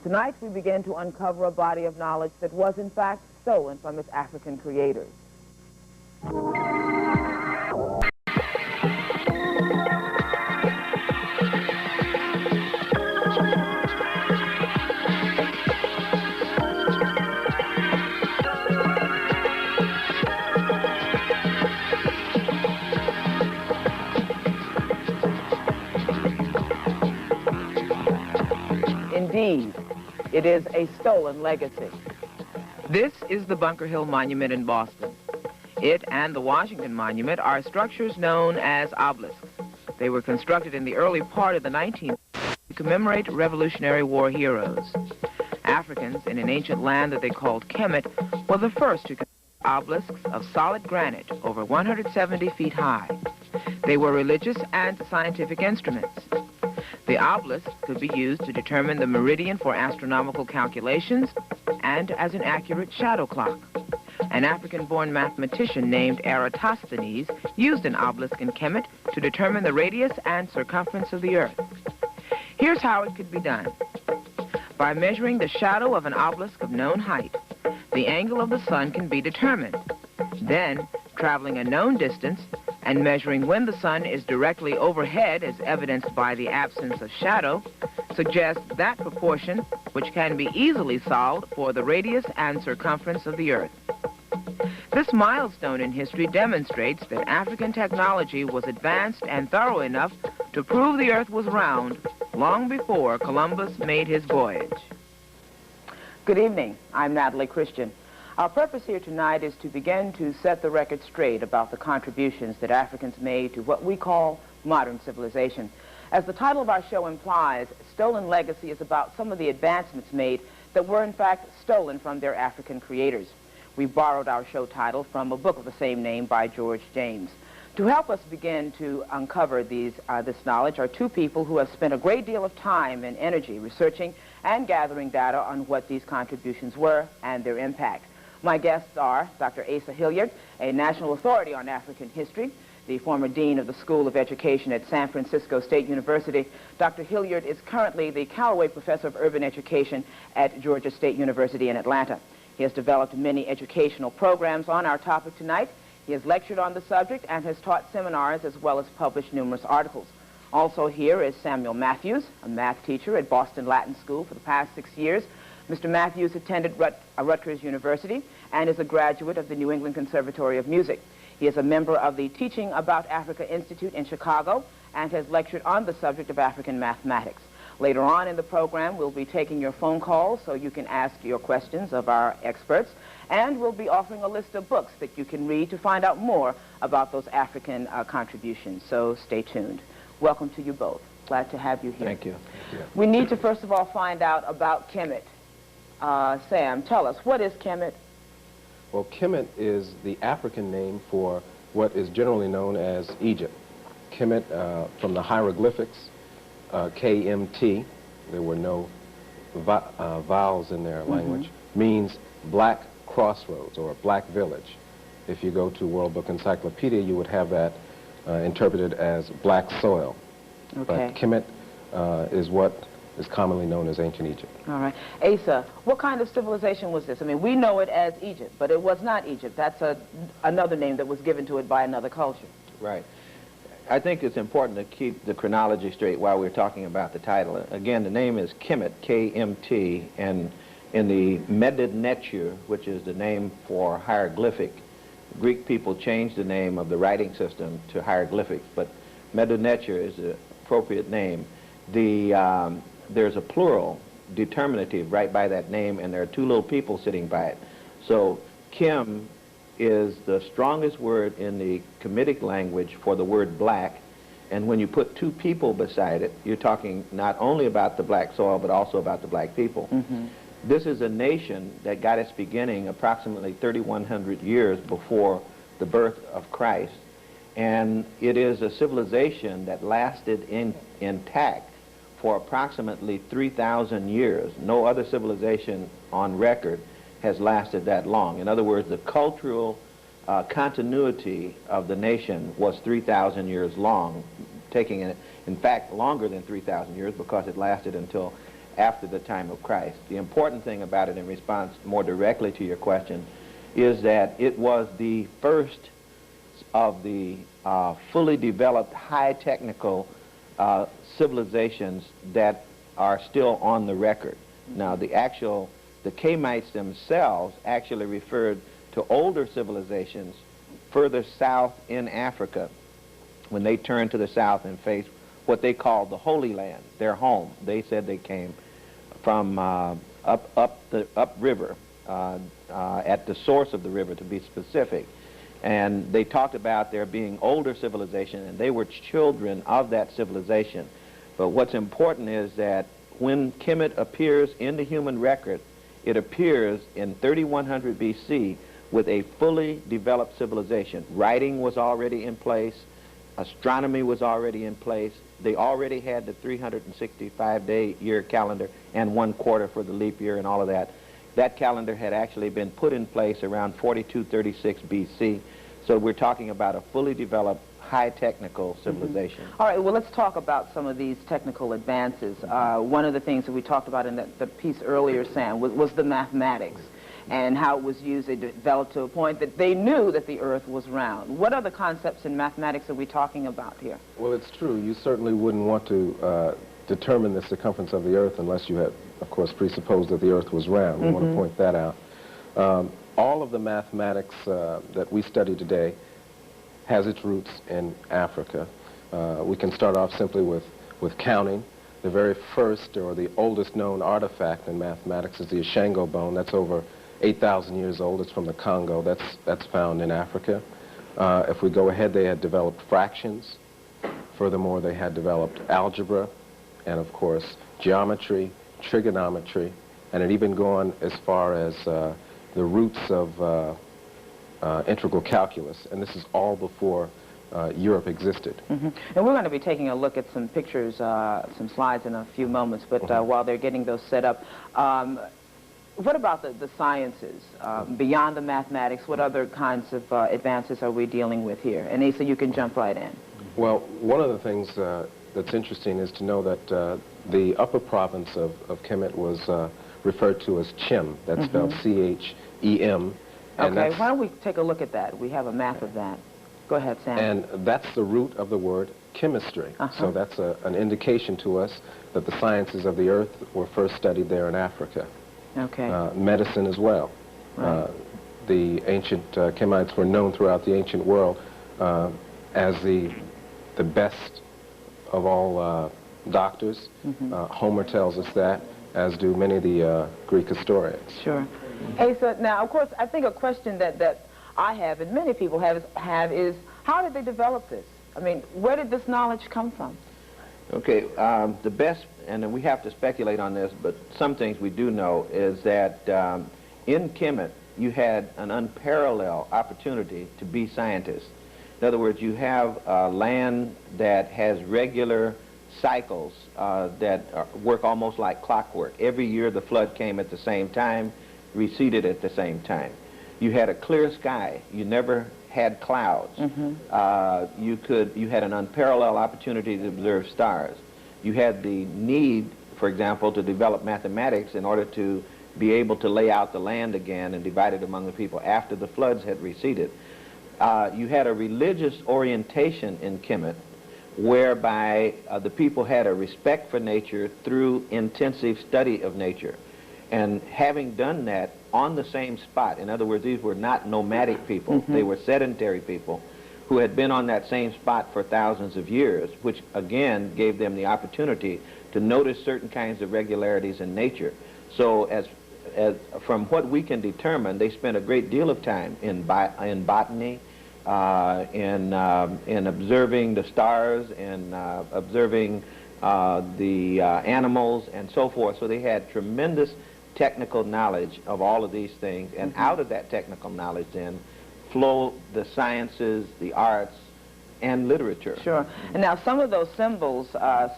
Tonight we begin to uncover a body of knowledge that was in fact stolen from its African creators. Indeed, it is a stolen legacy. This is the Bunker Hill Monument in Boston. It and the Washington Monument are structures known as obelisks. They were constructed in the early part of the 19th century to commemorate Revolutionary War heroes. Africans in an ancient land that they called Kemet were the first to construct obelisks of solid granite over 170 feet high. They were religious and scientific instruments. The obelisk could be used to determine the meridian for astronomical calculations and as an accurate shadow clock. An African-born mathematician named Eratosthenes used an obelisk in Kemet to determine the radius and circumference of the Earth. Here's how it could be done. By measuring the shadow of an obelisk of known height, the angle of the sun can be determined. Then, traveling a known distance and measuring when the sun is directly overhead, as evidenced by the absence of shadow, suggests that proportion which can be easily solved for the radius and circumference of the Earth. This milestone in history demonstrates that African technology was advanced and thorough enough to prove the Earth was round long before Columbus made his voyage. Good evening. I'm Natalie Christian. Our purpose here tonight is to begin to set the record straight about the contributions that Africans made to what we call modern civilization. As the title of our show implies, Stolen Legacy is about some of the advancements made that were in fact stolen from their African creators. We borrowed our show title from a book of the same name by George James. To help us begin to uncover this knowledge are two people who have spent a great deal of time and energy researching and gathering data on what these contributions were and their impact. My guests are Dr. Asa Hilliard, a national authority on African history, the former dean of the School of Education at San Francisco State University. Dr. Hilliard is currently the Callaway Professor of Urban Education at Georgia State University in Atlanta. He has developed many educational programs on our topic tonight. He has lectured on the subject and has taught seminars as well as published numerous articles. Also here is Samuel Matthews, a math teacher at Boston Latin School for the past 6 years. Mr. Matthews attended Rutgers University and is a graduate of the New England Conservatory of Music. He is a member of the Teaching About Africa Institute in Chicago and has lectured on the subject of African mathematics. Later on in the program, we'll be taking your phone calls so you can ask your questions of our experts, and we'll be offering a list of books that you can read to find out more about those African contributions. So stay tuned. Welcome to you both. Glad to have you here. Thank you. We need to first of all find out about Kemet. Sam, tell us, what is Kemet? Well, Kemet is the African name for what is generally known as Egypt. Kemet, from the hieroglyphics, KMT, there were no vowels in their language, means black crossroads or black village. If you go to World Book Encyclopedia, you would have that interpreted as black soil. Okay. But Kemet is what is commonly known as ancient Egypt. All right. Asa, what kind of civilization was this? I mean, we know it as Egypt, but it was not Egypt. That's another name that was given to it by another culture. Right. I think it's important to keep the chronology straight while we're talking about the title. Again, the name is Kemet, K-M-T, and in the Medidnetur, which is the name for hieroglyphic, Greek people changed the name of the writing system to hieroglyphic, but Medidnetur is the appropriate name. There's a plural determinative right by that name, and there are two little people sitting by it. So Kim is the strongest word in the Kemetic language for the word black, and when you put two people beside it, you're talking not only about the black soil, but also about the black people. This is a nation that got its beginning approximately 3,100 years before the birth of Christ, and it is a civilization that lasted intact for approximately 3,000 years. No other civilization on record has lasted that long. In other words, the cultural continuity of the nation was 3,000 years long, taking it, in fact, longer than 3,000 years because it lasted until after the time of Christ. The important thing about it, in response more directly to your question, is that it was the first of the fully developed high technical civilizations that are still on the record. Now the Kemites themselves actually referred to older civilizations further south in Africa when they turned to the south and faced what they called the Holy Land, their home. They said they came from upriver, at the source of the river, to be specific. And they talked about there being older civilization, and they were children of that civilization. But what's important is that when Kemet appears in the human record, it appears in 3100 BC with a fully developed civilization. Writing was already in place. Astronomy was already in place. They already had the 365-day year calendar and 1 quarter for the leap year and all of that. That calendar had actually been put in place around 4236 BC. So we're talking about a fully developed, high technical civilization. All right, well, let's talk about some of these technical advances. One of the things that we talked about in the piece earlier, Sam, was the mathematics and how it was used. It developed to a point that they knew that the Earth was round. What other concepts in mathematics are we talking about here? Well, it's true. You certainly wouldn't want to determine the circumference of the Earth unless you had, of course, presupposed that the Earth was round. We want to point that out. All of the mathematics that we study today has its roots in Africa. We can start off simply with counting. The very first or the oldest known artifact in mathematics is the Ashango bone. That's over 8,000 years old. It's from the Congo. That's found in Africa. If we go ahead, they had developed fractions. Furthermore, they had developed algebra and, of course, geometry, trigonometry, and it even gone as far as the roots of integral calculus. And this is all before Europe existed. And we're going to be taking a look at some pictures, some slides in a few moments, but while they're getting those set up, what about the sciences? Beyond the mathematics, what other kinds of advances are we dealing with here? And Asa, you can jump right in. Well, one of the things that's interesting is to know that the upper province of Kemet was referred to as Chem. That's spelled C-H-E-M. Okay, why don't we take a look at that? We have a map of that. Go ahead, Sam. And that's the root of the word chemistry. So that's an indication to us that the sciences of the earth were first studied there in Africa. Okay. Medicine as well. Right. The ancient Kemites were known throughout the ancient world as the best of all doctors. Homer tells us that, as do many of the Greek historians. Sure. Asa, now, of course, I think a question that I have, and many people have, is how did they develop this? I mean, where did this knowledge come from? Okay, the best, and we have to speculate on this, but some things we do know is that in Kemet, you had an unparalleled opportunity to be scientists. In other words, you have land that has regular cycles that work almost like clockwork. Every year the flood came at the same time, receded at the same time. You had a clear sky. You never had clouds. You had an unparalleled opportunity to observe stars. You had the need, for example, to develop mathematics in order to be able to lay out the land again and divide it among the people after the floods had receded. You had a religious orientation in Kemet whereby the people had a respect for nature through intensive study of nature. And having done that on the same spot, in other words, these were not nomadic people, they were sedentary people who had been on that same spot for thousands of years, which again gave them the opportunity to notice certain kinds of regularities in nature. So as from what we can determine, they spent a great deal of time in botany, in observing the stars, in observing the animals and so forth. So they had tremendous technical knowledge of all of these things, and out of that technical knowledge then flow the sciences, the arts, and literature. Sure. And now some of those symbols,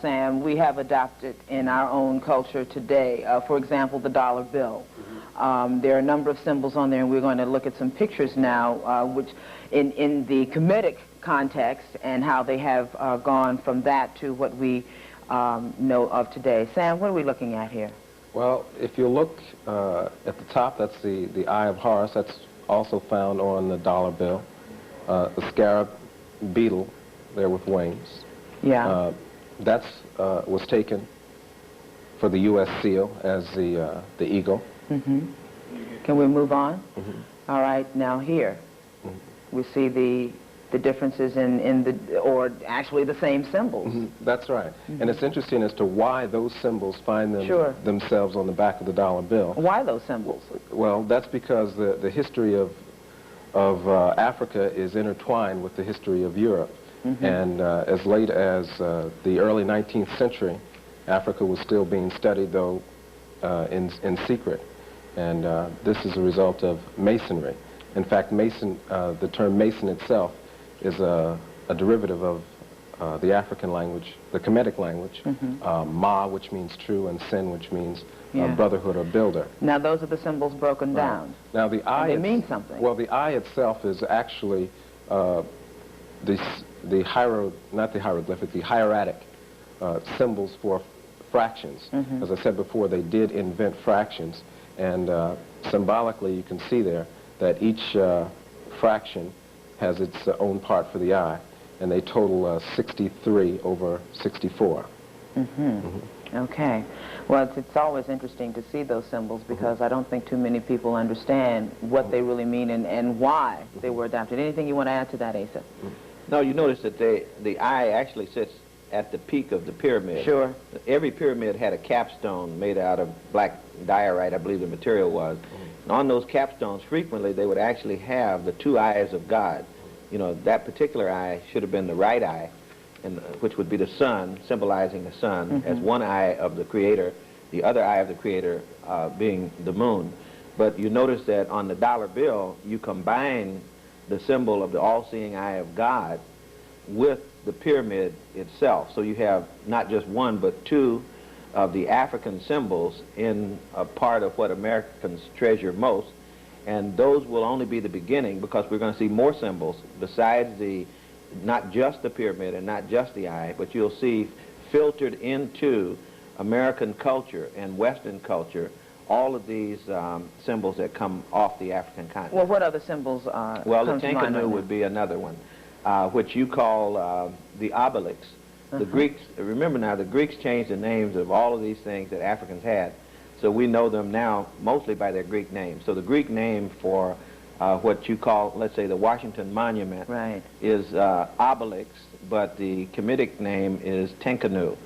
Sam, we have adopted in our own culture today. For example, the dollar bill. There are a number of symbols on there, and we're going to look at some pictures now, which in the Kemetic context, and how they have gone from that to what we know of today. Sam, what are we looking at here? Well, if you look at the top, that's the Eye of Horus. That's also found on the dollar bill. The scarab beetle there with wings. Yeah. That was taken for the U.S. seal as the eagle. Mm-hmm. Can we move on? Mm-hmm. All right, now here we see the differences in the, or actually the same symbols. Mm-hmm. That's right. Mm-hmm. And it's interesting as to why those symbols find themselves on the back of the dollar bill. Why those symbols? Well, that's because the history of Africa is intertwined with the history of Europe. Mm-hmm. And as late as the early 19th century, Africa was still being studied, though in secret. And this is a result of masonry. In fact, the term mason itself is a derivative of the African language, the Kemetic language, Ma, which means true, and Sin, which means brotherhood or builder. Now, those are the symbols broken down. Now, the eye... And they mean something. Well, the eye itself is actually the hieratic symbols for fractions. Mm-hmm. As I said before, they did invent fractions, and symbolically you can see there that each fraction has its own part for the eye, and they total 63 over 64. Mm-hmm. Mm-hmm. Okay. Well, it's always interesting to see those symbols because I don't think too many people understand what they really mean and why they were adapted. Anything you want to add to that, Asa? No, you notice that the eye actually sits at the peak of the pyramid. Sure. Every pyramid had a capstone made out of black diorite, I believe the material was. And on those capstones, frequently, they would actually have the two eyes of God. You know, that particular eye should have been the right eye, which would be the sun, symbolizing the sun, as one eye of the Creator, the other eye of the Creator being the moon. But you notice that on the dollar bill, you combine the symbol of the all-seeing eye of God with the pyramid itself. So you have not just one, but two of the African symbols in a part of what Americans treasure most. And those will only be the beginning because we're going to see more symbols besides not just the pyramid and not just the eye, but you'll see filtered into American culture and Western culture all of these symbols that come off the African continent. Well, what other symbols well, the Tenkanu would be another one, which you call the obelix. The Greeks, remember now, the Greeks changed the names of all of these things that Africans had, so we know them now mostly by their Greek names. So the Greek name for what you call, let's say, the Washington Monument is obelix, but the Kemetic name is Tenkanu.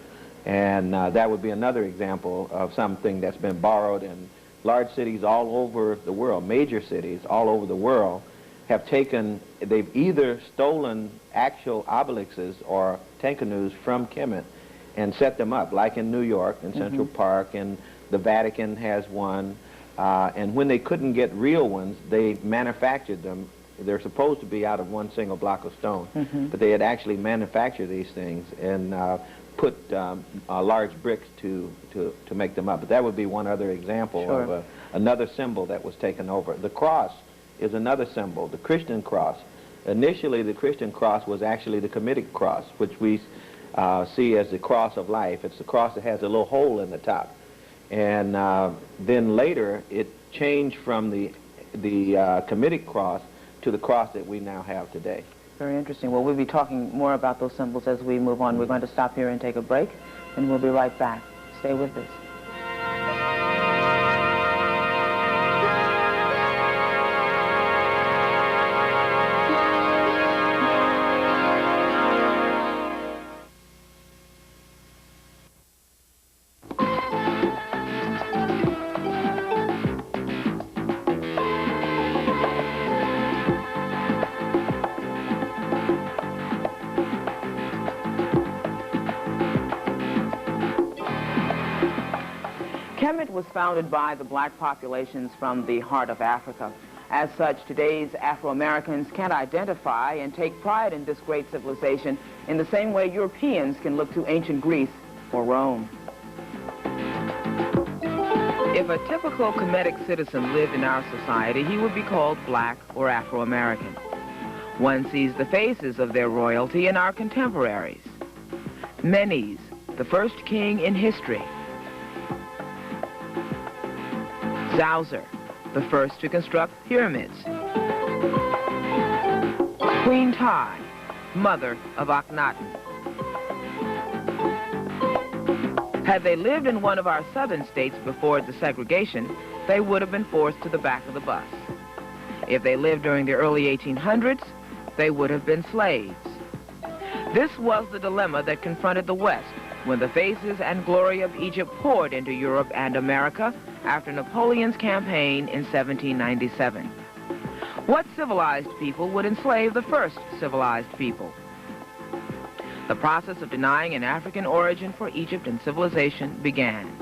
And that would be another example of something that's been borrowed in large cities all over the world, major cities all over the world have taken, they've either stolen actual obelixes or Tenkanus from Kemet and set them up, like in New York, in Central Park, and the Vatican has one. And when they couldn't get real ones, they manufactured them. They're supposed to be out of one single block of stone, but they had actually manufactured these things and put large bricks to make them up. But that would be one other example of another symbol that was taken over. The cross is another symbol, the Christian cross. Initially, the Christian cross was actually the Kemetic cross, which we see as the cross of life. It's the cross that has a little hole in the top. And then later, it changed from the Kemetic cross to the cross that we now have today. Very interesting. Well, we'll be talking more about those symbols as we move on. We're going to stop here and take a break, and we'll be right back. Stay with us. Kemet was founded by the black populations from the heart of Africa. As such, today's Afro-Americans can identify and take pride in this great civilization in the same way Europeans can look to ancient Greece or Rome. If a typical Kemetic citizen lived in our society, he would be called black or Afro-American. One sees the faces of their royalty in our contemporaries. Menes, the first king in history. Zauser, the first to construct pyramids. Queen Tai, mother of Akhenaten. Had they lived in one of our southern states before desegregation, they would have been forced to the back of the bus. If they lived during the early 1800s, they would have been slaves. This was the dilemma that confronted the West when the faces and glory of Egypt poured into Europe and America after Napoleon's campaign in 1797. What civilized people would enslave the first civilized people? The process of denying an African origin for Egypt and civilization began.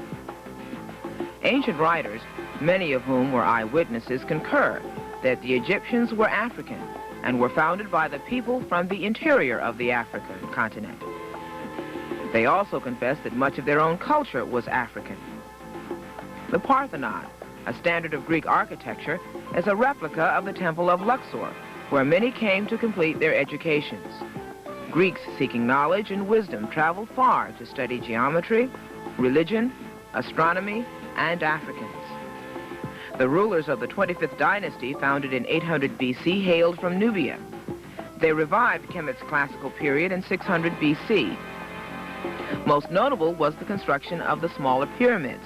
Ancient writers, many of whom were eyewitnesses, concur that the Egyptians were African and were founded by the people from the interior of the African continent. They also confess that much of their own culture was African. The Parthenon, a standard of Greek architecture, is a replica of the Temple of Luxor, where many came to complete their educations. Greeks seeking knowledge and wisdom traveled far to study geometry, religion, astronomy, and Africans. The rulers of the 25th dynasty, founded in 800 BC, hailed from Nubian. They revived Kemet's classical period in 600 BC. Most notable was the construction of the smaller pyramids.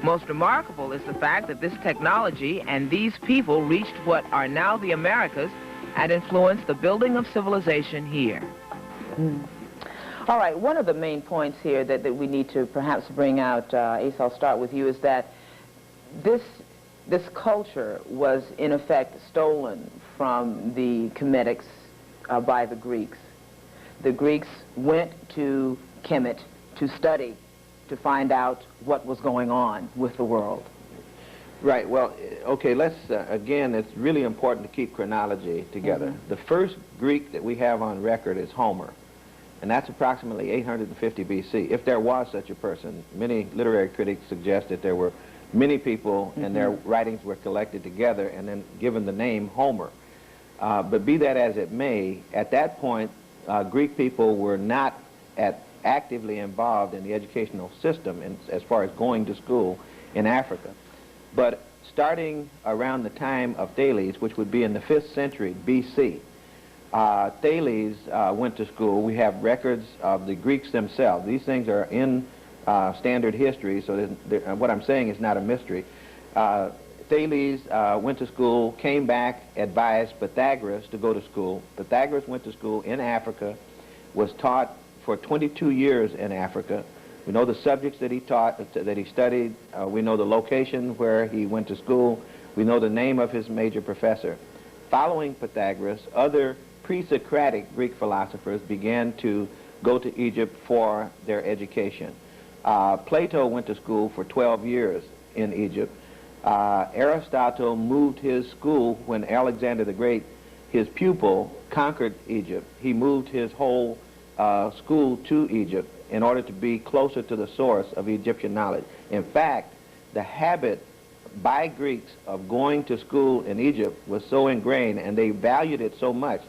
Most remarkable is the fact that this technology and these people reached what are now the Americas and influenced the building of civilization here. All right, one of the main points here that we need to perhaps bring out, Asa, I'll start with you, is that this culture was in effect stolen from the Kemetics by the Greeks. The Greeks went to Kemet to study, to find out what was going on with the world. Right, well, okay, let's, again, it's really important to keep chronology together. The first Greek that we have on record is Homer, and that's approximately 850 BC, if there was such a person. Many literary critics suggest that there were many people and their writings were collected together and then given the name Homer. But be that as it may, at that point, Greek people were not actively involved in the educational system as far as going to school in Africa. But starting around the time of Thales, which would be in the 5th century BC, Thales went to school. We have records of the Greeks themselves. These things are in standard history, so what I'm saying is not a mystery. Thales went to school, came back, advised Pythagoras to go to school. Pythagoras went to school in Africa, was taught for 22 years in Africa. We know the subjects that he taught, that he studied. We know the location where he went to school. We know the name of his major professor. Following Pythagoras, other pre-Socratic Greek philosophers began to go to Egypt for their education. Plato went to school for 12 years in Egypt. Aristotle moved his school when Alexander the Great, his pupil, conquered Egypt. He moved his whole school to Egypt in order to be closer to the source of Egyptian knowledge. In fact, the habit by Greeks of going to school in Egypt was so ingrained, and they valued it so much,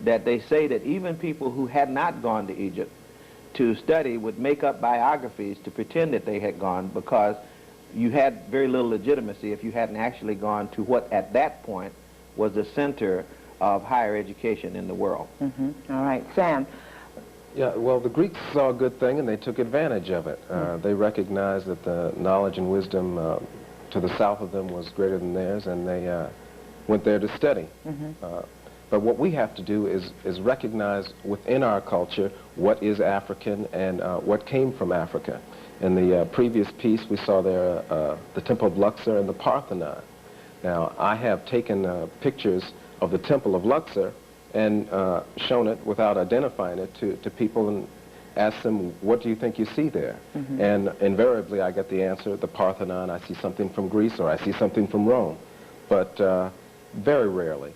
that they say that even people who had not gone to Egypt to study would make up biographies to pretend that they had gone, because you had very little legitimacy if you hadn't actually gone to what at that point was the center of higher education in the world. All right, Sam. Yeah, well, the Greeks saw a good thing and they took advantage of it. They recognized that the knowledge and wisdom to the south of them was greater than theirs, and they went there to study. But what we have to do is recognize within our culture what is African and what came from Africa. In the previous piece, we saw there the Temple of Luxor and the Parthenon. Now, I have taken pictures of the Temple of Luxor and shown it without identifying it to people and asked them, what do you think you see there? And invariably I get the answer, the Parthenon, I see something from Greece, or I see something from Rome. But very rarely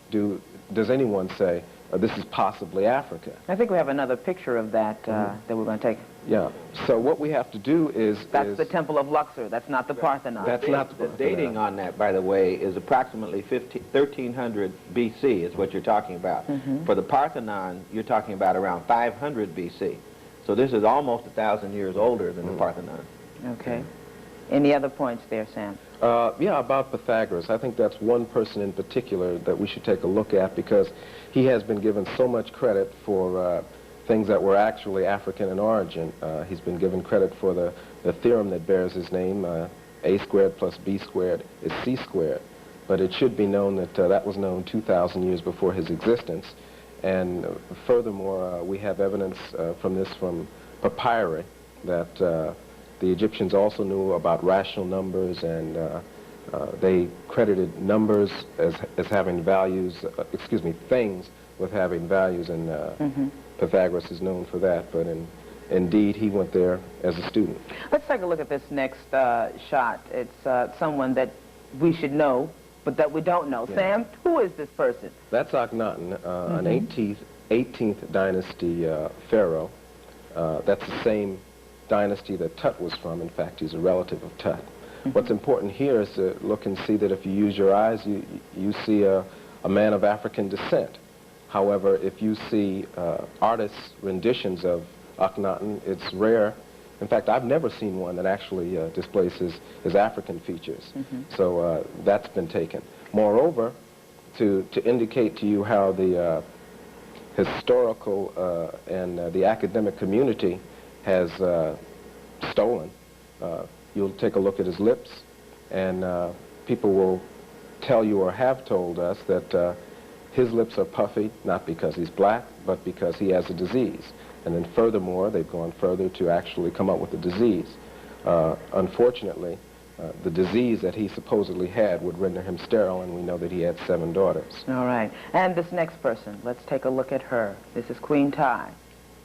does anyone say, this is possibly Africa. I think we have another picture of that that we're going to take. Yeah, so what we have to do is... That's the Temple of Luxor, that's not the Parthenon. That's not the Parthenon. The dating on that, by the way, is approximately 1300 BC is what you're talking about. For the Parthenon, you're talking about around 500 BC. So this is almost 1,000 years older than the Parthenon. Okay. Any other points there, Sam? Yeah, about Pythagoras. I think that's one person in particular that we should take a look at, because he has been given so much credit for things that were actually African in origin. He's been given credit for the theorem that bears his name, a squared plus b squared is c squared. But it should be known that that was known 2,000 years before his existence. And furthermore, we have evidence from papyri that the Egyptians also knew about rational numbers, and they credited numbers as having values, things with having values, and Pythagoras is known for that, but indeed he went there as a student. Let's take a look at this next shot. It's someone that we should know, but that we don't know. Yeah. Sam, who is this person? That's Akhenaten, an 18th dynasty pharaoh. That's the same dynasty that Tut was from. In fact, he's a relative of Tut. What's important here is to look and see that if you use your eyes, you see a man of African descent. However, if you see artists' renditions of Akhenaten, it's rare. In fact, I've never seen one that actually displays his African features. So that's been taken. Moreover, to indicate to you how the historical and the academic community has stolen, you'll take a look at his lips, and people will tell you or have told us that his lips are puffy, not because he's black, but because he has a disease. And then furthermore, they've gone further to actually come up with the disease. Unfortunately, the disease that he supposedly had would render him sterile, and we know that he had 7 daughters. All right. And this next person, let's take a look at her. This is Queen Ty.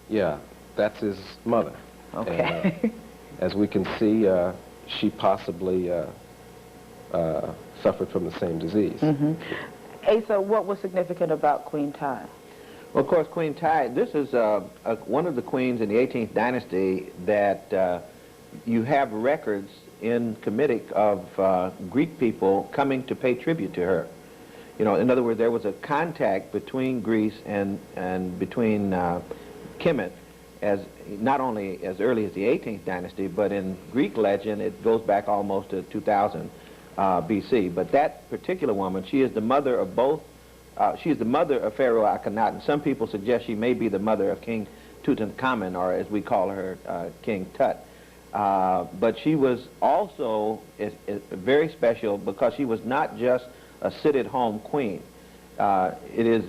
Yeah, that's his mother. Okay. And, as we can see, she possibly suffered from the same disease. Asa, what was significant about Queen Ty? Well, of course, Queen Ty, this is one of the queens in the 18th dynasty that you have records in Kemetic of Greek people coming to pay tribute to her. You know, in other words, there was a contact between Greece and between Kemet, as not only as early as the 18th dynasty, but in Greek legend it goes back almost to 2000 BC. But that particular woman, she is the mother of both. She is the mother of Pharaoh Akhenaten. Some people suggest she may be the mother of King Tutankhamun, or as we call her, King Tut. But she was also very special because she was not just a sit-at-home queen. It is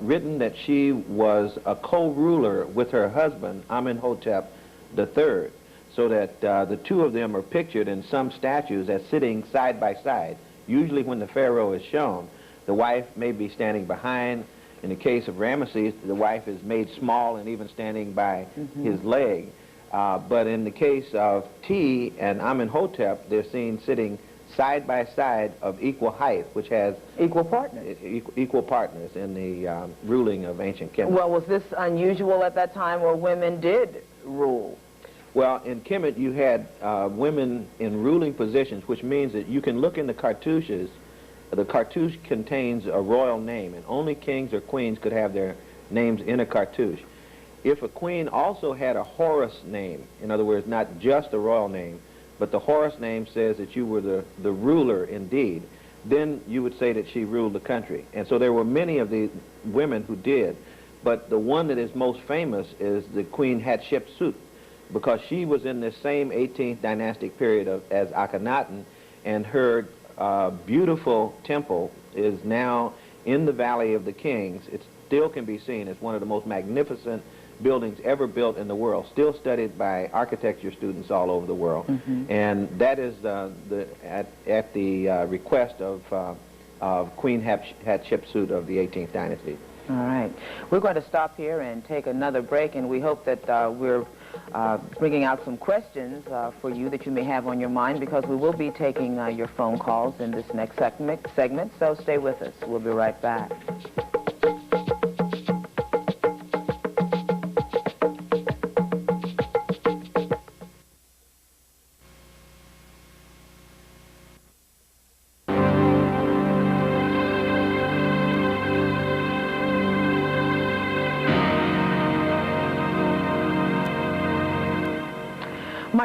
written that she was a co-ruler with her husband, Amenhotep III, so that the two of them are pictured in some statues as sitting side by side. Usually when the pharaoh is shown, the wife may be standing behind. In the case of Ramesses, the wife is made small and even standing by his leg. But in the case of T and Amenhotep, they're seen sitting side by side of equal height, which has equal partners. Equal partners in the ruling of ancient Kemet. Well, was this unusual at that time where women did rule? Well, in Kemet you had women in ruling positions, which means that you can look in the cartouches. The cartouche contains a royal name, and only kings or queens could have their names in a cartouche. If a queen also had a Horus name, in other words, not just a royal name, but the Horus name says that you were the ruler indeed, then you would say that she ruled the country. And so there were many of the women who did, but the one that is most famous is the Queen Hatshepsut, because she was in this same 18th dynastic period as Akhenaten, and her beautiful temple is now in the Valley of the Kings. It still can be seen as one of the most magnificent buildings ever built in the world, still studied by architecture students all over the world. And that is at the request of Queen Hatshepsut of the 18th dynasty. All right. We're going to stop here and take another break, and we hope that we're bringing out some questions for you that you may have on your mind, because we will be taking your phone calls in this next segment, so stay with us. We'll be right back.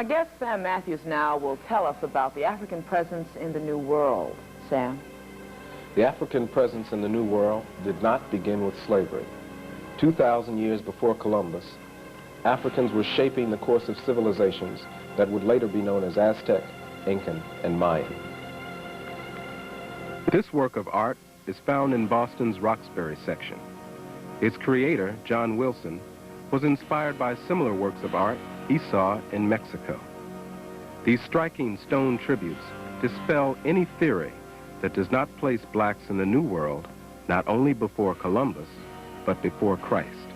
My guest, Sam Matthews, now will tell us about the African presence in the New World. Sam? The African presence in the New World did not begin with slavery. 2,000 years before Columbus, Africans were shaping the course of civilizations that would later be known as Aztec, Incan, and Mayan. This work of art is found in Boston's Roxbury section. Its creator, John Wilson, was inspired by similar works of art he saw in Mexico. These striking stone tributes dispel any theory that does not place blacks in the New World not only before Columbus, but before Christ.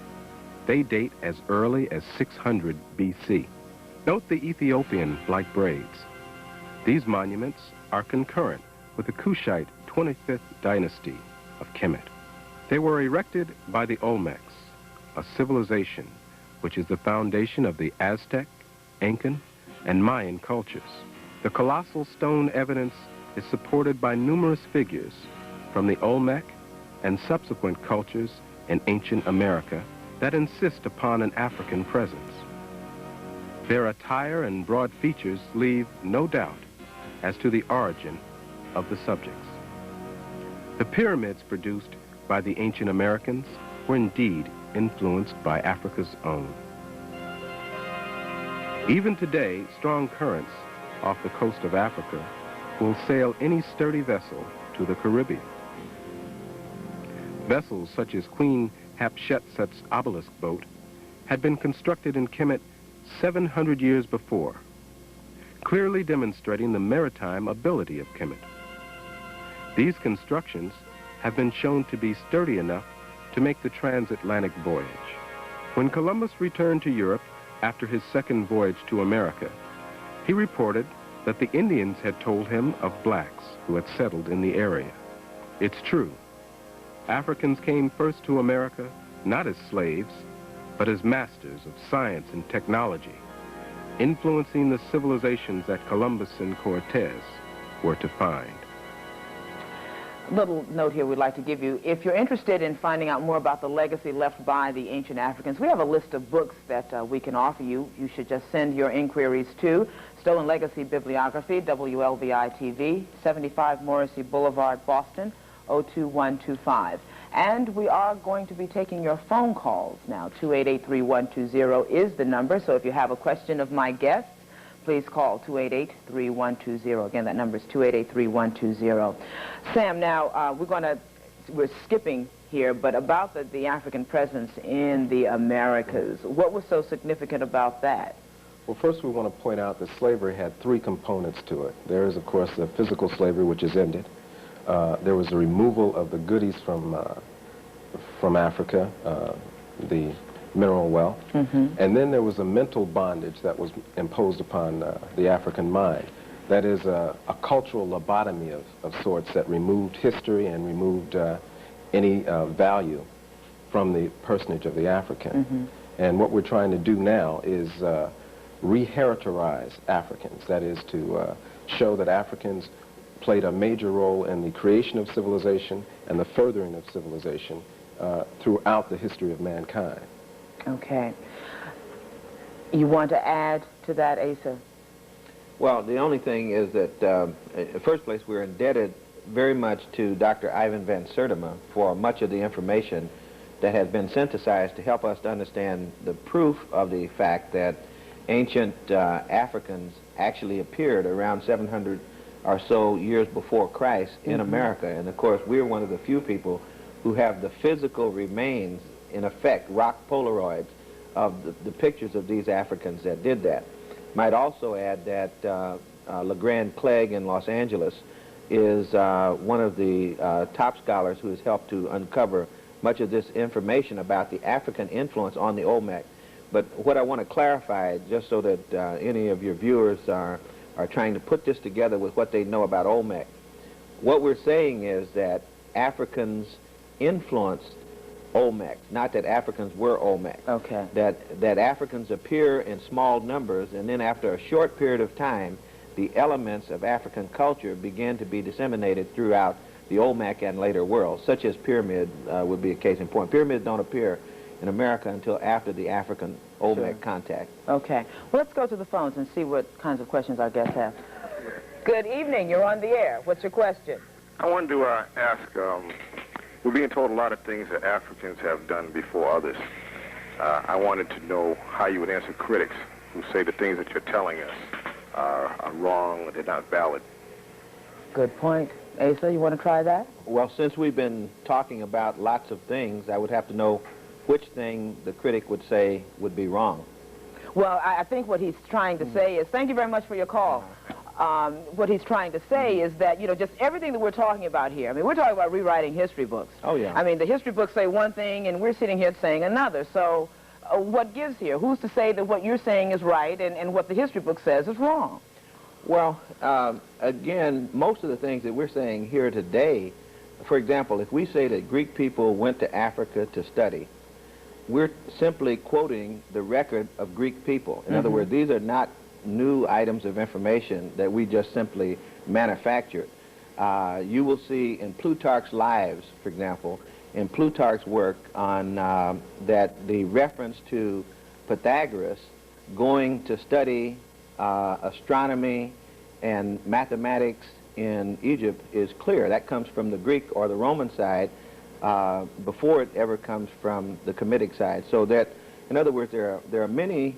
They date as early as 600 BC. Note the Ethiopian-like braids. These monuments are concurrent with the Kushite 25th dynasty of Kemet. They were erected by the Olmecs, a civilization which is the foundation of the Aztec, Incan, and Mayan cultures. The colossal stone evidence is supported by numerous figures from the Olmec and subsequent cultures in ancient America that insist upon an African presence. Their attire and broad features leave no doubt as to the origin of the subjects. The pyramids produced by the ancient Americans were indeed influenced by Africa's own. Even today, strong currents off the coast of Africa will sail any sturdy vessel to the Caribbean. Vessels such as Queen Hatshepsut's obelisk boat had been constructed in Kemet 700 years before, clearly demonstrating the maritime ability of Kemet. These constructions have been shown to be sturdy enough to make the transatlantic voyage. When Columbus returned to Europe after his second voyage to America, he reported that the Indians had told him of blacks who had settled in the area. It's true. Africans came first to America not as slaves, but as masters of science and technology, influencing the civilizations that Columbus and Cortez were to find. Little note here we'd like to give you. If you're interested in finding out more about the legacy left by the ancient Africans, we have a list of books that we can offer you. You should just send your inquiries to Stolen Legacy Bibliography, WLVI-TV, 75 Morrissey Boulevard, Boston, 02125. And we are going to be taking your phone calls now. 288-3120 is the number, so if you have a question of my guests, please call 288-3120. Again, that number is 288-3120. Sam, now we're skipping here, but about the African presence in the Americas, what was so significant about that? Well, first we want to point out that slavery had three components to it. There is, of course, the physical slavery, which is ended. There was the removal of the goodies from Africa, the mineral wealth. And then there was a mental bondage that was imposed upon the African mind. That is a cultural lobotomy of sorts that removed history and removed any value from the personage of the African. And what we're trying to do now is re-heritorize Africans. That is to show that Africans played a major role in the creation of civilization and the furthering of civilization throughout the history of mankind. Okay. You want to add to that, Asa? Well, the only thing is that, in the first place, we're indebted very much to Dr. Ivan van Sertima for much of the information that has been synthesized to help us to understand the proof of the fact that ancient Africans actually appeared around 700 or so years before Christ in America. And, of course, we're one of the few people who have the physical remains, in effect, rock Polaroids of the pictures of these Africans that did that. Might also add that LeGrand Clegg in Los Angeles is one of the top scholars who has helped to uncover much of this information about the African influence on the Olmec. But what I want to clarify, just so that any of your viewers are trying to put this together with what they know about Olmec, what we're saying is that Africans influenced Olmec, not that Africans were Olmec. Okay. That Africans appear in small numbers, and then after a short period of time, the elements of African culture began to be disseminated throughout the Olmec and later world, such as pyramid would be a case in point. Pyramids don't appear in America until after the African Olmec contact. Okay. Well, let's go to the phones and see what kinds of questions our guests have. Good evening. You're on the air. What's your question? I wanted to ask, we're being told a lot of things that Africans have done before others. I wanted to know how you would answer critics who say the things that you're telling us are wrong or they're not valid. Good point. Asa, you want to try that? Well, since we've been talking about lots of things, I would have to know which thing the critic would say would be wrong. Well, I think what he's trying to say is, thank you very much for your call. What he's trying to say is that, you know, just everything that we're talking about here, I mean, we're talking about rewriting history books. Oh, yeah. I mean, the history books say one thing, and we're sitting here saying another. So what gives here? Who's to say that what you're saying is right and what the history book says is wrong? Well, again, most of the things that we're saying here today, for example, if we say that Greek people went to Africa to study, we're simply quoting the record of Greek people. In other words, these are not new items of information that we just simply manufactured. You will see in Plutarch's Lives, for example, in Plutarch's work on that the reference to Pythagoras going to study astronomy and mathematics in Egypt is clear. That comes from the Greek or the Roman side before it ever comes from the Kemetic side. So that, in other words, there are many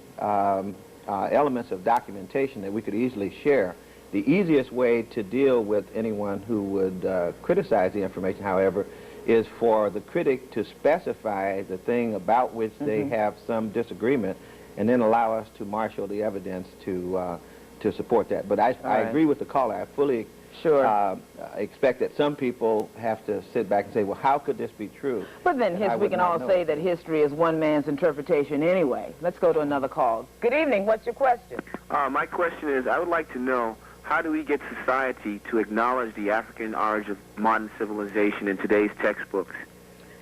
elements of documentation that we could easily share. The easiest way to deal with anyone who would criticize the information, however, is for the critic to specify the thing about which they have some disagreement, and then allow us to marshal the evidence to support that. But I agree with the caller. I fully expect that some people have to sit back and say, well, how could this be true? But then we can all say that history is one man's interpretation anyway. Let's go to another call. Good evening. What's your question? My question is, I would like to know, how do we get society to acknowledge the African origin of modern civilization in today's textbooks?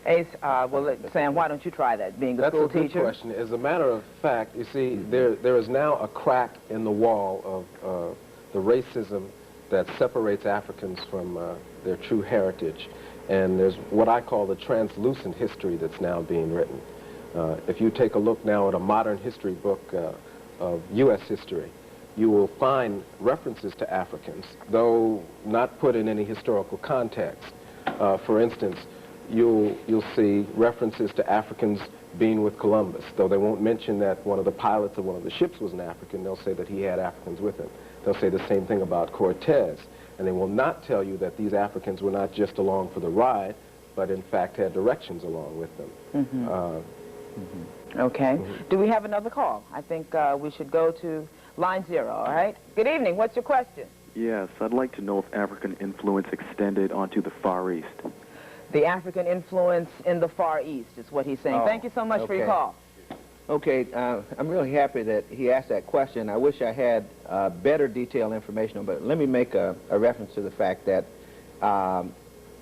Ace, well, Sam, why don't you try that, being the school teacher? That's a good question. As a matter of fact, you see, there is now a crack in the wall of the racism that separates Africans from their true heritage. And there's what I call the translucent history that's now being written. If you take a look now at a modern history book of U.S. history, you will find references to Africans, though not put in any historical context. For instance, you'll see references to Africans being with Columbus, though they won't mention that one of the pilots of one of the ships was an African. They'll say that he had Africans with him. They'll say the same thing about Cortez, and they will not tell you that these Africans were not just along for the ride, but in fact had directions along with them. Okay. Do we have another call? I think we should go to line 0, all right? Good evening. What's your question? Yes, I'd like to know if African influence extended onto the Far East. The African influence in the Far East is what he's saying. Thank you so much for your call. Okay, I'm really happy that he asked that question. I wish I had better detailed information, but let me make a reference to the fact that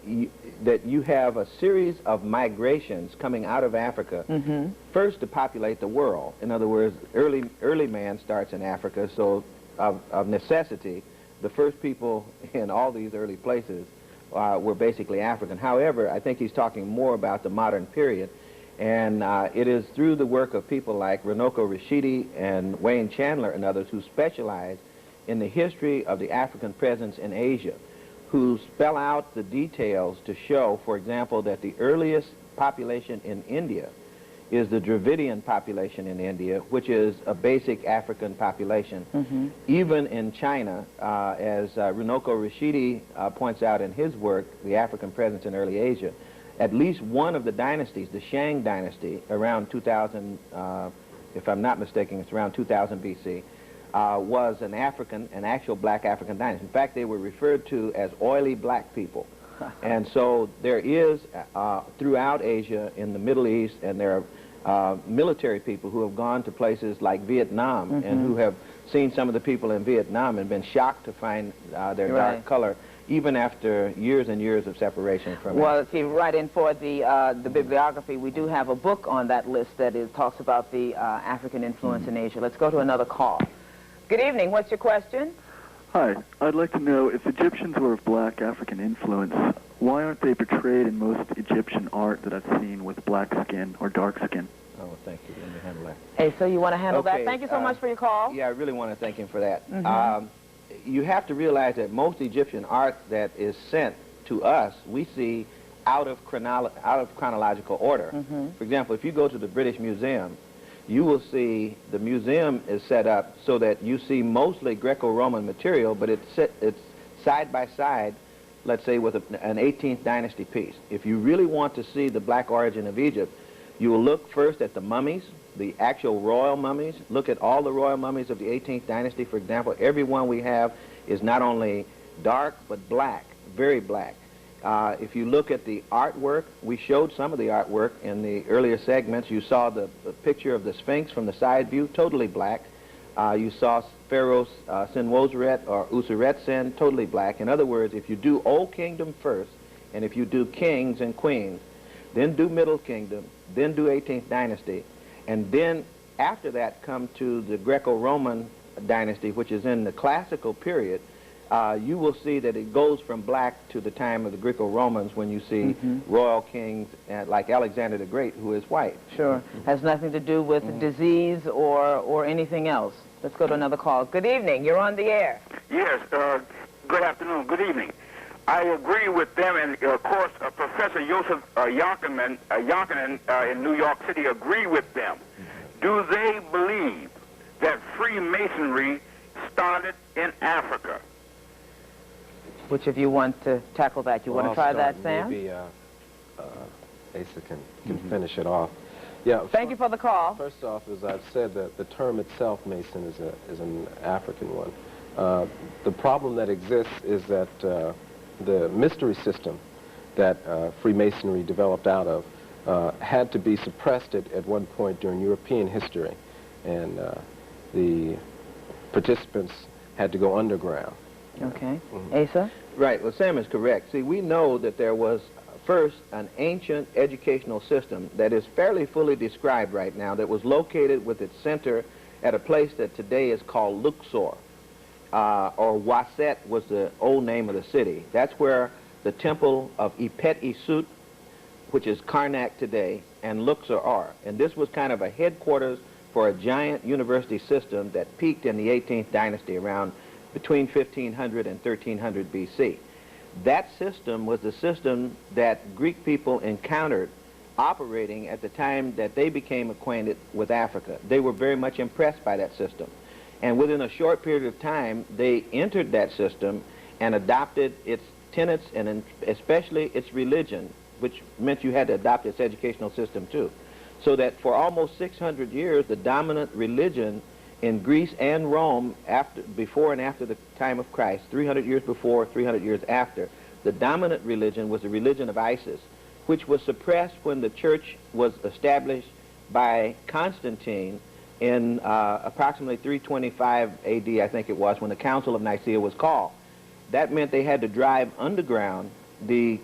you have a series of migrations coming out of Africa, first to populate the world. In other words, early man starts in Africa, so of necessity, the first people in all these early places were basically African. However, I think he's talking more about the modern period, and it is through the work of people like Runoko Rashidi and Wayne Chandler and others who specialize in the history of the African presence in Asia, who spell out the details to show, for example, that the earliest population in India is the Dravidian population in India, which is a basic African population. Even in China, as Runoko Rashidi points out in his work, the African presence in early Asia, at least one of the dynasties, the Shang dynasty, around 2000, if I'm not mistaken, it's around 2000 BC, was an actual black African dynasty. In fact, they were referred to as oily black people. And so there is, throughout Asia, in the Middle East, and there are military people who have gone to places like Vietnam and who have seen some of the people in Vietnam and been shocked to find their dark color, even after years and years of separation from Well, if you write in for the bibliography, we do have a book on that list that talks about the African influence in Asia. Let's go to another call. Good evening. What's your question? Hi, I'd like to know if Egyptians were of black African influence, why aren't they portrayed in most Egyptian art that I've seen with black skin or dark skin? Oh, thank you. Let me handle that. Hey, so you want to handle that? Okay, Thank you so much for your call. Yeah, I really want to thank him for that. You have to realize that most Egyptian art that is sent to us, we see out of chronological order. For example, if you go to the British Museum, you will see the museum is set up so that you see mostly Greco-Roman material, but it's side by side, let's say, with an 18th dynasty piece. If you really want to see the black origin of Egypt, you will look first at the mummies, the actual royal mummies. Look at all the royal mummies of the 18th dynasty, for example. Every one we have is not only dark, but black, very black. If you look at the artwork, we showed some of the artwork in the earlier segments. You saw the picture of the Sphinx from the side view, totally black. You saw Pharaoh Senwosret or Usertsen, totally black. In other words, if you do Old Kingdom first, and if you do kings and queens, then do Middle Kingdom, then do 18th dynasty, and then after that come to the Greco-Roman dynasty, which is in the classical period, you will see that it goes from black to the time of the Greco-Romans when you see royal kings like Alexander the Great, who is white. Sure. Has nothing to do with disease or anything else. Let's go to another call. Good evening. You're on the air. Yes. Good afternoon. Good evening. I agree with them, and of course, Professor Joseph Jonkanen in New York City agree with them. Do they believe that Freemasonry started in Africa? Which of you want to tackle that? You want to try that, Sam? Maybe Asa can finish it off. Yeah. Thank you for the call. First off, as I've said, the term itself, Mason, is an African one. The problem that exists is that the mystery system that Freemasonry developed out of had to be suppressed at one point during European history, and the participants had to go underground. Okay. Asa? Right. Well, Sam is correct. See, we know that there was first an ancient educational system that is fairly fully described right now, that was located with its center at a place that today is called Luxor, or Waset was the old name of the city. That's where the temple of Ipet Isut, which is Karnak today, and Luxor are. And this was kind of a headquarters for a giant university system that peaked in the 18th dynasty around between 1500 and 1300 BC. That system was the system that Greek people encountered operating at the time that they became acquainted with Africa. They were very much impressed by that system. And within a short period of time, they entered that system and adopted its tenets and especially its religion, which meant you had to adopt its educational system too. So that for almost 600 years, the dominant religion in Greece and Rome, before and after the time of Christ, 300 years before, 300 years after, the dominant religion was the religion of Isis, which was suppressed when the church was established by Constantine in approximately 325 AD, I think it was, when the Council of Nicaea was called. That meant they had to drive underground the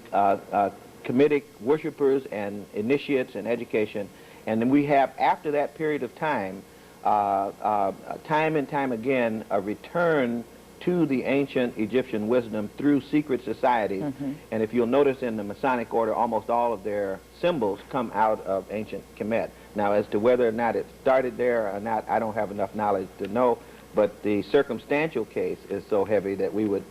Kemetic worshipers and initiates and education. And then we have, after that period of time, time and time again, a return to the ancient Egyptian wisdom through secret societies. And if you'll notice in the Masonic order, almost all of their symbols come out of ancient Kemet. Now, as to whether or not it started there or not, I don't have enough knowledge to know, but the circumstantial case is so heavy that we would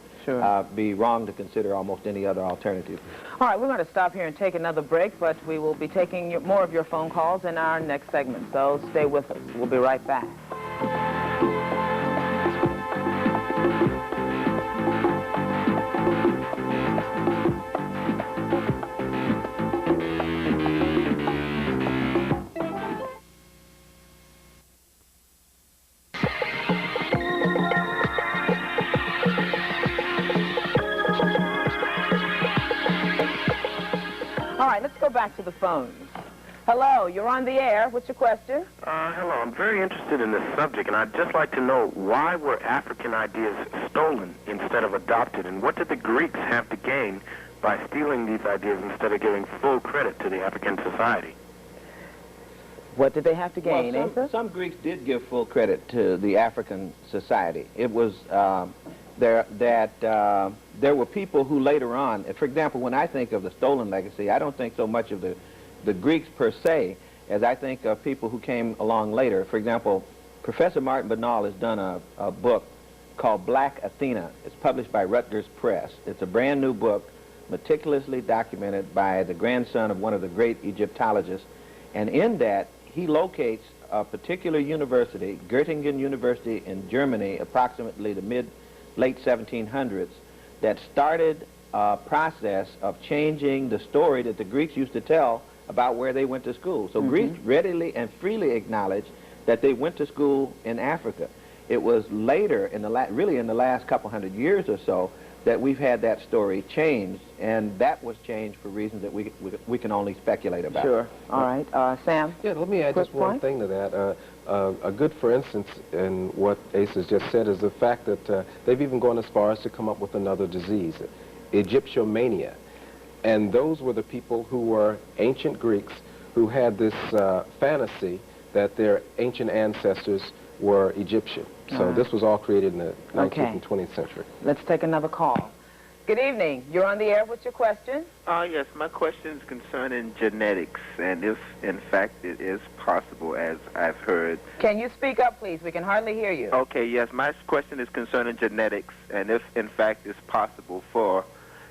be wrong to consider almost any other alternative. All right, we're going to stop here and take another break, but we will be taking more of your phone calls in our next segment, so stay with us. We'll be right back. Let's go back to the phones. Hello, you're on the air. What's your question? Hello, I'm very interested in this subject, and I'd just like to know why were African ideas stolen instead of adopted, and what did the Greeks have to gain by stealing these ideas instead of giving full credit to the African society? What did they have to gain, Well, some Greeks did give full credit to the African society. It was there were people who later on, for example, when I think of the stolen legacy, I don't think so much of the Greeks per se as I think of people who came along later. For example, Professor Martin Banal has done a book called Black Athena. It's published by Rutgers Press. It's a brand new book, meticulously documented by the grandson of one of the great Egyptologists. And in that, he locates a particular university, Göttingen University in Germany, approximately the late 1700s, that started a process of changing the story that the Greeks used to tell about where they went to school. So Greeks readily and freely acknowledged that they went to school in Africa. It was later, really in the last couple hundred years or so, that we've had that story changed, and that was changed for reasons that we can only speculate about. Sure. All right. Sam? Yeah, let me add just one thing to that. A good, for instance, in what Asa's just said is the fact that they've even gone as far as to come up with another disease, Egyptomania. And those were the people who were ancient Greeks who had this fantasy that their ancient ancestors were Egyptian. So this was all created in the 19th and 20th century. Let's take another call. Good evening. You're on the air. What's your question? Yes, my question is concerning genetics, and if, in fact, it is possible, as I've heard. Can you speak up, please? We can hardly hear you. Okay, yes, my question is concerning genetics, and if, in fact, it's possible for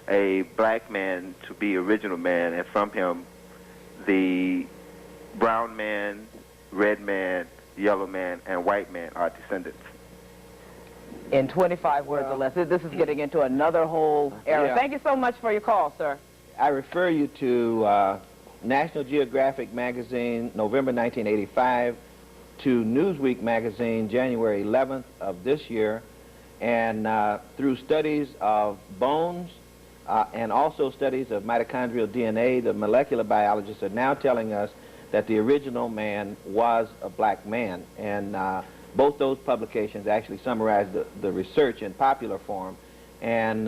a black man to be original man, and from him, the brown man, red man, yellow man, and white man are descendants. In 25 words or less. This is getting into another whole era. Thank you so much for your call, sir. I refer you to National Geographic magazine, November 1985, to Newsweek magazine, January 11th of this year, and through studies of bones and also studies of mitochondrial DNA, the molecular biologists are now telling us that the original man was a black man, and both those publications actually summarize the research in popular form and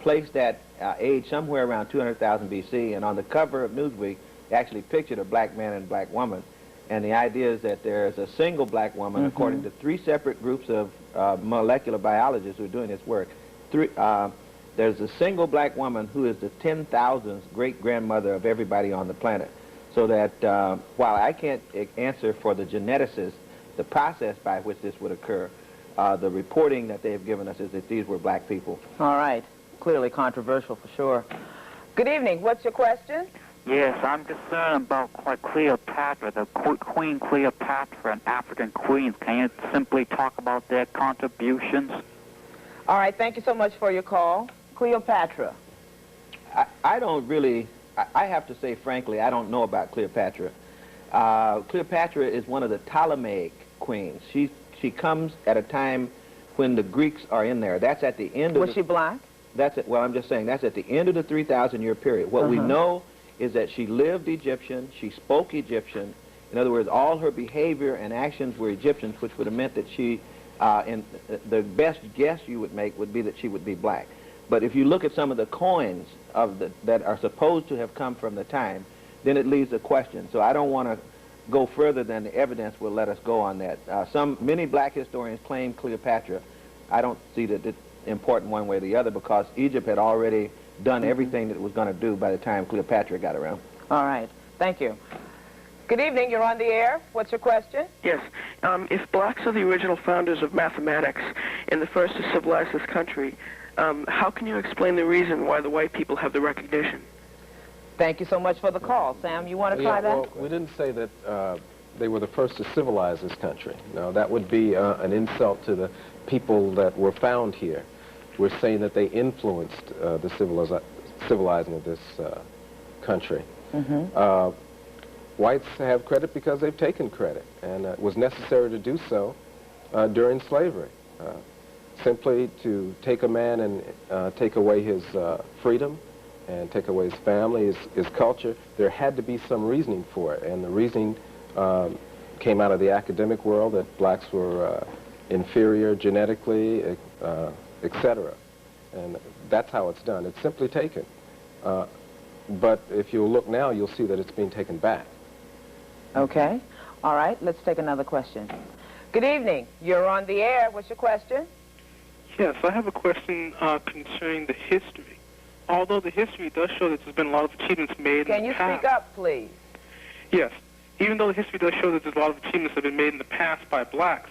placed that age somewhere around 200,000 BC, and on the cover of Newsweek they actually pictured a black man and a black woman, and the idea is that there is a single black woman according to 3 separate groups of molecular biologists who are doing this work. There's a single black woman who is the 10,000th great-grandmother of everybody on the planet. So that while I can't answer for the geneticists the process by which this would occur, the reporting that they have given us is that these were black people. All right. Clearly controversial for sure. Good evening. What's your question? Yes, I'm concerned about Cleopatra, the Queen Cleopatra and African queens. Can you simply talk about their contributions? All right. Thank you so much for your call. Cleopatra. I don't really... I have to say, frankly, I don't know about Cleopatra. Cleopatra is one of the Ptolemaic queens. She comes at a time when the Greeks are in there. That's at the end of Was she black? That's it. Well, I'm just saying, that's at the end of the 3,000-year period. What we know is that she lived Egyptian, she spoke Egyptian. In other words, all her behavior and actions were Egyptian, which would have meant that she, the best guess you would make would be that she would be black. But if you look at some of the coins that are supposed to have come from the time, then it leaves a question. So I don't want to go further than the evidence will let us go on that. Many black historians claim Cleopatra. I don't see that it's important one way or the other because Egypt had already done everything that it was going to do by the time Cleopatra got around. All right. Thank you. Good evening. You're on the air. What's your question? Yes. If blacks are the original founders of mathematics and the first to civilize this country, how can you explain the reason why the white people have the recognition? Thank you so much for the call. Sam, you want to try that? Well, we didn't say that they were the first to civilize this country. No, that would be an insult to the people that were found here. We're saying that they influenced the civilizing of this country. Whites have credit because they've taken credit, and it was necessary to do so during slavery. Simply to take a man and take away his freedom and take away his family, his culture, there had to be some reasoning for it. And the reasoning came out of the academic world that blacks were inferior genetically, etc. And that's how it's done. It's simply taken. But if you look now, you'll see that it's being taken back. Okay. All right. Let's take another question. Good evening. You're on the air. What's your question? Yes, I have a question concerning the history. Although the history does show that there's been a lot of achievements made Can in the you past. speak up, please? Yes. Even though the history does show that there's a lot of achievements that have been made in the past by blacks,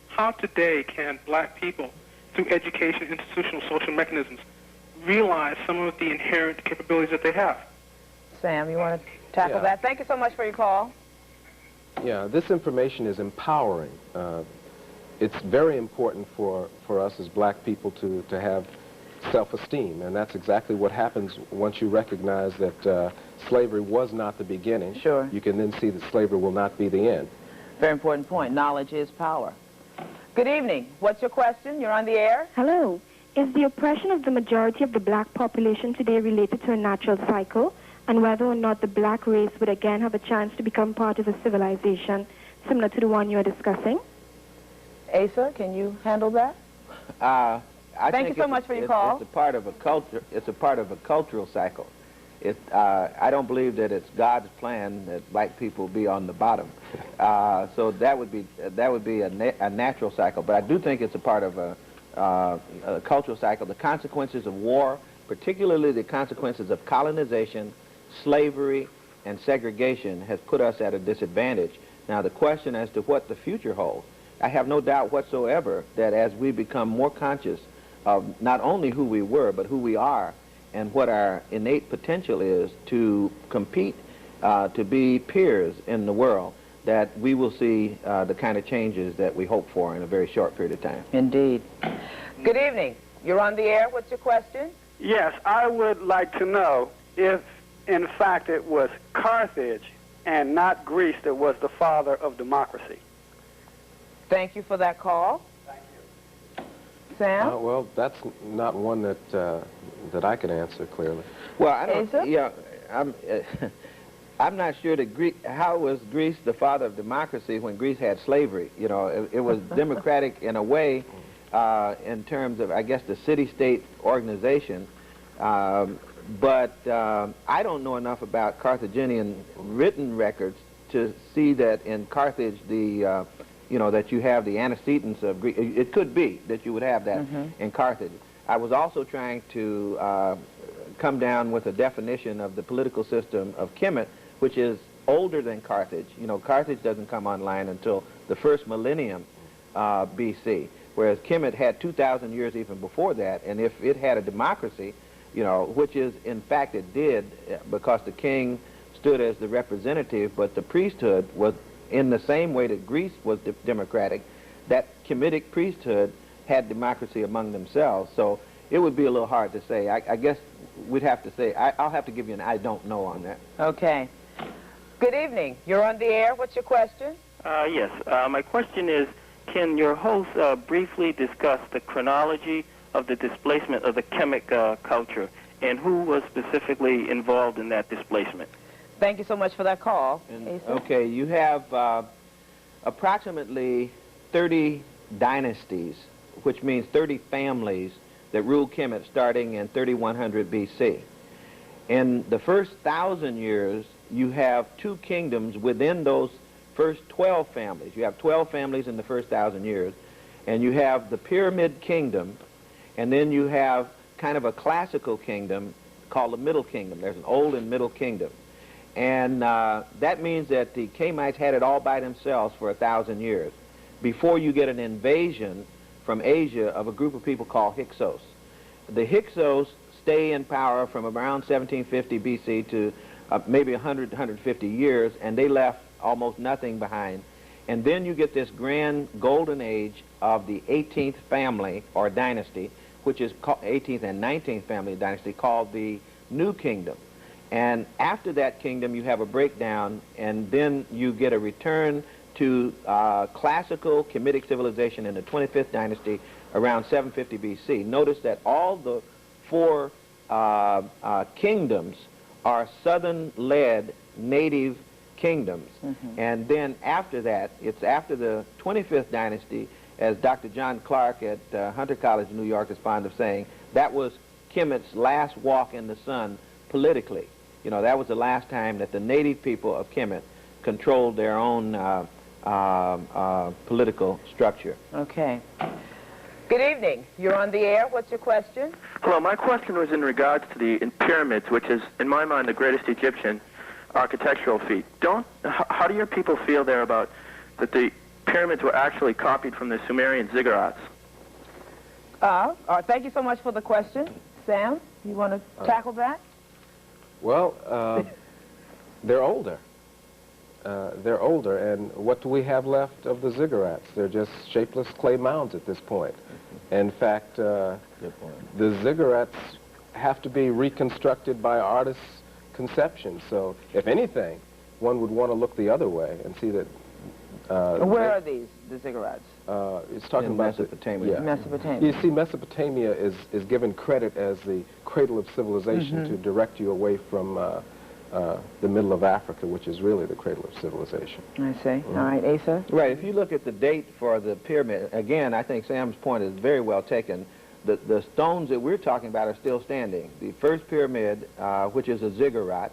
how today can black people, through education, institutional, social mechanisms, realize some of the inherent capabilities that they have? Sam, you want to tackle that? Thank you so much for your call. Yeah, this information is empowering. It's very important for us as black people to have self-esteem, and that's exactly what happens once you recognize that slavery was not the beginning. Sure. You can then see that slavery will not be the end. Very important point. Knowledge is power. Good evening. What's your question? You're on the air. Hello. Is the oppression of the majority of the black population today related to a natural cycle, and whether or not the black race would again have a chance to become part of a civilization similar to the one you're discussing? Asa, can you handle that? Thank you so much for your call. It's a part of a culture. It's a part of a cultural cycle. I don't believe that it's God's plan that black people be on the bottom. So that would be a natural cycle. But I do think it's a part of a cultural cycle. The consequences of war, particularly the consequences of colonization, slavery, and segregation, has put us at a disadvantage. Now, the question as to what the future holds, I have no doubt whatsoever that as we become more conscious of not only who we were, but who we are, and what our innate potential is to compete, to be peers in the world, that we will see the kind of changes that we hope for in a very short period of time. Indeed. Good evening. You're on the air. What's your question? Yes, I would like to know if, in fact, it was Carthage and not Greece that was the father of democracy. Thank you for that call. Thank you. Sam? Well, that's not one that I can answer clearly. Well, I don't. Yeah, I'm not sure that how was Greece the father of democracy when Greece had slavery? You know, it was democratic in a way, in terms of, I guess, the city-state organization. But I don't know enough about Carthaginian written records to see that in Carthage that you have the antecedents of Greek. It could be that you would have that in Carthage. I was also trying to come down with a definition of the political system of Kemet, which is older than Carthage. You know, Carthage doesn't come online until the first millennium BC, whereas Kemet had 2,000 years even before that, and if it had a democracy, you know, which is, in fact, it did, because the king stood as the representative, but the priesthood was in the same way that Greece was democratic, that Kemetic priesthood had democracy among themselves. So it would be a little hard to say. I guess we'd have to say, I'll have to give you an I don't know on that. Okay. Good evening. You're on the air. What's your question? Yes. My question is, can your host briefly discuss the chronology of the displacement of the Kemet culture and who was specifically involved in that displacement? Thank you so much for that call. Okay, you have approximately 30 dynasties, which means 30 families that ruled Kemet starting in 3100 BC. In the first 1,000 years, you have two kingdoms within those first 12 families. You have 12 families in the first 1,000 years, and you have the Pyramid Kingdom, and then you have kind of a classical kingdom called the Middle Kingdom. There's an Old and Middle Kingdom. And that means that the Kemites had it all by themselves for 1,000 years before you get an invasion from Asia of a group of people called Hyksos. The Hyksos stay in power from around 1750 BC to maybe 100, 150 years, and they left almost nothing behind. And then you get this grand golden age of the 18th family or dynasty, which is called 18th and 19th family dynasty, called the New Kingdom. And after that kingdom, you have a breakdown, and then you get a return to classical Kemetic civilization in the 25th dynasty around 750 BC. Notice that all the four kingdoms are southern-led native kingdoms. And then after that, it's after the 25th dynasty, as Dr. John Clark at Hunter College in New York is fond of saying, that was Kemet's last walk in the sun politically. You know, that was the last time that the native people of Kemet controlled their own political structure. Okay. Good evening. You're on the air. What's your question? Hello, my question was in regards to the pyramids, which is, in my mind, the greatest Egyptian architectural feat. How do your people feel there about that the pyramids were actually copied from the Sumerian ziggurats? Thank you so much for the question. Sam, you want to tackle that? Well, they're older. They're older, and what do we have left of the ziggurats? They're just shapeless clay mounds at this point. In fact, the ziggurats have to be reconstructed by artists' conception. So, if anything, one would want to look the other way and see that... Where are these, the ziggurats? It's talking about Mesopotamia. Mesopotamia. You see, Mesopotamia is given credit as the cradle of civilization to direct you away from the middle of Africa, which is really the cradle of civilization. I see. All right, Asa? Right. If you look at the date for the pyramid, again, I think Sam's point is very well taken. The stones that we're talking about are still standing. The first pyramid, which is a ziggurat,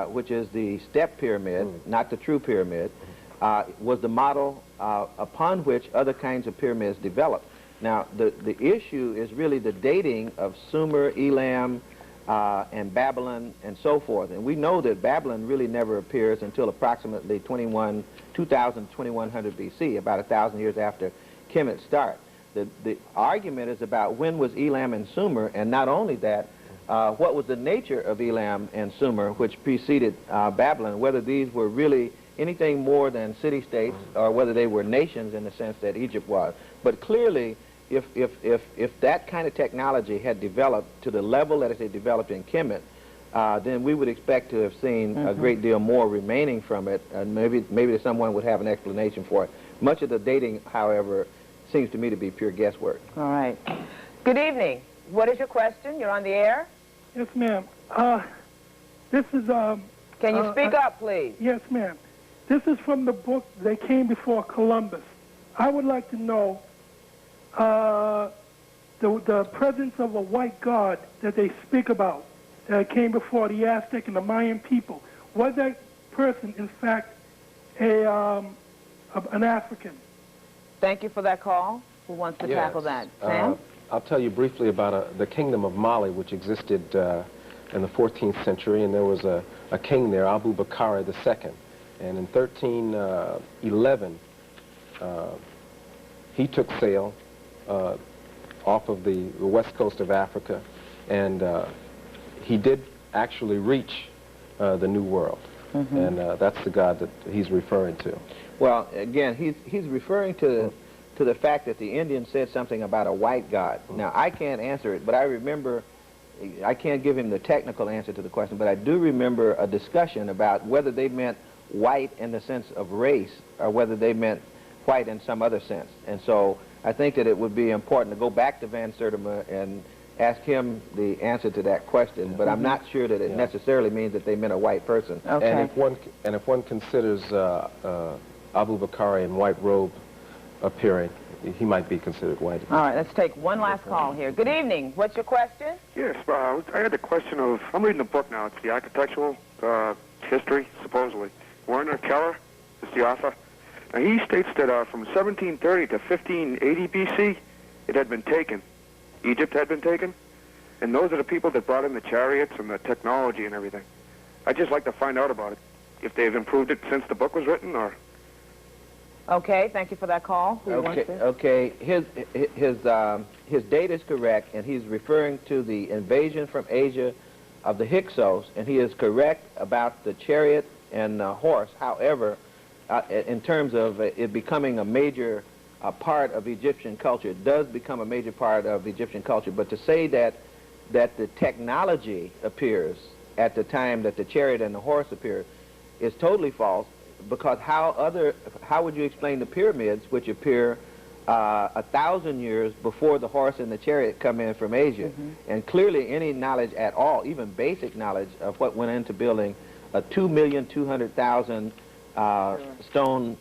which is the step pyramid, not the true pyramid, was the model upon which other kinds of pyramids developed. Now, the issue is really the dating of Sumer, Elam, and Babylon, and so forth. And we know that Babylon really never appears until approximately 2100 BC, about 1,000 years after Kemet starts. The argument is about when was Elam and Sumer, and not only that, what was the nature of Elam and Sumer, which preceded Babylon, whether these were really anything more than city-states or whether they were nations in the sense that Egypt was. But clearly, if that kind of technology had developed to the level that it had developed in Kemet, then we would expect to have seen a great deal more remaining from it, and maybe someone would have an explanation for it. Much of the dating, however, seems to me to be pure guesswork. All right. Good evening. What is your question? You're on the air. Yes, ma'am. This is... Can you speak up, please? Yes, ma'am. This is from the book They Came Before Columbus. I would like to know the presence of a white god that they speak about that came before the Aztec and the Mayan people. Was that person, in fact, an African? Thank you for that call. Who wants to tackle that? Sam? I'll tell you briefly about the kingdom of Mali, which existed in the 14th century, and there was a king there, Abu Bakr II. And in 1311, he took sail off of the west coast of Africa, and he did actually reach the New World. And that's the God that he's referring to. Well, again, he's referring to the fact that the Indians said something about a white god. Now, I can't answer it, but I remember, I can't give him the technical answer to the question, but I do remember a discussion about whether they meant white in the sense of race or whether they meant white in some other sense. And so I think that it would be important to go back to Van Sertima and ask him the answer to that question, but I'm not sure that it necessarily means that they meant a white person. Okay. And if one considers Abu Bakr in white robe appearing, he might be considered white. All right, let's take one last call here. Good evening. What's your question? Yes, I had a question of, I'm reading a book now, it's the architectural history, supposedly. Werner Keller is the author. Now, he states that from 1730 to 1580 BC, it had been taken. Egypt had been taken, and those are the people that brought in the chariots and the technology and everything. I'd just like to find out about it, if they've improved it since the book was written, or... Okay, thank you for that call. Okay, his date is correct, and he's referring to the invasion from Asia of the Hyksos, and he is correct about the chariot and horse. However, in terms of it becoming a major part of Egyptian culture, it does become a major part of Egyptian culture, but to say that the technology appears at the time that the chariot and the horse appear is totally false, because how would you explain the pyramids, which appear 1,000 years before the horse and the chariot come in from Asia? And clearly any knowledge at all, even basic knowledge of what went into building a 2,200,000 stone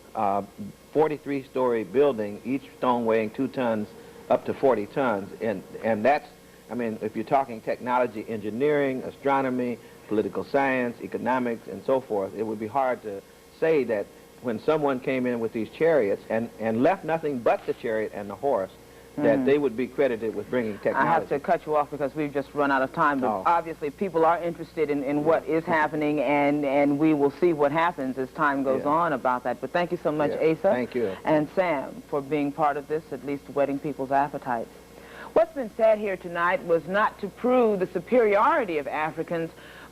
43-story building, each stone weighing 2 tons up to 40 tons. And that's, I mean, if you're talking technology, engineering, astronomy, political science, economics, and so forth, it would be hard to say that when someone came in with these chariots and left nothing but the chariot and the horse, that they would be credited with bringing technology. I have to cut you off because we've just run out of time, but obviously people are interested in what is happening, and we will see what happens as time goes on about that. But thank you so much, Asa. Thank you. And Sam, for being part of this, at least whetting people's appetites. What's been said here tonight was not to prove the superiority of Africans,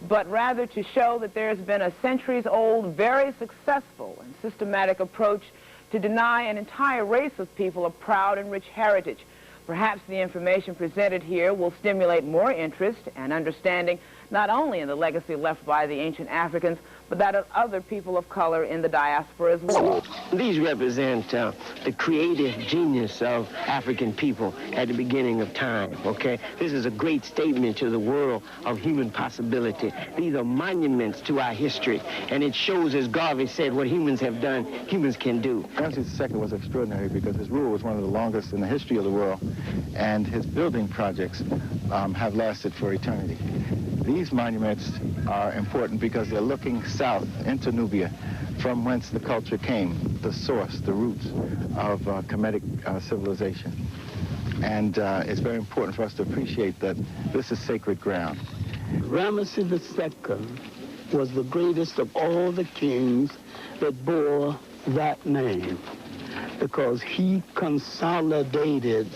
but rather to show that there has been a centuries-old, very successful and systematic approach to deny an entire race of people a proud and rich heritage. Perhaps the information presented here will stimulate more interest and understanding not only in the legacy left by the ancient Africans, but that of other people of color in the diaspora as well. These represent the creative genius of African people at the beginning of time, okay? This is a great statement to the world of human possibility. These are monuments to our history, and it shows, as Garvey said, what humans have done, humans can do. Ramses II was extraordinary because his rule was one of the longest in the history of the world, and his building projects have lasted for eternity. These monuments are important because they're looking south into Nubia, from whence the culture came, the source, the roots of Kemetic civilization. And it's very important for us to appreciate that this is sacred ground. Ramses II was the greatest of all the kings that bore that name because he consolidated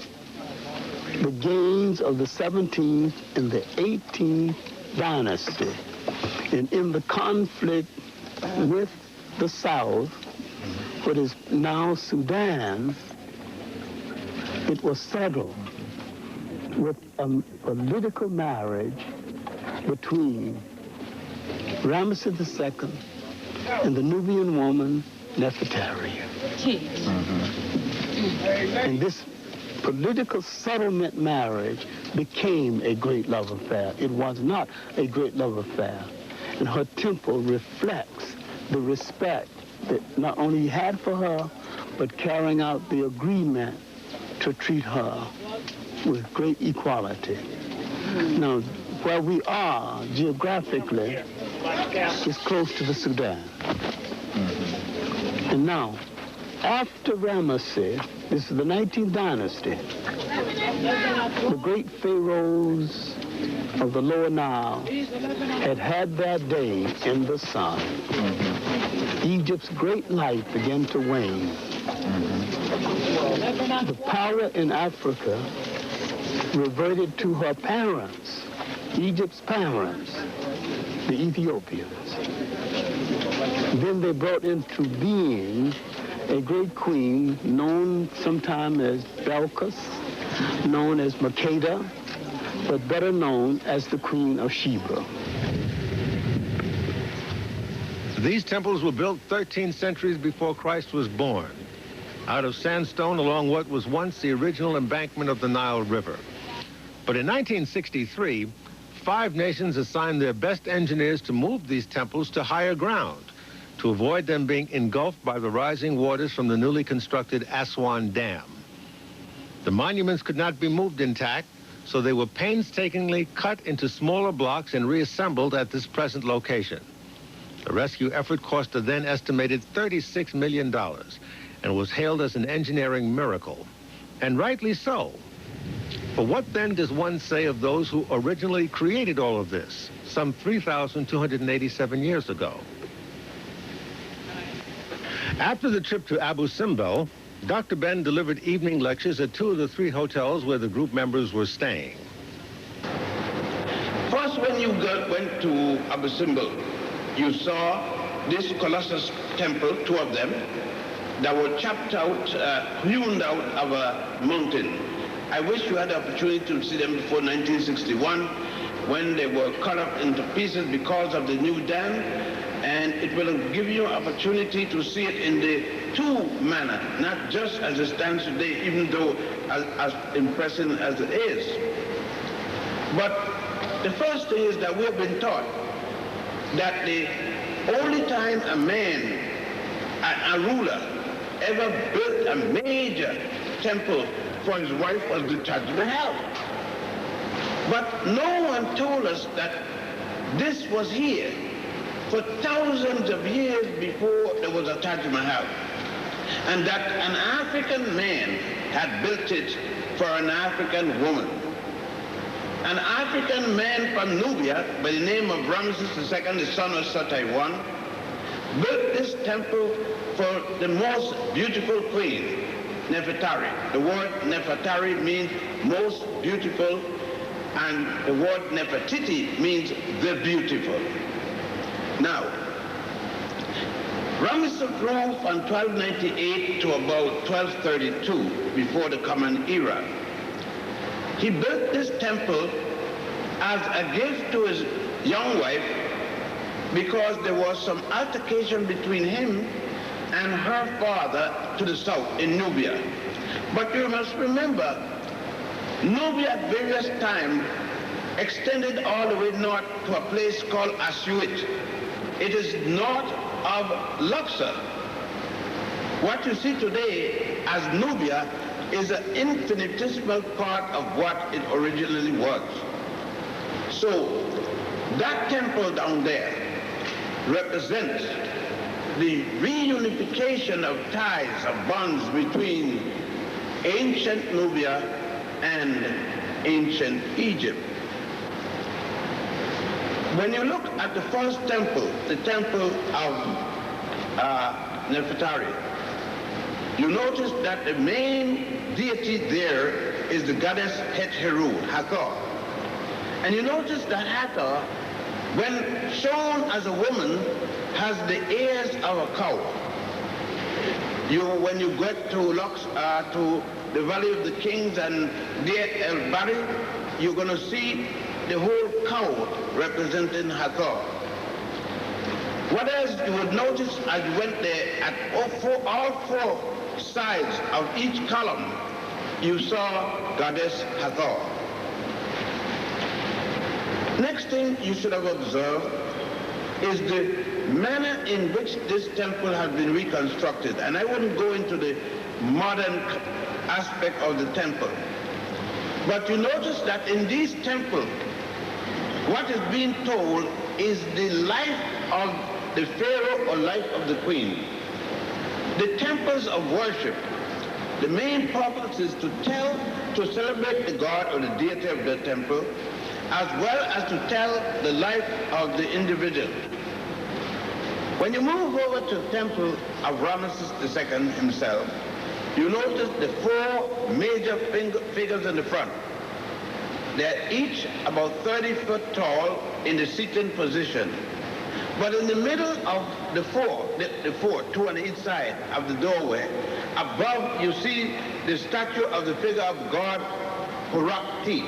the gains of the 17th and the 18th dynasty. And in the conflict with the South, what is now Sudan, it was settled with a political marriage between Ramses II and the Nubian woman, Nefertari. And this political settlement marriage became a great love affair. It was not a great love affair. And her temple reflects the respect that not only he had for her, but carrying out the agreement to treat her with great equality. Now, where we are geographically is close to the Sudan. And now, after Ramesses, this is the 19th dynasty, the great pharaohs of the Lower Nile had their day in the sun. Egypt's great light began to wane. The power in Africa reverted to her parents, Egypt's parents, the Ethiopians. Then they brought into being a great queen known sometime as Belkis, known as Makeda, but better known as the Queen of Sheba. These temples were built 13 centuries before Christ was born, out of sandstone along what was once the original embankment of the Nile River. But in 1963, 5 nations assigned their best engineers to move these temples to higher ground, to avoid them being engulfed by the rising waters from the newly constructed Aswan Dam. The monuments could not be moved intact, so they were painstakingly cut into smaller blocks and reassembled at this present location. The rescue effort cost a then estimated $36 million and was hailed as an engineering miracle, and rightly so. But what then does one say of those who originally created all of this, some 3,287 years ago? After the trip to Abu Simbel, Dr. Ben delivered evening lectures at 2 of the 3 hotels where the group members were staying. First, when you went to Abu Simbel, you saw this Colossus temple, 2 of them, that were chopped out, hewn out of a mountain. I wish you had the opportunity to see them before 1961, when they were cut up into pieces because of the new dam, and it will give you an opportunity to see it in the 2 manner, not just as it stands today, even though as impressive as it is. But the first thing is that we have been taught that the only time a man, a ruler, ever built a major temple for his wife was the Taj Mahal. But no one told us that this was here for thousands of years before there was a Taj Mahal, and that an African man had built it for an African woman. An African man from Nubia by the name of Ramses II, the son of Sataiwan, built this temple for the most beautiful queen, Nefertari. The word Nefertari means most beautiful, and the word Nefertiti means the beautiful. Now, Ramses ruled from 1298 to about 1232, before the Common Era. He built this temple as a gift to his young wife because there was some altercation between him and her father to the south in Nubia. But you must remember, Nubia at various times extended all the way north to a place called Assuit. It is north of Luxor. What you see today as Nubia is an infinitesimal part of what it originally was. So that temple down there represents the reunification of ties, of bonds between ancient Nubia and ancient Egypt. When you look at the first temple, the temple of Nefertari, you notice that the main deity there is the goddess Het-Heru, Hathor. And you notice that Hathor, when shown as a woman, has the ears of a cow. When you get to to the Valley of the Kings and Deir el-Bari, you're going to see the whole cow representing Hathor. What else you would notice as you went there, at all four sides of each column, you saw Goddess Hathor. Next thing you should have observed is the manner in which this temple has been reconstructed. And I wouldn't go into the modern aspect of the temple. But you notice that in these temples, what is being told is the life of the pharaoh or life of the queen. The temples of worship, the main purpose is to celebrate the god or the deity of the temple, as well as to tell the life of the individual. When you move over to the temple of Ramses II himself, you notice the four major figures in the front. They're each about 30 foot tall in the sitting position. But in the middle of the four, two on each side of the doorway, above you see the statue of the figure of God Horakti.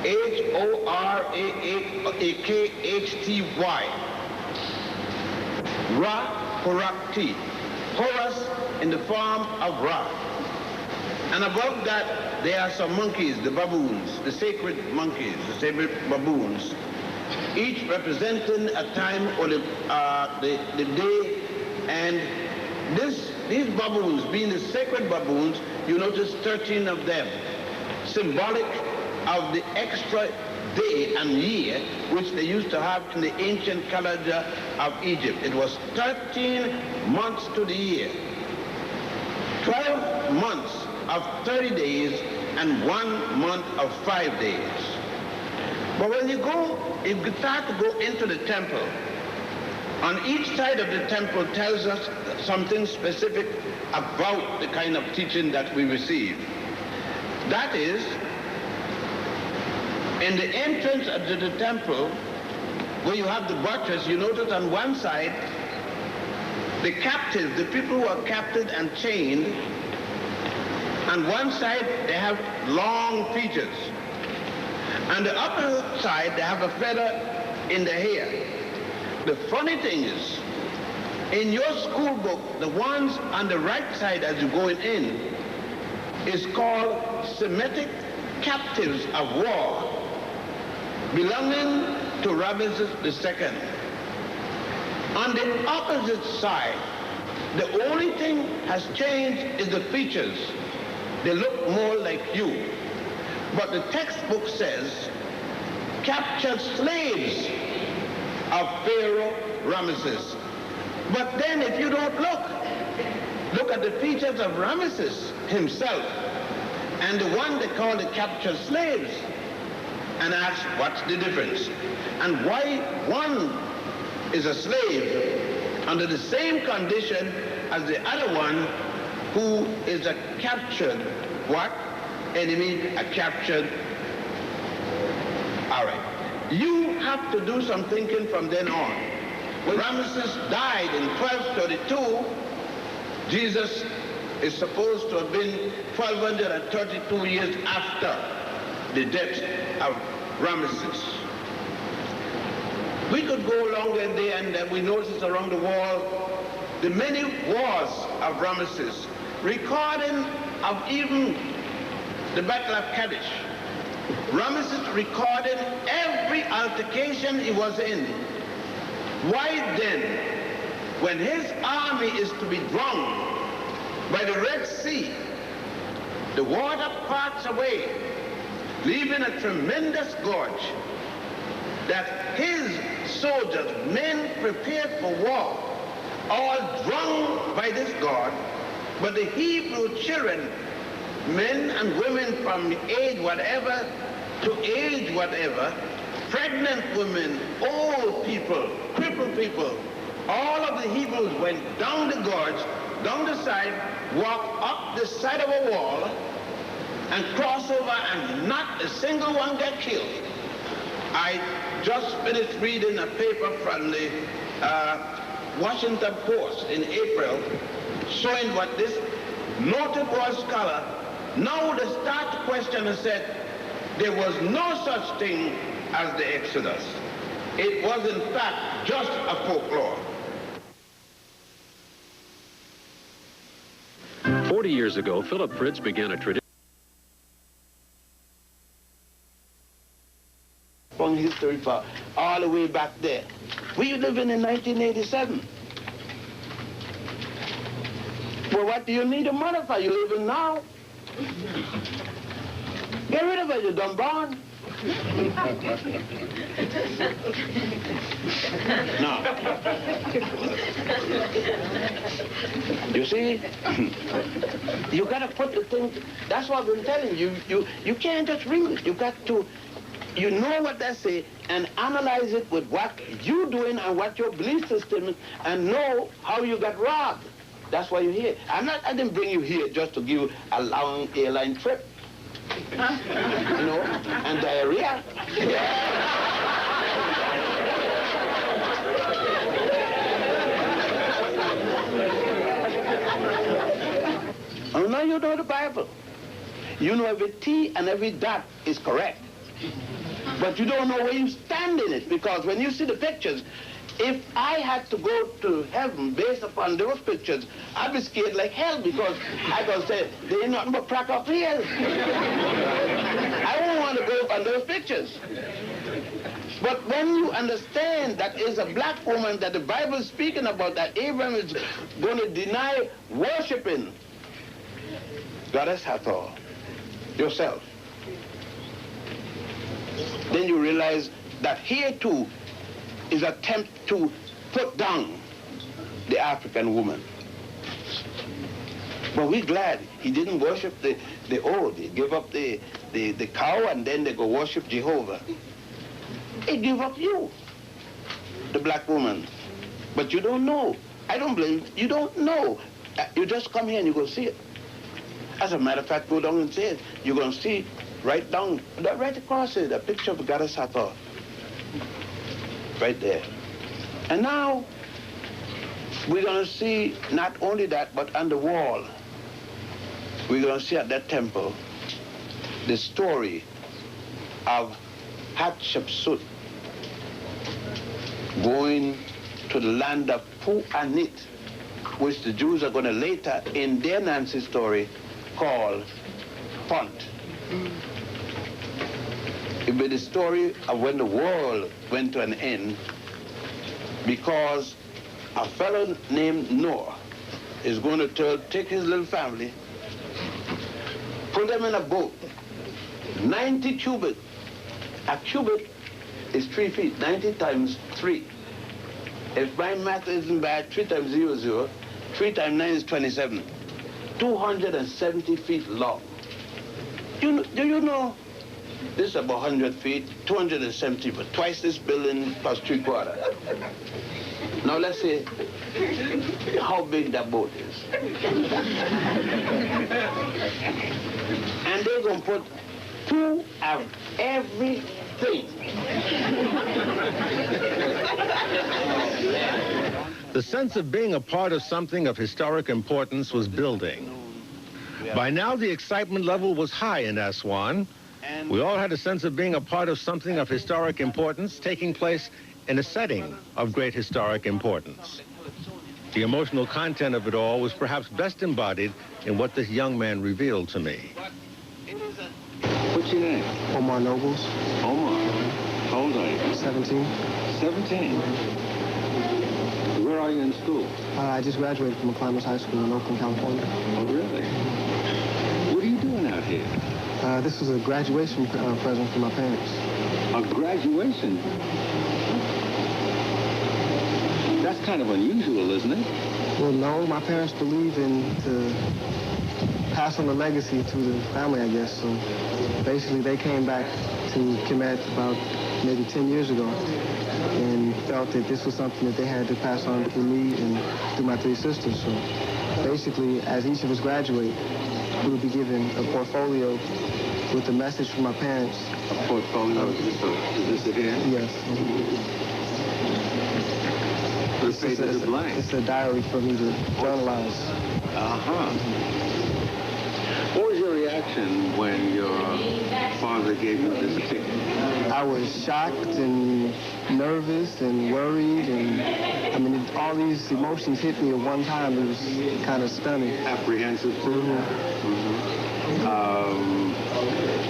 H-O-R-A-K-H-T-Y. Ra Horakti. Horus in the form of Ra. And above that, there are some monkeys, the baboons, the sacred monkeys, the sacred baboons, each representing a time or the day. And these baboons, being the sacred baboons, you notice 13 of them, symbolic of the extra day and year which they used to have in the ancient calendar of Egypt. It was 13 months to the year, 12 months of 30 days, and 1 month of 5 days. But when you start to go into the temple, on each side of the temple tells us something specific about the kind of teaching that we receive. That is, in the entrance to the temple, where you have the buttress, you notice on one side, the captives, the people who are captured and chained, on one side they have long features. On the upper side, they have a feather in the hair. The funny thing is, in your school book, the ones on the right side as you're going in is called Semitic captives of war, belonging to Ramses II. On the opposite side, the only thing has changed is the features. They look more like you. But the textbook says, captured slaves of Pharaoh Ramesses. But then if you don't look at the features of Ramesses himself, and the one they call the captured slaves, and ask what's the difference and why one is a slave under the same condition as the other one who is a captured what? Enemy, a captured. All right. You have to do some thinking from then on. When Ramesses died in 1232, Jesus is supposed to have been 1232 years after the death of Ramesses. We could go longer there, and we notice around the wall the many wars of Ramesses, recording of even the Battle of Kadesh. Ramesses recorded every altercation he was in. Why then, when his army is to be drowned by the Red Sea, the water parts away, leaving a tremendous gorge, that his soldiers, men prepared for war, all drowned by this gorge, but the Hebrew children, men and women from age whatever to age whatever, pregnant women, old people, crippled people, all of the Hebrews went down the gorge, down the side, walked up the side of a wall, and crossed over, and not a single one got killed. I just finished reading a paper from the Washington Post in April, showing what this noted world scholar now they start to question and said there was no such thing as the Exodus. It was in fact just a folklore. 40 years ago, Philip Fritz began a tradition. From history for all the way back there. We living in 1987. Well, what do you need a money for? You living now? Get rid of it, you dumb born. No. You see, you got to put the thing, that's what I've been telling you. You can't just read it. You got to, you know what they say, and analyze it with what you're doing and what your belief system is, and know how you got robbed. That's why you're here. I didn't bring you here just to give you a long airline trip. You know, and diarrhea. Oh, no, you know the Bible. You know every T and every dot is correct. But you don't know where you stand in it, because when you see the pictures, if I had to go to heaven based upon those pictures, I'd be scared like hell, because I could say, there ain't nothing but crack up here. I won't want to go on those pictures. But when you understand that is a black woman that the Bible is speaking about, that Abraham is going to deny worshiping Goddess Hathor, yourself, then you realize that here too is an attempt to put down the African woman. But we're glad he didn't worship the old. He gave up the cow, and then they go worship Jehovah. He gave up you, the black woman. But you don't know. I don't blame you. You don't know. You just come here and you go see it. As a matter of fact, go down and see it. You're going to see right down, right across it, a picture of Goddess Hathor. Right there. And now, we're going to see not only that, but on the wall, we're going to see at that temple the story of Hatshepsut going to the land of Pu-Anit, which the Jews are going to later, in their Nancy story, call Punt. It will be the story of when the world went to an end, because a fellow named Noah is going to take his little family, put them in a boat, 90 cubits. A cubit is 3 feet, 90 times 3. If my math isn't bad, 3 times 0 is 0, 3 times 9 is 27. 270 feet long. Do you know, this is about 100 feet, 270 feet, twice this building plus 3/4. Now let's say how big that boat is. And they're going to put two of everything. The sense of being a part of something of historic importance was building. By now, the excitement level was high in Aswan. We all had a sense of being a part of something of historic importance taking place in a setting of great historic importance. The emotional content of it all was perhaps best embodied in what this young man revealed to me. What's your name? Omar Nobles. Omar. How old are you? 17. 17? Where are you in school? I just graduated from Climbers High School in Oakland, California. Oh, really? What are you doing out here? This was a graduation present for my parents. A graduation? That's kind of unusual, isn't it? Well, no. My parents believe in to pass on the legacy to the family, I guess. So basically, they came back to Kemet about maybe 10 years ago and felt that this was something that they had to pass on through me and through my 3 sisters. So basically, as each of us graduate, we will be given a portfolio with a message from my parents. A portfolio? Is this it here? Yes. What page is it blank? It's a diary for me to journalize. Uh-huh. What was your reaction when your father gave you this ticket? I was shocked and nervous and worried, and I mean, all these emotions hit me at one time. It was kind of stunning. Apprehensive too?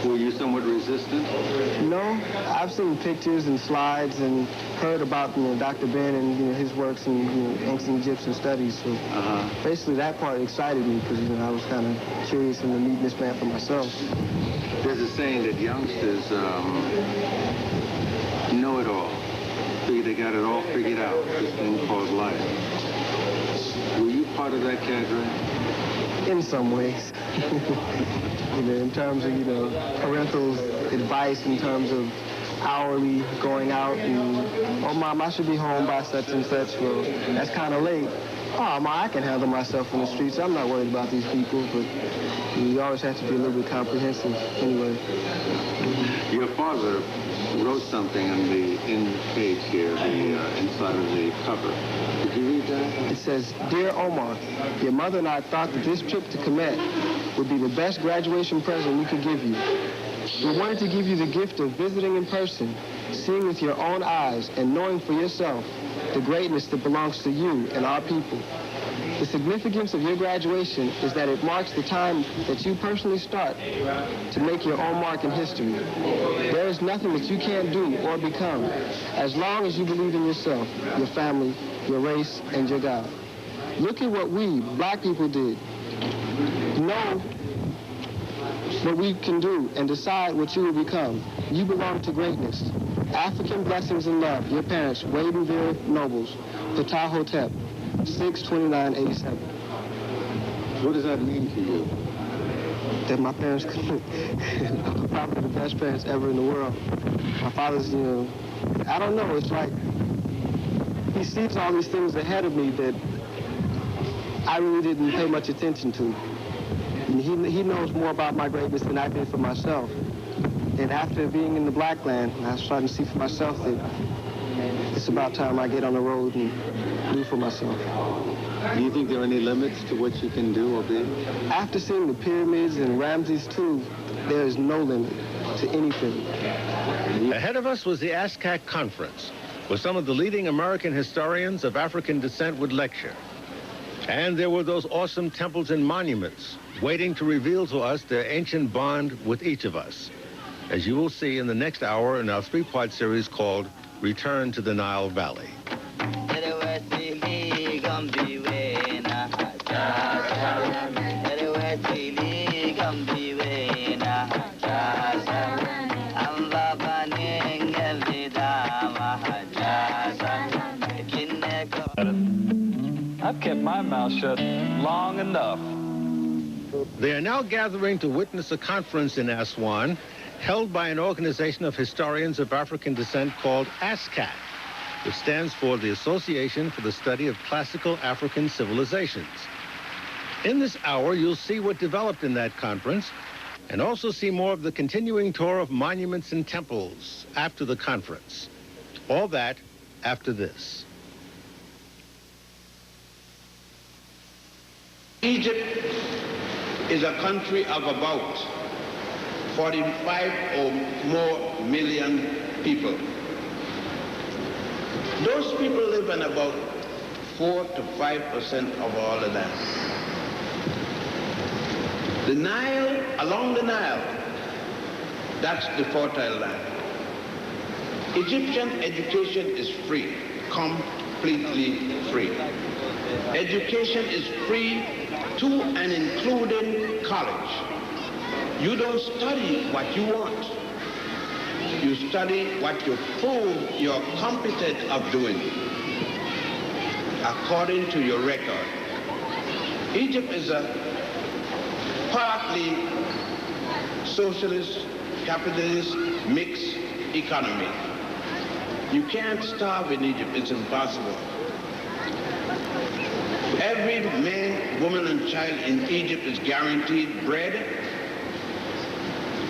Were you somewhat resistant? No, I've seen pictures and slides and heard about Dr. Ben and his works in ancient Egyptian studies. So basically, that part excited me because I was kind of curious in the meeting this man for myself. There's a saying that youngsters know it all. They got it all figured out. This thing called life. Were you part of that cadre? In some ways. In terms of, parental advice, in terms of hourly going out and, oh, Mom, I should be home by such and such. Well, that's kind of late. Oh, Mom, I can handle myself in the streets. I'm not worried about these people, but you always have to be a little bit comprehensive anyway. Your father wrote something on the end page here, the inside of the cover. Did you read that? It says, Dear Omar, your mother and I thought that this trip to Kemet would be the best graduation present we could give you. We wanted to give you the gift of visiting in person, seeing with your own eyes, and knowing for yourself the greatness that belongs to you and our people. The significance of your graduation is that it marks the time that you personally start to make your own mark in history. There is nothing that you can't do or become as long as you believe in yourself, your family, your race, and your God. Look at what we, black people, did. Know what we can do and decide what you will become. You belong to greatness. African blessings and love. Your parents, Wade and Vera Nobles, Ptah Hotep, 6/29/87. What does that mean to you? That my parents are probably the best parents ever in the world. My father's, I don't know, it's like he sees all these things ahead of me that I really didn't pay much attention to. And he knows more about my greatness than I did for myself. And after being in the black land, I was starting to see for myself that it's about time I get on the road and do for myself. Do you think there are any limits to what you can do or be? After seeing the pyramids and Ramses too, there is no limit to anything. Ahead of us was the ASCAC conference, where some of the leading American historians of African descent would lecture. And there were those awesome temples and monuments waiting to reveal to us their ancient bond with each of us, as you will see in the next hour in our 3-part series called Return to the Nile Valley. I've kept my mouth shut long enough. They are now gathering to witness a conference in Aswan held by an organization of historians of African descent called ASCAC, which stands for the Association for the Study of Classical African Civilizations. In this hour, you'll see what developed in that conference and also see more of the continuing tour of monuments and temples after the conference. All that after this. Egypt is a country of about 45 or more million people. Those people live in about 4 to 5% of all the land. The Nile, along the Nile, that's the fertile land. Egyptian education is free, completely free. Education is free to and including college. You don't study what you want. You study what you prove you're competent of doing, according to your record. Egypt is a partly socialist, capitalist, mixed economy. You can't starve in Egypt, it's impossible. Every man, woman, and child in Egypt is guaranteed bread,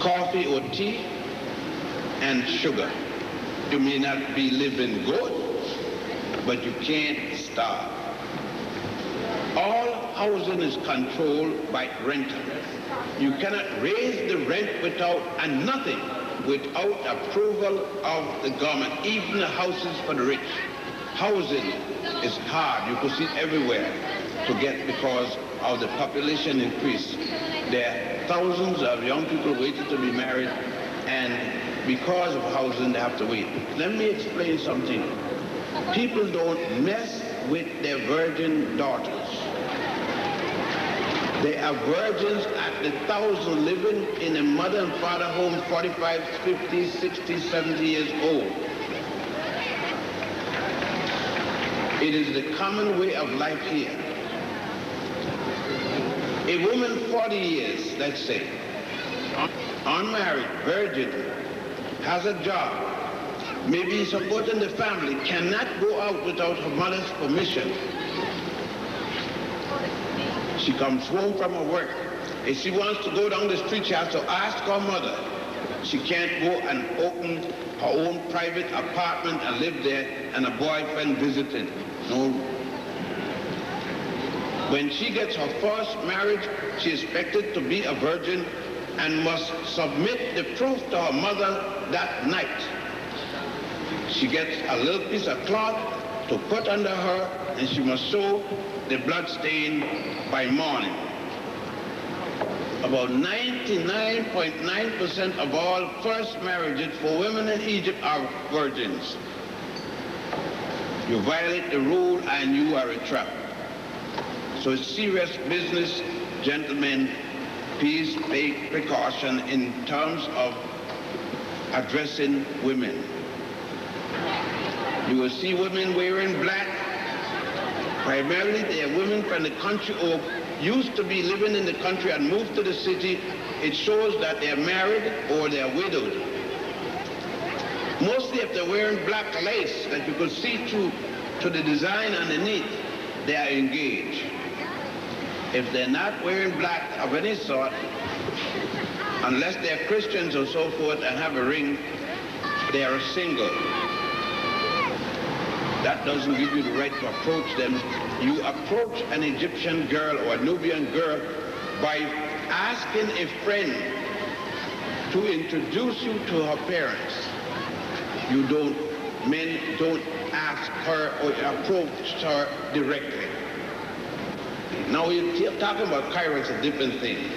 coffee or tea, and sugar. You may not be living good, but you can't starve. All housing is controlled by rental. You cannot raise the rent without approval of the government, even the houses for the rich. Housing is hard. You can see it everywhere to get because of the population increase. There are thousands of young people waiting to be married, and because of housing, they have to wait. Let me explain something. People don't mess with their virgin daughters. They are virgins at the thousand living in a mother and father home, 45, 50, 60, 70 years old. It is the common way of life here. A woman 40 years, let's say, unmarried, virgin, has a job, maybe supporting the family, cannot go out without her mother's permission. She comes home from her work. If she wants to go down the street, she has to ask her mother. She can't go and open her own private apartment and live there and a boyfriend visiting. No. When she gets her first marriage, she is expected to be a virgin and must submit the proof to her mother that night. She gets a little piece of cloth to put under her, and she must show the blood stain by morning. About 99.9% of all first marriages for women in Egypt are virgins. You violate the rule and you are a trap. So it's serious business, gentlemen. Please take precaution in terms of addressing women. You will see women wearing black. Primarily, they are women from the country or used to be living in the country and moved to the city. It shows that they are married or they are widowed. Mostly if they're wearing black lace that you could see through to the design underneath, they are engaged. If they're not wearing black of any sort, unless they're Christians or so forth and have a ring, they are single. That doesn't give you the right to approach them. You approach an Egyptian girl or a Nubian girl by asking a friend to introduce you to her parents. Men don't ask her or approach her directly. Now you're talking about Cairo, it's a different thing.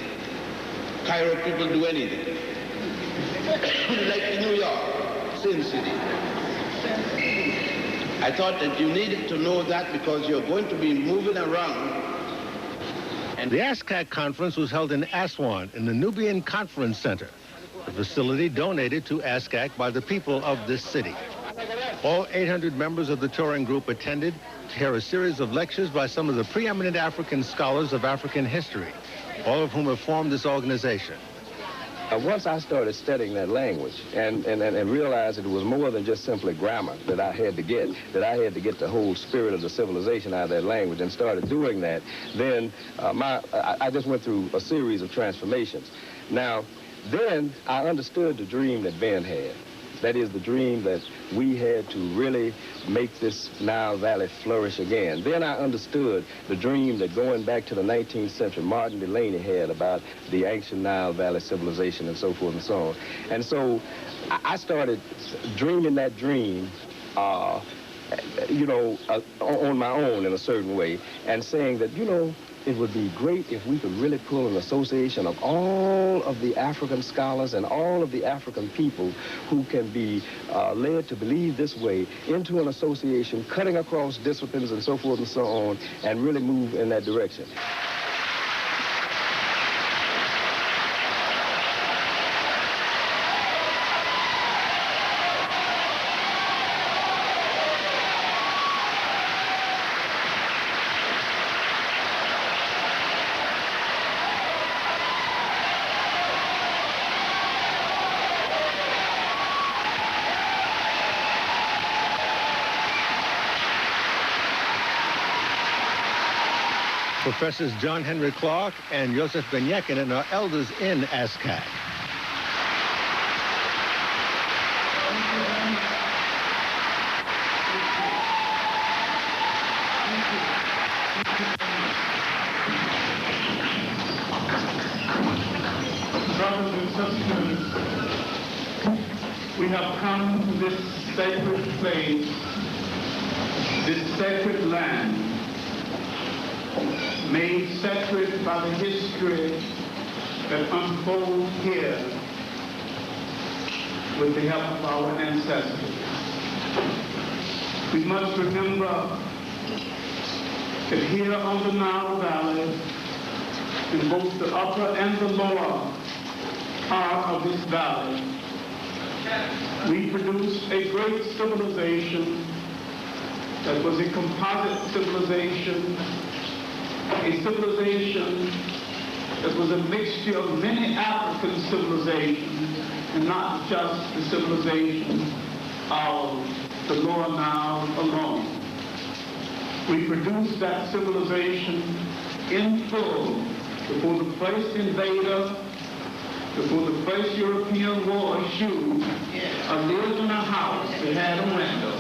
Cairo people do anything. Like in New York, Sin City. I thought that you needed to know that because you're going to be moving around. And the ASCAC conference was held in Aswan in the Nubian Conference Center, a facility donated to ASCAC by the people of this city. All 800 members of the touring group attended to hear a series of lectures by some of the preeminent African scholars of African history. all of whom have formed this organization. Once I started studying that language and realized that it was more than just simply grammar that I had to get, the whole spirit of the civilization out of that language, and started doing that, then I just went through a series of transformations. Now, then I understood the dream that Ben had. That is the dream that we had to really make this Nile Valley flourish again. Then I understood the dream that going back to the 19th century, Martin Delaney had about the ancient Nile Valley civilization and so forth and so on. And so I started dreaming that dream, you know, on my own in a certain way, and saying that, you know, it would be great if we could really pull an association of all of the African scholars and all of the African people who can be led to believe this way into an association, cutting across disciplines and so forth and so on, and really move in that direction. Professors John Henry Clark and Joseph Ben-Jekinen are elders in ASCAC. Brothers and sisters, we have come to this sacred place, this sacred land, made sacred by the history that unfolds here with the help of our ancestors. We must remember that here on the Nile Valley, in both the upper and the lower part of this valley, we produced a great civilization that was a composite civilization, a civilization that was a mixture of many African civilizations and not just the civilization of the Lower Nile alone. We produced that civilization in full before the first invader, before the first European war eschewed, lived in a house that had a window.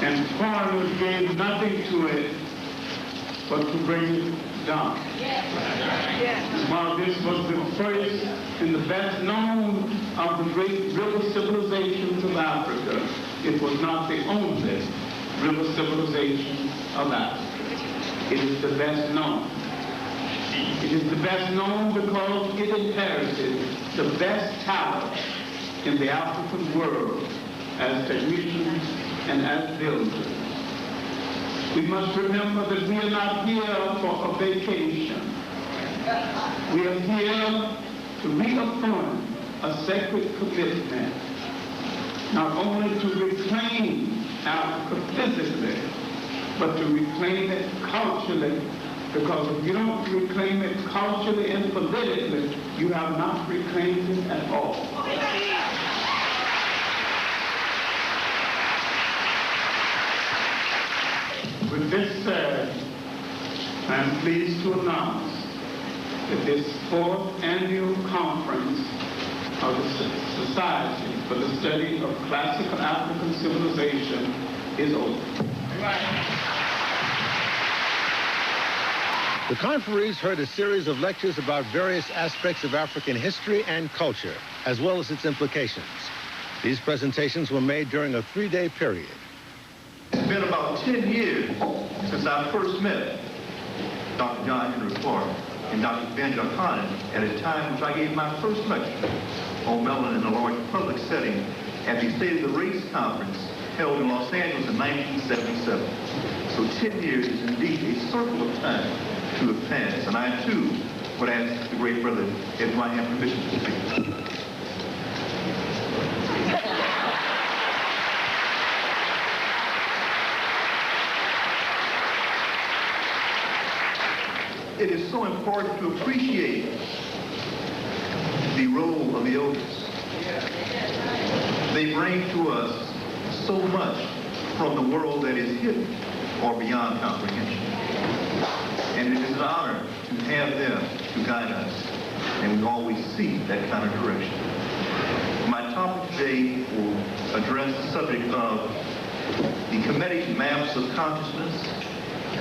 And foreigners gave nothing to it but to bring it down. While this was the first and the best known of the great river civilizations of Africa, it was not the only river civilization of Africa. It is the best known. It is the best known because it inherited the best talent in the African world as technicians and as builders. We must remember that we are not here for a vacation. We are here to reaffirm a sacred commitment, not only to reclaim Africa physically, but to reclaim it culturally, because if you don't reclaim it culturally and politically, you have not reclaimed it at all. With this said, I am pleased to announce that this 4th annual conference of the Society for the Study of Classical African Civilization is over. The conferees heard a series of lectures about various aspects of African history and culture, as well as its implications. These presentations were made during a 3-day period. It's been about 10 years since I first met Dr. John Henry Clark and Dr. Ben-Jekinen at a time which I gave my first lecture on melanin in a large public setting at the State of the Race Conference held in Los Angeles in 1977. So 10 years is indeed a circle of time to have passed, and I too would ask the great brother if I have permission to speak. so important to appreciate the role of the elders. They bring to us so much from the world that is hidden or beyond comprehension. And it is an honor to have them to guide us, and we always see that kind of direction. My topic today will address the subject of the Kemetic maps of consciousness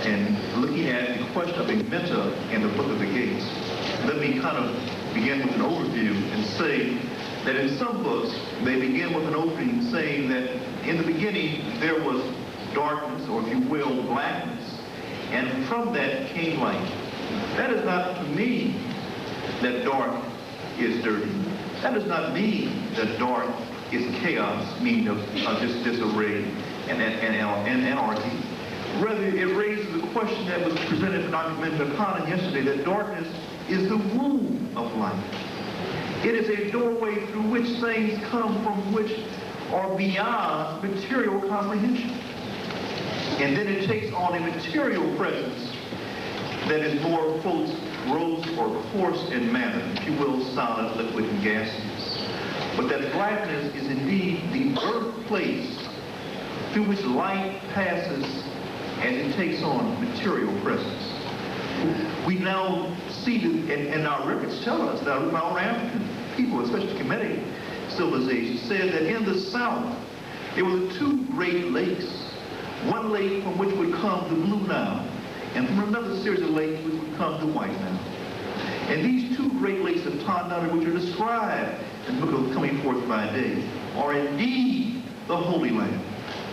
and looking at the question of a meta in the Book of the Gates. Let me kind of begin with an overview and say that in some books, they begin with an opening saying that in the beginning there was darkness, or if you will, blackness, and from that came light. That does not mean that dark is dirty. That does not mean that dark is chaos, meaning of just disarray and anarchy. Rather, it raises the question that was presented to Dr. Benjamin yesterday, that darkness is the womb of life. It is a doorway through which things come from which are beyond material comprehension. And then it takes on a material presence that is more, quote, gross or coarse in manner, if you will, solid, liquid, and gaseous. But that blackness is indeed the birthplace through which light passes as it takes on material presence. We now see, and our records tell us that our African people, especially Kemetic civilization, said that in the south there were two great lakes. One lake from which would come the Blue Nile, and from another series of lakes which would come the White Nile. And these two great lakes of Tanana, which are described in the book of Coming Forth by Day, are indeed the Holy Land.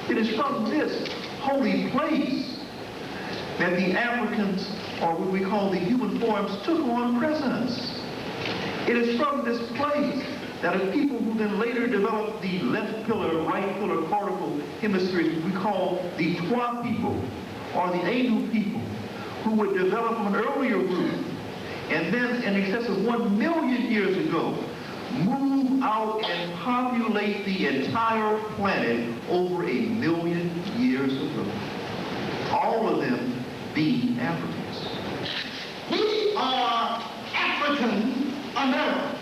It is from this holy place that the Africans, or what we call the human forms, took on presence. It is from this place that a people who then later developed the left pillar, right pillar, cortical hemispheres, we call the Twa people, or the Anu people, who would develop from an earlier group, and then in excess of 1 million years ago, move out and populate the entire planet over 1 million years ago. All of them being Africans. We are African Americans.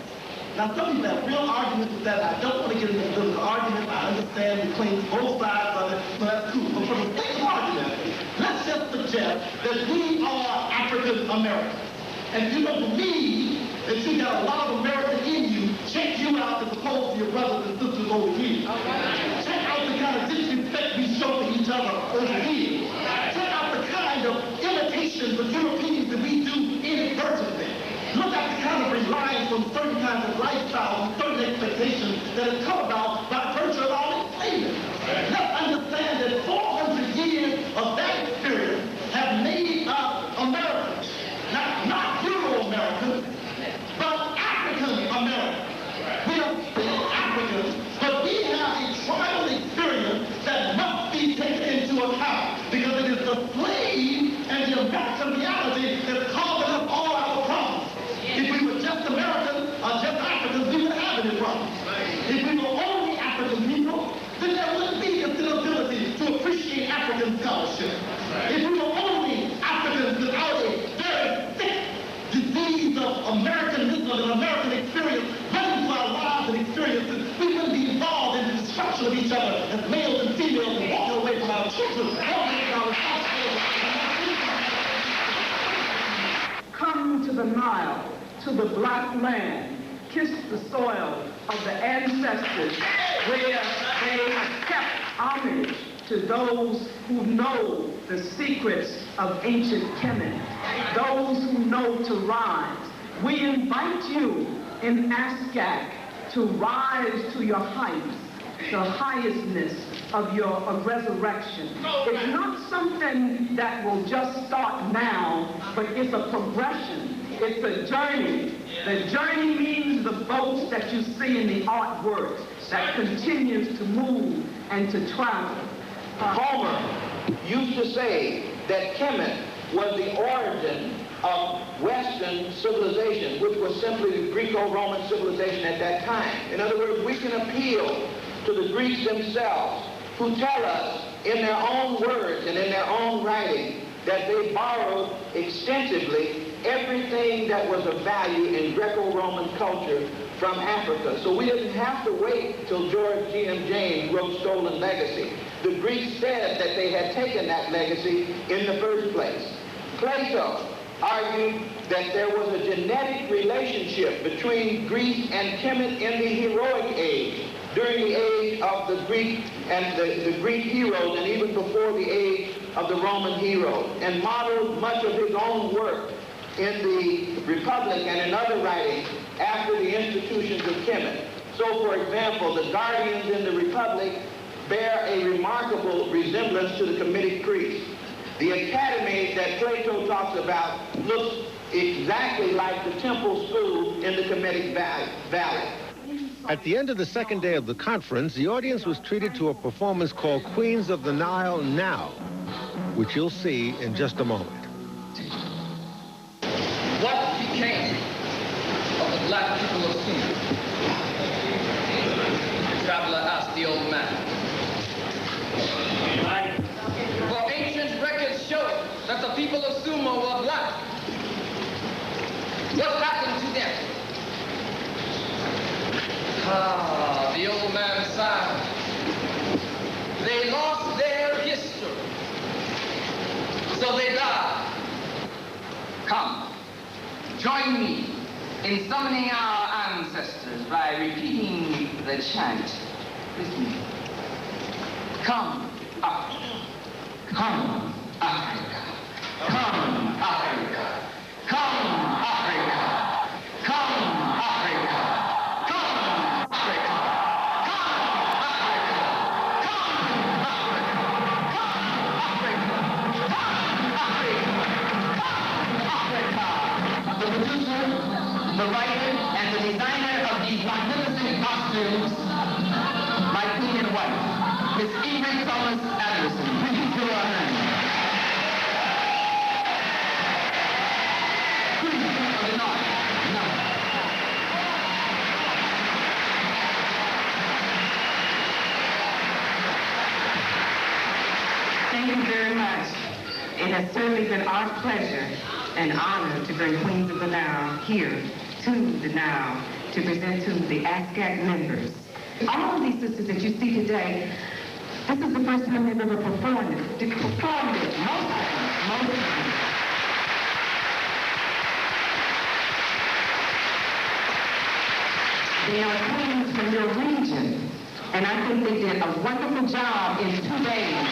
Now, some people have real arguments with that. I don't want to get into the argument. I understand the claims, both sides of it, so that's cool. But for the sake of argument, let's just suggest that we are African Americans. And if you don't believe that you got a lot of American in you, check you out as opposed to your brothers and sisters over here. Check out the kind of disrespect we show to each other over here. Check out the kind of imitations of Europeans that we do inadvertently. Look at the kind of reliance on certain kinds of lifestyles and certain expectations that have come about by virtue of our enslavement. Let's understand that 400 years of that experience have made us Americans. Not Euro-Americans, but African-Americans. We are still Africans, but we have a tribal experience that must be taken into account, because it is the slave and the American reality that's causing us all our problems. If we were just Americans or just Africans, we wouldn't have any problems. If we were only African people, then there wouldn't be the ability to appreciate African scholarship. If we were only Africans without a very thick disease of Americanism and American experience running through our lives and experiences, we wouldn't be involved in the destruction of each other as males and females and walking away from our children. Come to the Nile, to the black land, kiss the soil of the ancestors where they have kept homage to those who know the secrets of ancient Kemet, those who know to rise. We invite you in ASCAC to rise to your heights, the highestness of your resurrection. It's not something that will just start now, but it's a progression. It's a journey. The journey means the boats that you see in the artwork that continues to move and to travel. Homer used to say that Kemet was the origin of Western civilization, which was simply the Greco-Roman civilization at that time. In other words, we can appeal to the Greeks themselves, who tell us in their own words and in their own writing that they borrowed extensively everything that was of value in Greco-Roman culture from Africa. So we didn't have to wait till George G.M. James wrote Stolen Legacy. The Greeks said that they had taken that legacy in the first place. Plato argued that there was a genetic relationship between Greece and Kemet in the heroic age, during the age of the Greek and the Greek heroes, and even before the age of the Roman heroes, and modeled much of his own work in the Republic and in other writings after the institutions of Kemet. So, for example, the guardians in the Republic bear a remarkable resemblance to the Kemetic priests. The academy that Plato talks about looks exactly like the temple school in the Kemetic Valley. At the end of the second day of the conference, the audience was treated to a performance called Queens of the Nile Now, which you'll see in just a moment. What became of the black people of Sumer? The traveler asked the old man. For ancient records show that the people of Sumer were black. What happened to them? Ah, the old man sighed. They lost their history, so they died. Come, join me in summoning our ancestors by repeating the chant with me. Come, Africa. Come, Africa. Come, Africa. Come, Africa. Come, Africa. Come, Africa. The producer, the writer, and the designer of these magnificent costumes, my queen and wife, Miss Ingrid Thomas Anderson. Please do our hand. Queen of the North. Thank you very much. It has certainly been our pleasure and honor to bring Queens of the Nile here to the Nile to present to the ASCAC members. All of these sisters that you see today, this is the first time they've ever performed it. Most of them. They are queens from your region, and I think they did a wonderful job in 2 days.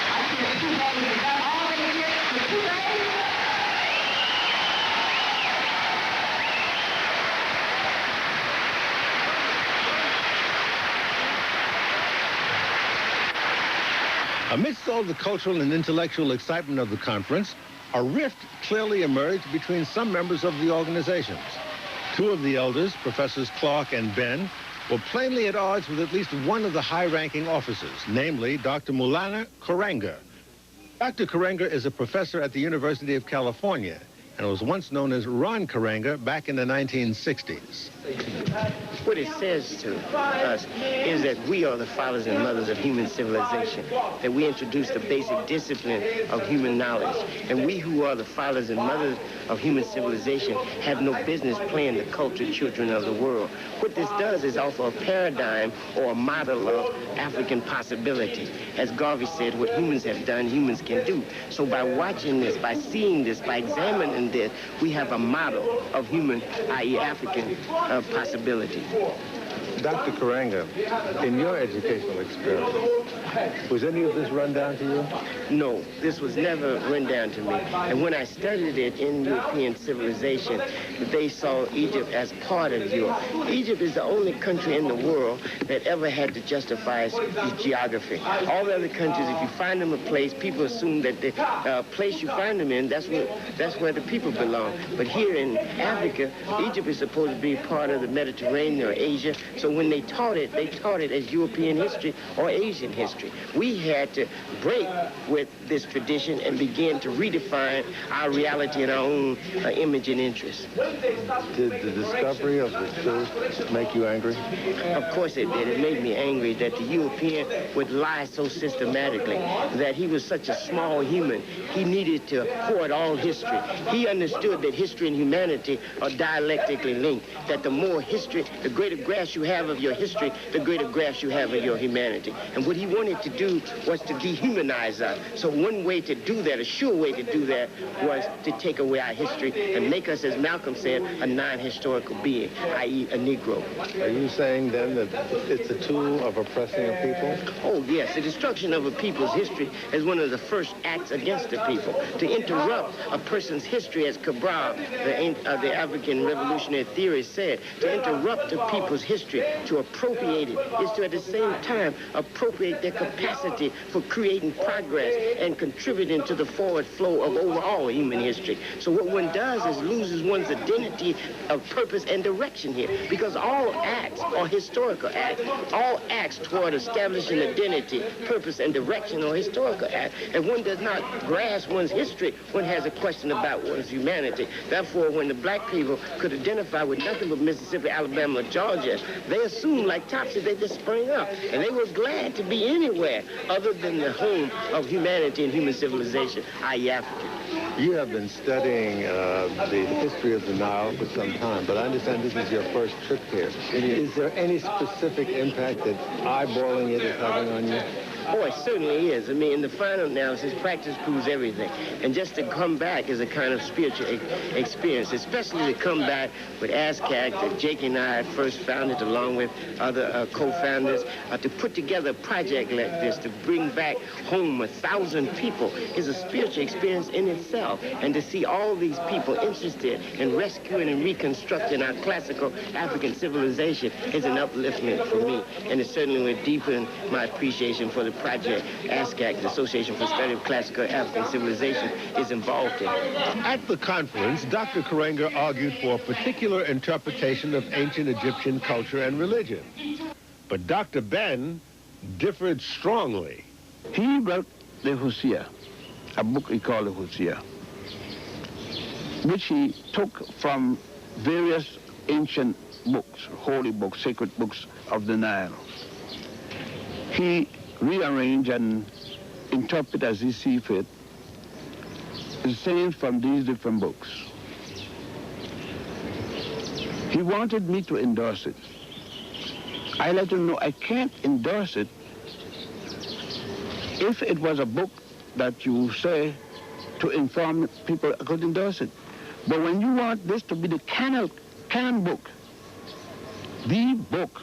I said 2 days, is that all they did for 2 days? Amidst all the cultural and intellectual excitement of the conference, a rift clearly emerged between some members of the organizations. Two of the elders, Professors Clark and Ben, were plainly at odds with at least one of the high-ranking officers, namely Dr. Maulana Karenga. Dr. Karenga is a professor at the University of California and was once known as Ron Karenga back in the 1960s. What it says to us is that we are the fathers and mothers of human civilization, that we introduce the basic discipline of human knowledge, and we who are the fathers and mothers of human civilization have no business playing the cultured children of the world. What this does is offer a paradigm or a model of African possibility. As Garvey said, what humans have done, humans can do. So by watching this, by seeing this, by examining this, we have a model of human, i.e. African possibility. Dr. Karenga, in your educational experience, was any of this run down to you? No, this was never run down to me. And when I studied it in European civilization, they saw Egypt as part of Europe. Egypt is the only country in the world that ever had to justify its geography. All the other countries, if you find them a place, people assume that the place you find them in, that's where the people belong. But here in Africa, Egypt is supposed to be part of the Mediterranean or Asia. So when they taught it as European history or Asian history. history. We had to break with this tradition and begin to redefine our reality and our own image and interest. Did the discovery of the truth make you angry? Of course it did. It made me angry that the European would lie so systematically, that he was such a small human. He needed to hoard all history. He understood that history and humanity are dialectically linked, that the more history, the greater grasp you have of your history, the greater grasp you have of your humanity. And what he wanted to do was to dehumanize us. So one way to do that, a sure way to do that, was to take away our history and make us, as Malcolm said, a non-historical being, i.e. a Negro. Are you saying then that it's a tool of oppressing a people? Oh, yes. The destruction of a people's history is one of the first acts against the people. To interrupt a person's history, as Cabral, the African revolutionary theorist, said, to interrupt a people's history, to appropriate it, is to at the same time appropriate their capacity for creating progress and contributing to the forward flow of overall human history. So what one does is loses one's identity of purpose and direction here, because all acts are historical acts. All acts toward establishing identity, purpose, and direction are historical acts. And one does not grasp one's history, one has a question about one's humanity. Therefore, when the black people could identify with nothing but Mississippi, Alabama, Georgia, they assumed, like Topsy, they just sprang up. And they were glad to be anywhere other than the home of humanity and human civilization, i.e. Africa. You have been studying the history of the Nile for some time, but I understand this is your first trip here. Is there any specific impact that eyeballing it is having on you? Oh, it certainly is. I mean, in the final analysis, practice proves everything. And just to come back is a kind of spiritual experience, especially to come back with ASCAC that Jake and I had first founded along with other co-founders, to put together a project like this, to bring back home 1,000 people, is a spiritual experience in itself. And to see all these people interested in rescuing and reconstructing our classical African civilization is an upliftment for me. And it certainly will deepen my appreciation for the project ASCAC, the Association for the Study of Classical African Civilization, is involved in. At the conference, Dr. Karenga argued for a particular interpretation of ancient Egyptian culture and religion. But Dr. Ben differed strongly. He wrote the Hosea, a book he called the Hosea, which he took from various ancient books, holy books, sacred books of the Nile. He rearrange and interpret as he see fit the sayings from these different books. He wanted me to endorse it. I let him know I can't endorse it if it was a book that you say to inform people, I could endorse it. But when you want this to be the canon book, the book.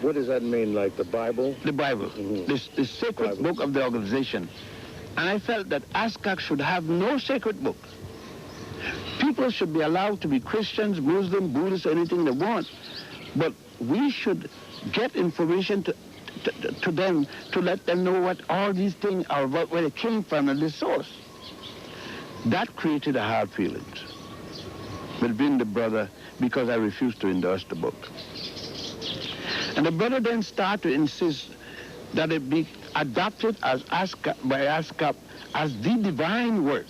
What does that mean, like the Bible? The Bible, the sacred book of the organization. And I felt that ASCAC should have no sacred book. People should be allowed to be Christians, Muslim, Buddhists, anything they want. But we should get information to them, to let them know what all these things are, where they came from and the source. That created a hard feelings between the brother, because I refused to endorse the book. And the brother then started to insist that it be adopted as by ASCAC as the divine work.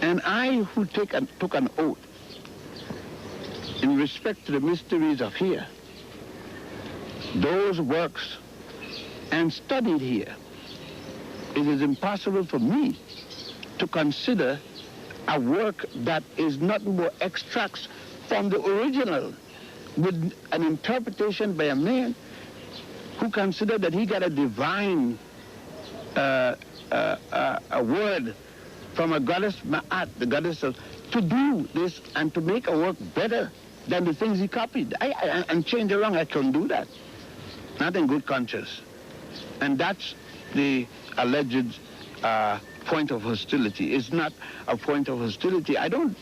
And I, who took an oath in respect to the mysteries of here, those works, and studied here, it is impossible for me to consider a work that is nothing but extracts from the original, with an interpretation by a man who considered that he got a divine a word from a goddess Ma'at, the goddess of, to do this and to make a work better than the things he copied. And change around, I couldn't do that. Not in good conscience. And that's the alleged point of hostility. It's not a point of hostility. I don't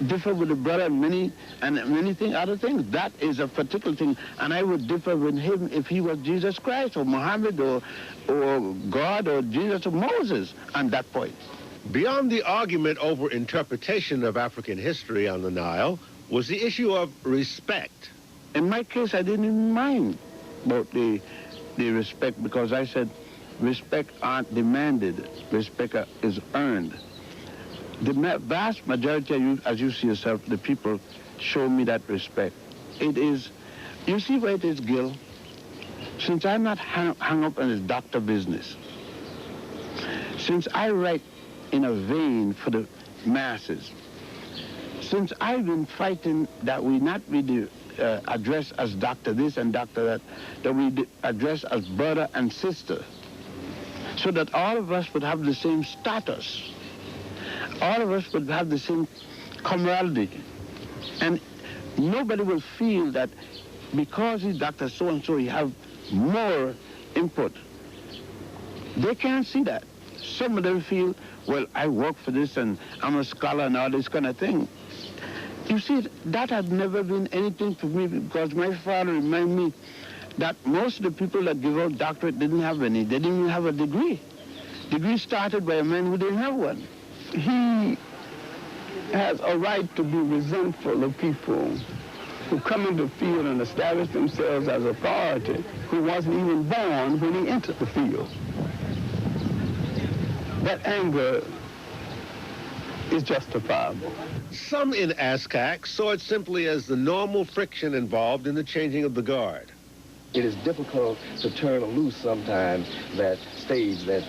differ with the brother in many other things. That is a particular thing, and I would differ with him if he was Jesus Christ or Muhammad or God or Jesus or Moses on that point. Beyond the argument over interpretation of African history on the Nile was the issue of respect. In my case, I didn't even mind about the the respect, because I said respect aren't demanded, respect is earned. The vast majority of you, as you see yourself, the people show me that respect. It is, you see where it is, Gil? Since I'm not hung up on this doctor business, since I write in a vein for the masses, since I've been fighting that we not be addressed as doctor this and doctor that we address as brother and sister, so that all of us would have the same status, all of us would have the same camaraderie, and nobody will feel that because he's Dr. So-and-so, he have more input. They can't see that. Some of them feel, well, I work for this and I'm a scholar and all this kind of thing. You see, that had never been anything to me, because my father reminded me that most of the people that give out doctorate didn't have any. They didn't even have a degree. Degree started by a man who didn't have one. He has a right to be resentful of people who come into the field and establish themselves as authority, who wasn't even born when he entered the field. That anger is justifiable. Some in ASCAC saw it simply as the normal friction involved in the changing of the guard. It is difficult to turn loose sometimes that stage that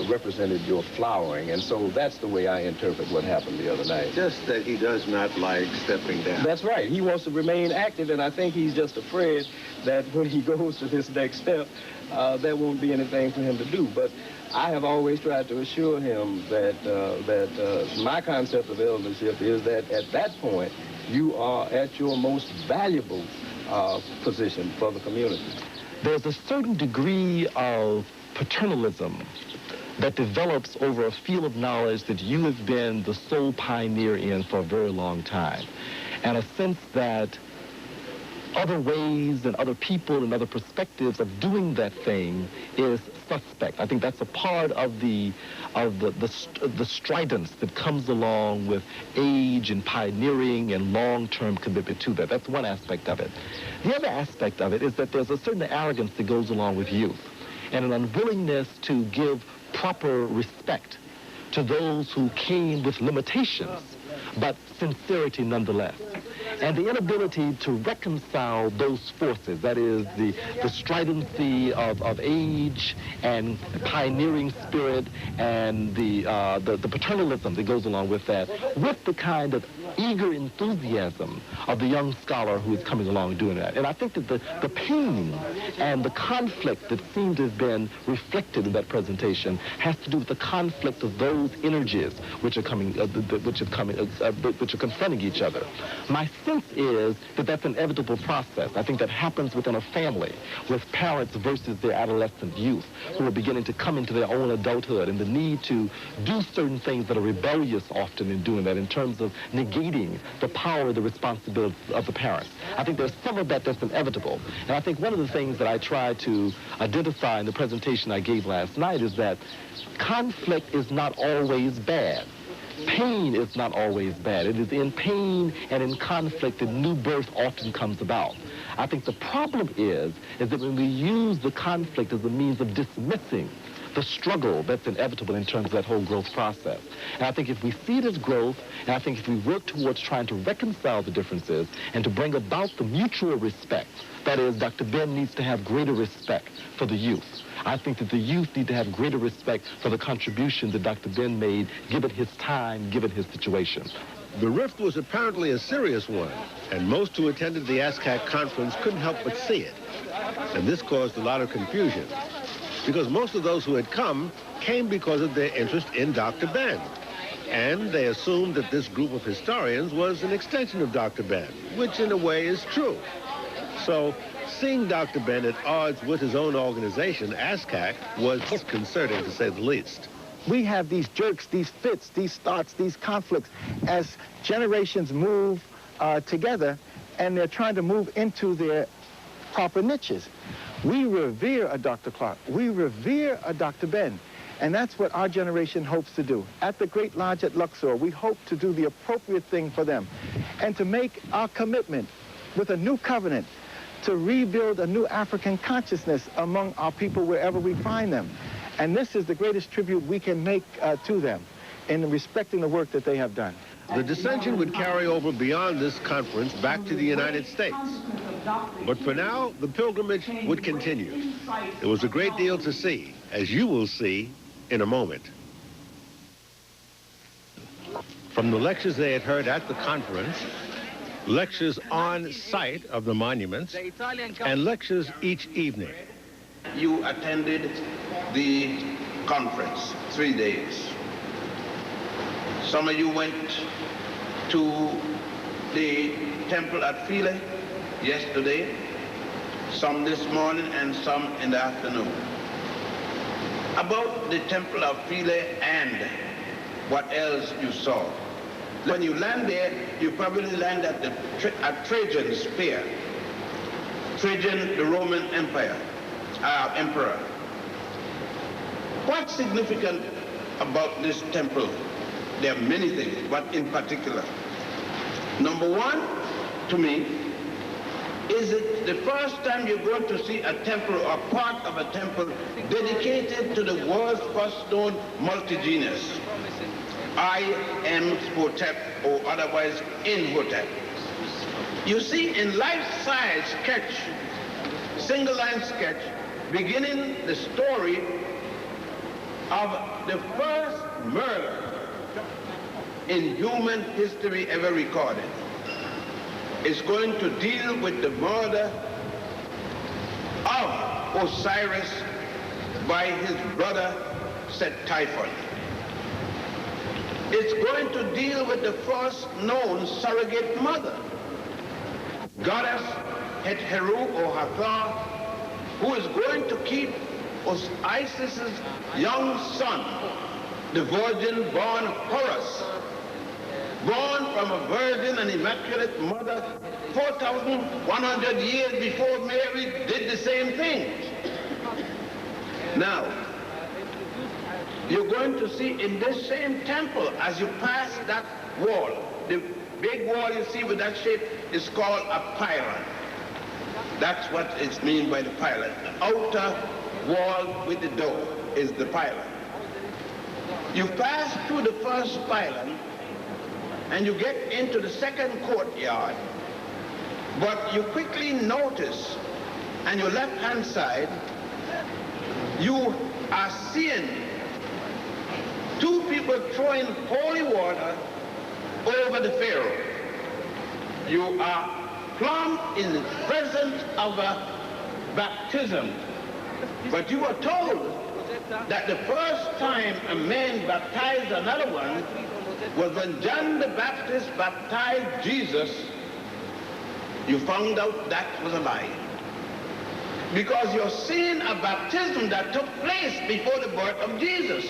represented your flowering, and so that's the way I interpret what happened the other night. Just that he does not like stepping down. That's right. He wants to remain active, and I think he's just afraid that when he goes to this next step, there won't be anything for him to do. But I have always tried to assure him that my concept of eldership is that at that point, you are at your most valuable position for the community. There's a certain degree of paternalism that develops over a field of knowledge that you have been the sole pioneer in for a very long time, and a sense that other ways and other people and other perspectives of doing that thing is suspect. I think that's a part of the stridence that comes along with age and pioneering and long-term commitment to that. That's one aspect of it. The other aspect of it is that there's a certain arrogance that goes along with youth and an unwillingness to give proper respect to those who came with limitations, but sincerity nonetheless. And the inability to reconcile those forces, that is the stridency of age and pioneering spirit and the paternalism that goes along with that, with the kind of eager enthusiasm of the young scholar who is coming along doing that. And I think that the pain and the conflict that seemed to have been reflected in that presentation has to do with the conflict of those energies which are coming, which are confronting each other. My sense is that that's an inevitable process. I think that happens within a family with parents versus their adolescent youth who are beginning to come into their own adulthood, and the need to do certain things that are rebellious often in doing that in terms of negating the power, the responsibility of the parents. I think there's some of that that's inevitable. And I think one of the things that I tried to identify in the presentation I gave last night is that conflict is not always bad. Pain is not always bad. It is in pain and in conflict that new birth often comes about. I think the problem is that when we use the conflict as a means of dismissing the struggle that's inevitable in terms of that whole growth process. And I think if we see it as growth, and I think if we work towards trying to reconcile the differences and to bring about the mutual respect, that is, Dr. Ben needs to have greater respect for the youth. I think that the youth need to have greater respect for the contribution that Dr. Ben made, given his time, given his situation. The rift was apparently a serious one, and most who attended the ASCAC conference couldn't help but see it. And this caused a lot of confusion, because most of those who had come came because of their interest in Dr. Ben. And they assumed that this group of historians was an extension of Dr. Ben, which in a way is true. So seeing Dr. Ben at odds with his own organization, ASCAC, was disconcerting to say the least. We have these jerks, these fits, these starts, these conflicts as generations move together, and they're trying to move into their proper niches. We revere a Dr. Clark. We revere a Dr. Ben. And that's what our generation hopes to do. At the Great Lodge at Luxor, we hope to do the appropriate thing for them and to make our commitment with a new covenant to rebuild a new African consciousness among our people wherever we find them. And this is the greatest tribute we can make to them in respecting the work that they have done. The dissension would carry over beyond this conference back to the United States. But for now, the pilgrimage would continue. There was a great deal to see, as you will see in a moment. From the lectures they had heard at the conference, lectures on site of the monuments, and lectures each evening. You attended the conference, 3 days. Some of you went to the temple at Philae yesterday, some this morning, and some in the afternoon. About the temple of Philae and what else you saw. When you land there, you probably land at Trajan's Spear. Trajan, the Roman emperor. What's significant about this temple? There are many things, but in particular. Number one, to me, is it the first time you're going to see a temple or part of a temple dedicated to the world's first known multi-genius. I am Hotep, or otherwise Imhotep. You see, in life-size sketch, single-line sketch, beginning the story of the first murder in human history ever recorded. Is going to deal with the murder of Osiris by his brother Set-Typhon. It's going to deal with the first known surrogate mother, goddess Het-Heru or Hathor, who is going to keep Isis's young son, the virgin-born Horus, born from a virgin and immaculate mother 4,100 years before Mary did the same thing. Now, you're going to see in this same temple, as you pass that wall, the big wall you see with that shape is called a pylon. That's what it means by the pylon. The outer wall with the door is the pylon. You pass through the first pylon, and you get into the second courtyard, but you quickly notice, on your left-hand side, you are seeing two people throwing holy water over the Pharaoh. You are plumb in the presence of a baptism, but you are told that the first time a man baptized another one was when John the Baptist baptized Jesus. You found out that was a lie. Because you're seeing a baptism that took place before the birth of Jesus.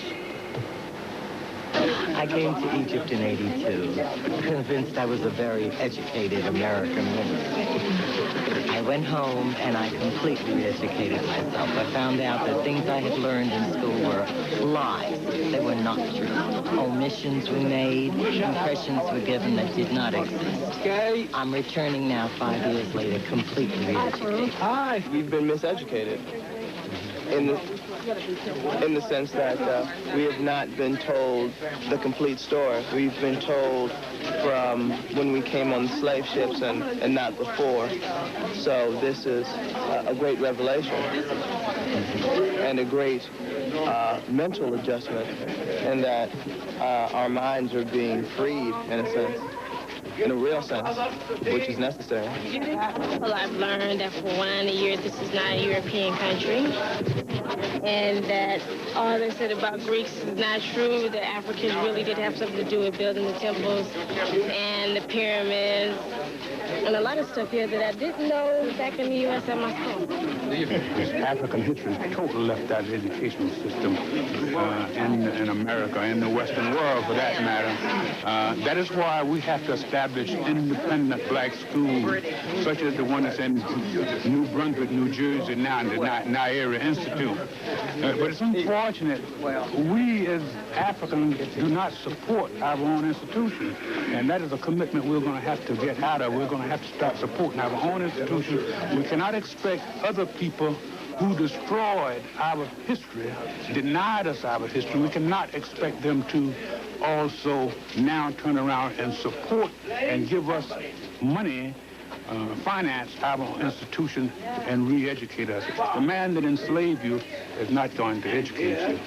I came to Egypt in '82, convinced I was a very educated American woman. I went home and I completely re-educated myself. I found out that things I had learned in school were lies. They were not true. Omissions were made, impressions were given that did not exist. I'm returning now 5 years later, completely re-educated. We've been miseducated in the sense that we have not been told the complete story. We've been told from when we came on the slave ships and not before. So this is a great revelation and a great mental adjustment, in that our minds are being freed, in a sense, in a real sense, which is necessary. Well, I've learned that for 100 years, this is not a European country, and that all they said about Greeks is not true. The Africans really did have something to do with building the temples and the pyramids, and a lot of stuff here that I didn't know back in the U.S. at my school. African history is totally left out of the educational system in America, in the Western world for that matter. That is why we have to establish independent black schools, such as the one that's in New Brunswick, New Jersey now, the Naira Institute. But it's unfortunate we as Africans do not support our own institutions, and that is a commitment we're going to have to get out of. We're going to have to start supporting our own institutions. We cannot expect other people who destroyed our history, denied us our history. We cannot expect them to also now turn around and support and give us money, finance our institution, and re-educate us. The man that enslaved you is not going to educate you.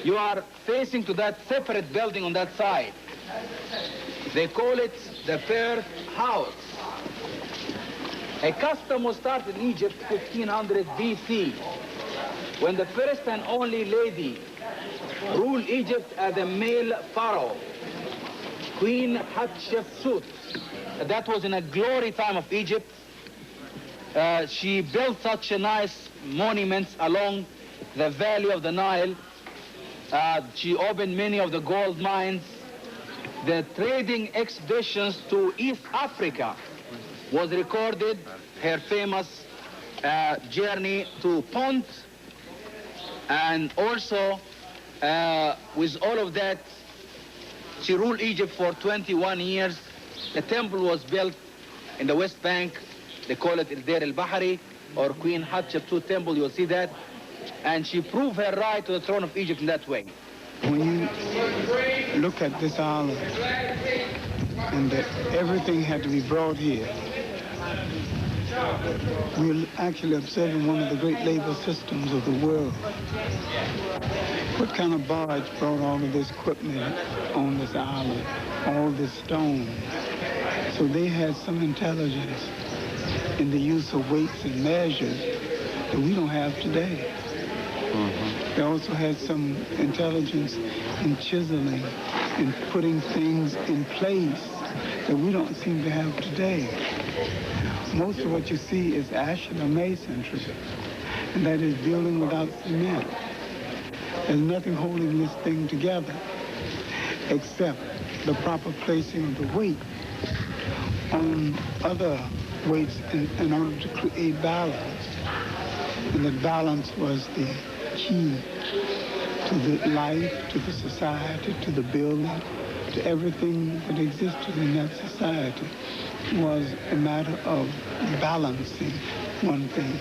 You are facing to that separate building on that side. They call it the Perth House. A custom was started in Egypt 1500 BC, when the first and only lady ruled Egypt as a male pharaoh, Queen Hatshepsut. That was in a glory time of Egypt. She built such a nice monuments along the valley of the Nile. She opened many of the gold mines. The trading expeditions to East Africa was recorded, her famous journey to Punt, and also with all of that, she ruled Egypt for 21 years. The temple was built in the West Bank. They call it El Deir el-Bahari, or Queen Hatshepsut Temple, you'll see that. And she proved her right to the throne of Egypt in that way. When you look at this island, and that everything had to be brought here, we're actually observing one of the great labor systems of the world. What kind of barge brought all of this equipment on this island, all this stone? So they had some intelligence in the use of weights and measures that we don't have today. They also had some intelligence in chiseling and putting things in place that we don't seem to have today. Most of what you see is ashen masonry, and that is building without cement. There's nothing holding this thing together except the proper placing of the weight on other weights in order to create balance. And that balance was the key to the life, to the society, to the building, to everything that existed in that society. Was a matter of balancing one thing.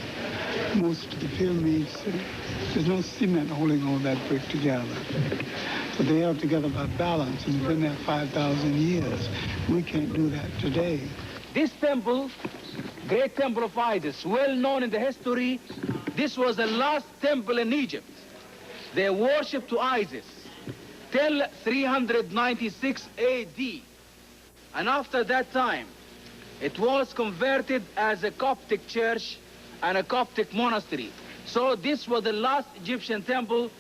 Most of the pyramids, there's no cement holding all that brick together. But they are together by balance, and they've been there 5,000 years. We can't do that today. This temple, great temple of Abidos, well known in the history, this was the last temple in Egypt. They worshipped to Isis till 396 AD. And after that time, it was converted as a Coptic church and a Coptic monastery. So this was the last Egyptian temple,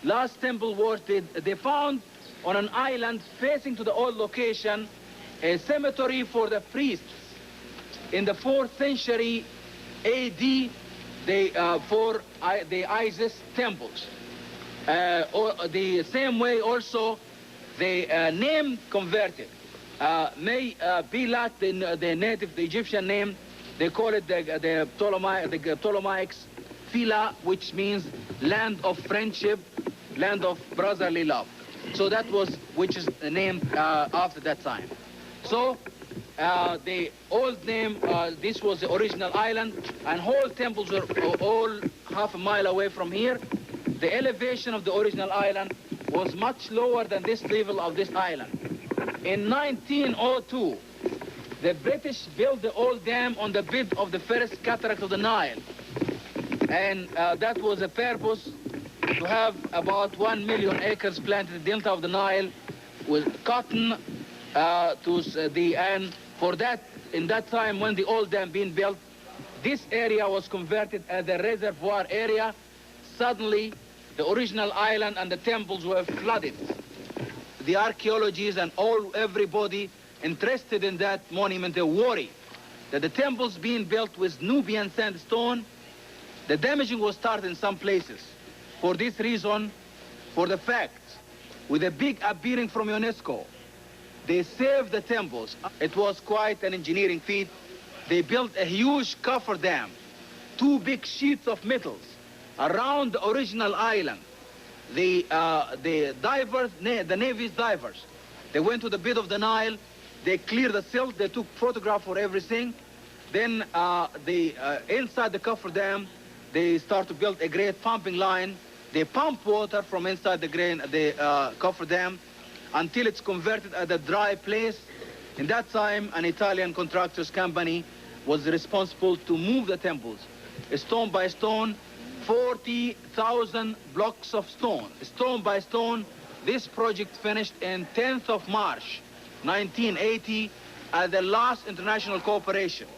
last temple worshipped. They found on an island facing to the old location a cemetery for the priests. In the 4th century AD, for the Isis temples. Or the same way also, the name converted. May be like the native, the Egyptian name. They call it the Ptolemaics Phila, which means land of friendship, land of brotherly love. So that was, which is the name after that time. So the old name, this was the original island, and whole temples were all half a mile away from here. The elevation of the original island was much lower than this level of this island. In 1902, the British built the old dam on the bed of the first cataract of the Nile. And that was a purpose to have about 1 million acres planted in the delta of the Nile with cotton and for that, in that time when the old dam being built, this area was converted as a reservoir area. Suddenly, the original island and the temples were flooded. The archaeologists and everybody interested in that monument, they worry that the temples being built with Nubian sandstone, the damaging was started in some places. For this reason, for the fact, with a big appearing from UNESCO, they saved the temples. It was quite an engineering feat. They built a huge coffer dam, 2 big sheets of metals around the original island. The divers, the Navy's divers, they went to the bed of the Nile They cleared the silt, they took photograph for everything. Then inside the coffer dam, they start to build a great pumping line. They pump water from inside the coffer dam until it's converted at a dry place. In that time, an Italian contractors company was responsible to move the temples, stone by stone, 40,000 blocks of stone. Stone by stone, this project finished in 10th of March, 1980, at the last international cooperation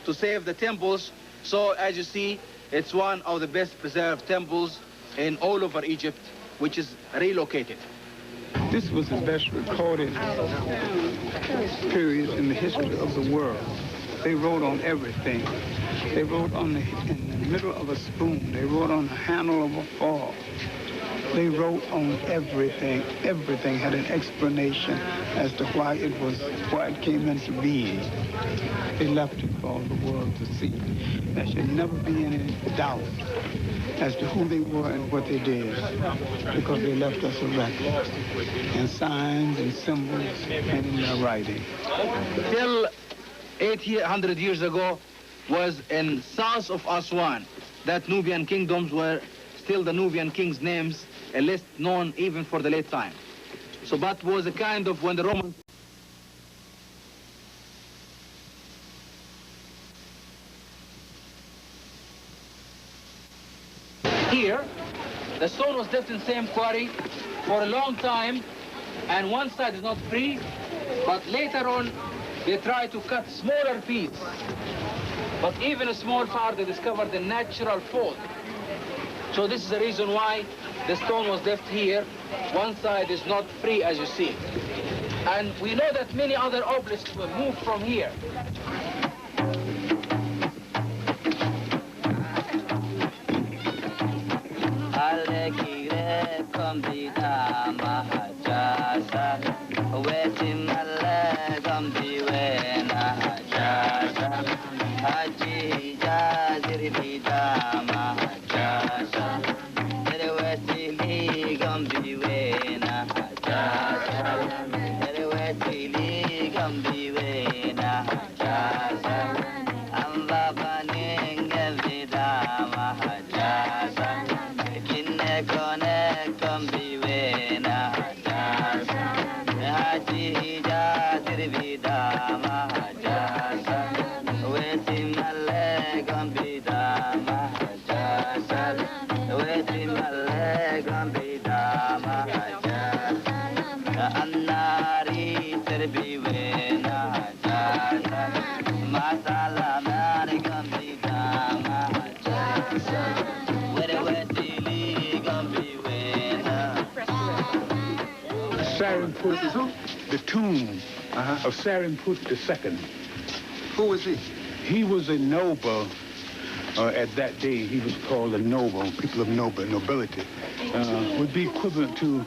to save the temples. So as you see, it's one of the best preserved temples in all over Egypt, which is relocated. This was the best recorded period in the history of the world. They wrote on everything. They wrote on in the middle of a spoon. They wrote on the handle of a fork. They wrote on everything. Everything had an explanation as to why it came into being. They left it for all the world to see. There should never be any doubt as to who they were and what they did, because they left us a record in signs and symbols and in their writing. Till 800 years ago was in south of Aswan. That Nubian kingdoms were still the Nubian kings' names, a list known even for the late time. So that was a kind of when the Romans... Here, the stone was left in the same quarry for a long time, and one side is not free, but later on they tried to cut smaller pieces. But even a small part, they discovered the natural fault. So this is the reason why the stone was left here. One side is not free, as you see. And we know that many other obelisks were moved from here. The tomb of Sarimput II. Who was he? He was a noble. At that day, he was called a noble, people of nobility. Would be equivalent to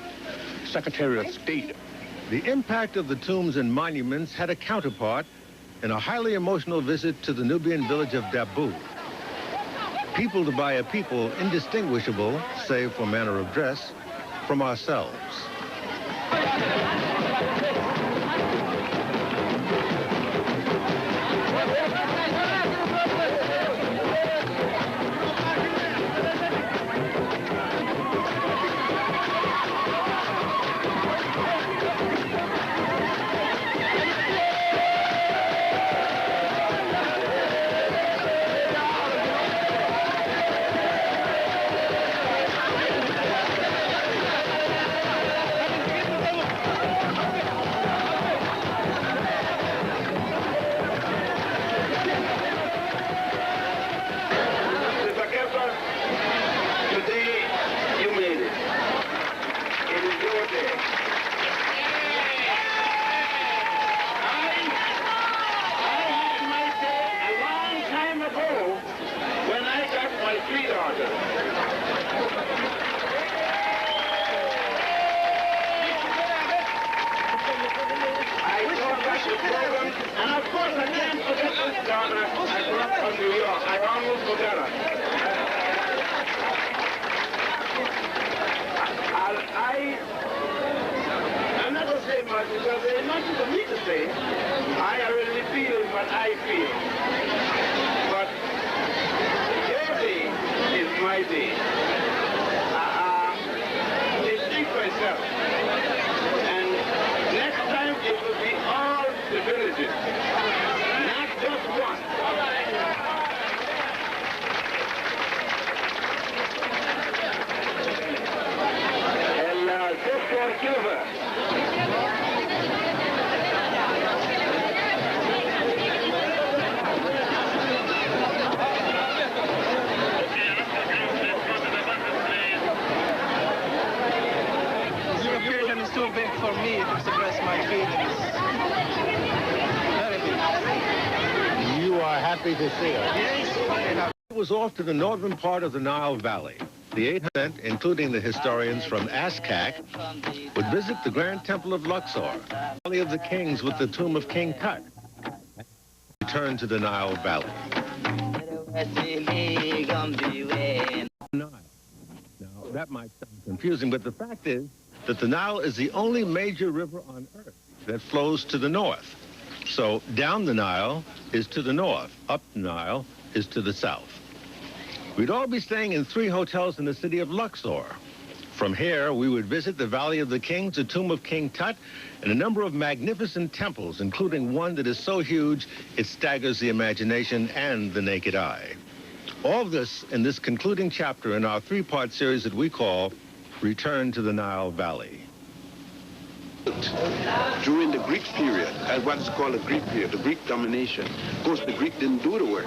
Secretary of State. The impact of the tombs and monuments had a counterpart in a highly emotional visit to the Nubian village of Dabu. Peopled by a people indistinguishable, save for manner of dress, from ourselves. me, it expressed my feelings. Very big. You are happy to see us. Yes. It was off to the northern part of the Nile Valley. The 8%, including the historians from ASCAC, would visit the Grand Temple of Luxor, Valley of the Kings with the tomb of King Tut. Return to the Nile Valley. Now, that might sound confusing, but the fact is that the Nile is the only major river on Earth that flows to the north. So down the Nile is to the north, up the Nile is to the south. We'd all be staying in 3 hotels in the city of Luxor. From here, we would visit the Valley of the Kings, the tomb of King Tut, and a number of magnificent temples, including one that is so huge it staggers the imagination and the naked eye. All this in this concluding chapter in our 3-part series that we call Return to the Nile Valley. During the Greek period, what's called the Greek period, the Greek domination, of course the Greek didn't do the work.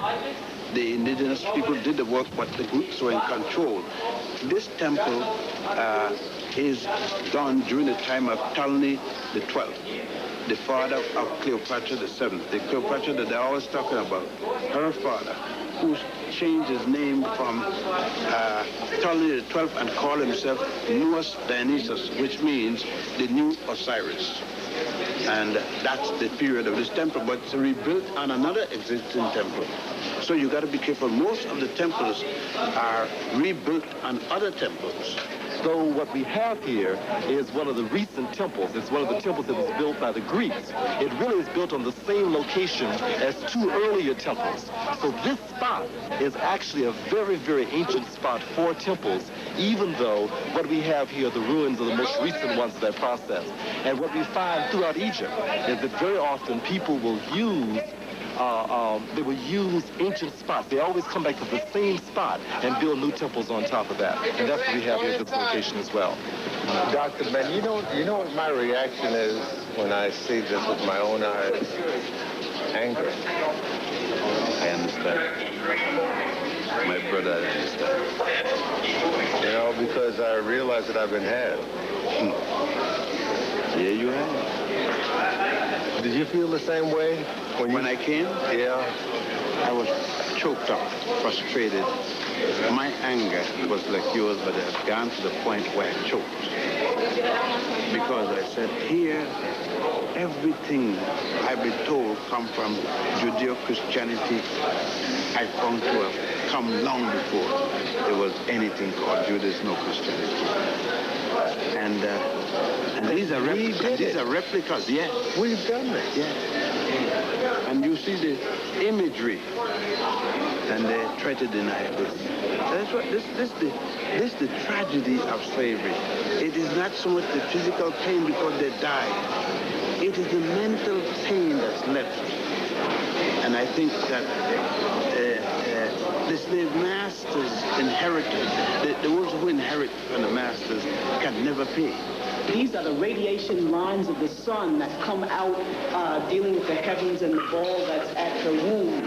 The indigenous people did the work, but the Greeks were in control. This temple is done during the time of Ptolemy the 12th, the father of Cleopatra the 7th. The Cleopatra that they're always talking about, her father, who changed his name from Ptolemy the 12th and called himself Nuus Dionysus, which means the new Osiris. And that's the period of this temple, but it's rebuilt on another existing temple. So you got to be careful. Most of the temples are rebuilt on other temples. So what we have here is one of the recent temples. It's one of the temples that was built by the Greeks. It really is built on the same location as 2 earlier temples. So this spot is actually a very, very ancient spot for temples, even though what we have here are the ruins of the most recent ones of that process. And what we find throughout Egypt is that very often people will use ancient spots. They always come back to the same spot and build new temples on top of that. And that's what we have here at this location as well. Dr. Ben, you know what my reaction is when I see this with my own eyes? Anger. I understand. My brother, I understand. You know, because I realize that I've been had. Yeah, you have. Did you feel the same way when I came? Yeah. I was choked up, frustrated. My anger was like yours, but it had gone to the point where I choked. Because I said, here, everything I've been told come from Judeo-Christianity. I found to have come long before there was anything called Judeo-Christianity. And these are replicas, yeah. We've done this. Yeah. And you see the imagery, and they try to deny this. That's what this is the tragedy of slavery. It is not so much the physical pain because they died. It is the mental pain that's left. And I think that the slave masters inherited, the ones who inherit from the masters can never pay. These are the radiation lines of the sun that come out dealing with the heavens and the ball that's at her womb.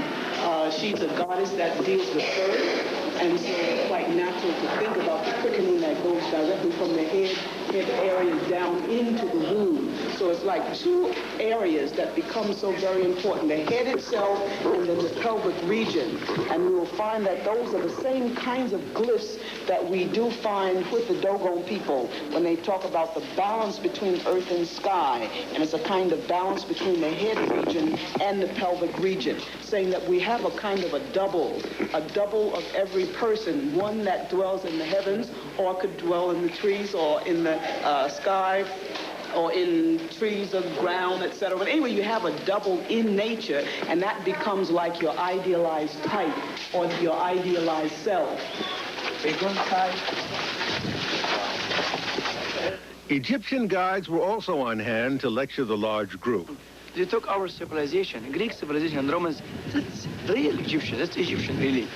She's a goddess that deals with earth, and so it's quite natural to think about the quickening that goes directly from the head areas down into the womb. So it's like 2 areas that become so very important, the head itself and then the pelvic region. And we will find that those are the same kinds of glyphs that we do find with the Dogon people when they talk about the balance between earth and sky. And it's a kind of balance between the head region and the pelvic region, saying that we have a kind of a double of every person, one that dwells in the heavens or could dwell in the trees or in the sky or in trees or ground, etc. But anyway, you have a double in nature, and that becomes like your idealized type or your idealized self. Egyptian guides were also on hand to lecture the large group. They took our civilization, Greek civilization and Romans. That's real Egyptian. That's Egyptian, really.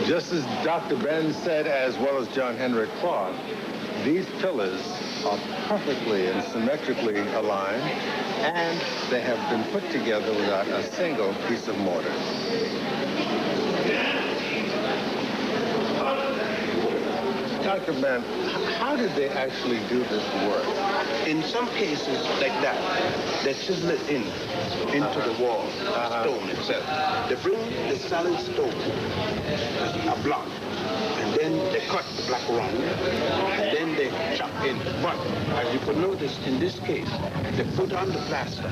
Just as Dr. Ben said, as well as John Henrik Clark, these pillars are perfectly and symmetrically aligned, and they have been put together without a single piece of mortar. Dr. Man, how did they actually do this work? In some cases like that, they chisel it into the wall, the stone itself. They bring the solid stone, a block, and then they cut the block round, and then they chop in. But as you could notice, in this case, they put on the plaster.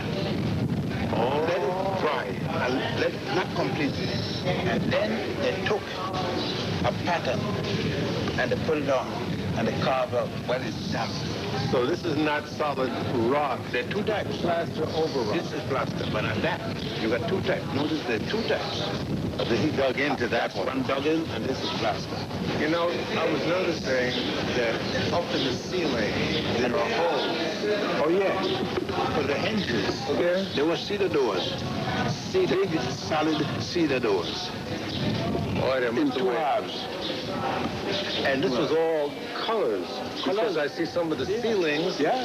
Let it dry, and let it not completely. And then they took a pattern and they put it on and they carve out what is damp. So this is not solid rock. There are two types. Plaster over rock. This is plaster, but on that, you got two types. Notice there are two types. He dug into that one. One dug in, and this is plaster. You know, I was noticing that up in the ceiling, there are holes. Oh, yeah. For the hinges, there were cedar doors. Big, solid cedar doors. In two halves. And this was all colors. Because I see some of the ceilings. Yeah.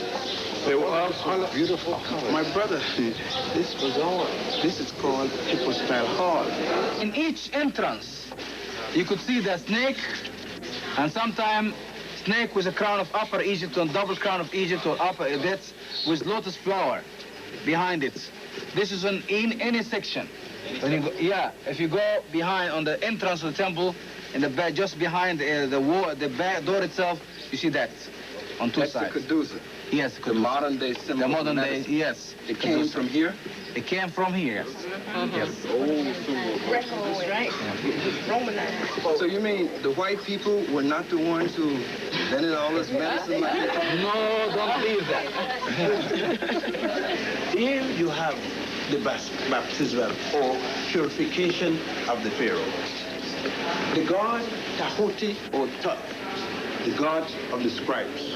They were all beautiful colors. My brother, this is called Hippo-style hall. In each entrance, you could see the snake, and sometimes snake with a crown of Upper Egypt and double crown of Egypt or upper Abidos with lotus flower behind it. This is in any section. When you go, if you go behind on the entrance of the temple, in the back, just behind the wall, the back door itself, you see that on two sides. That's the Caduceus. Yes, the modern day symbol. The modern day, yes. It came from here? It came from here, yes. Yes. Greco, right? Romanized. So you mean the white people were not the ones who invented all this medicine? No, don't believe that. Here you have the baptism or purification of the Pharaoh. The god Tahuti or Tut, the god of the scribes,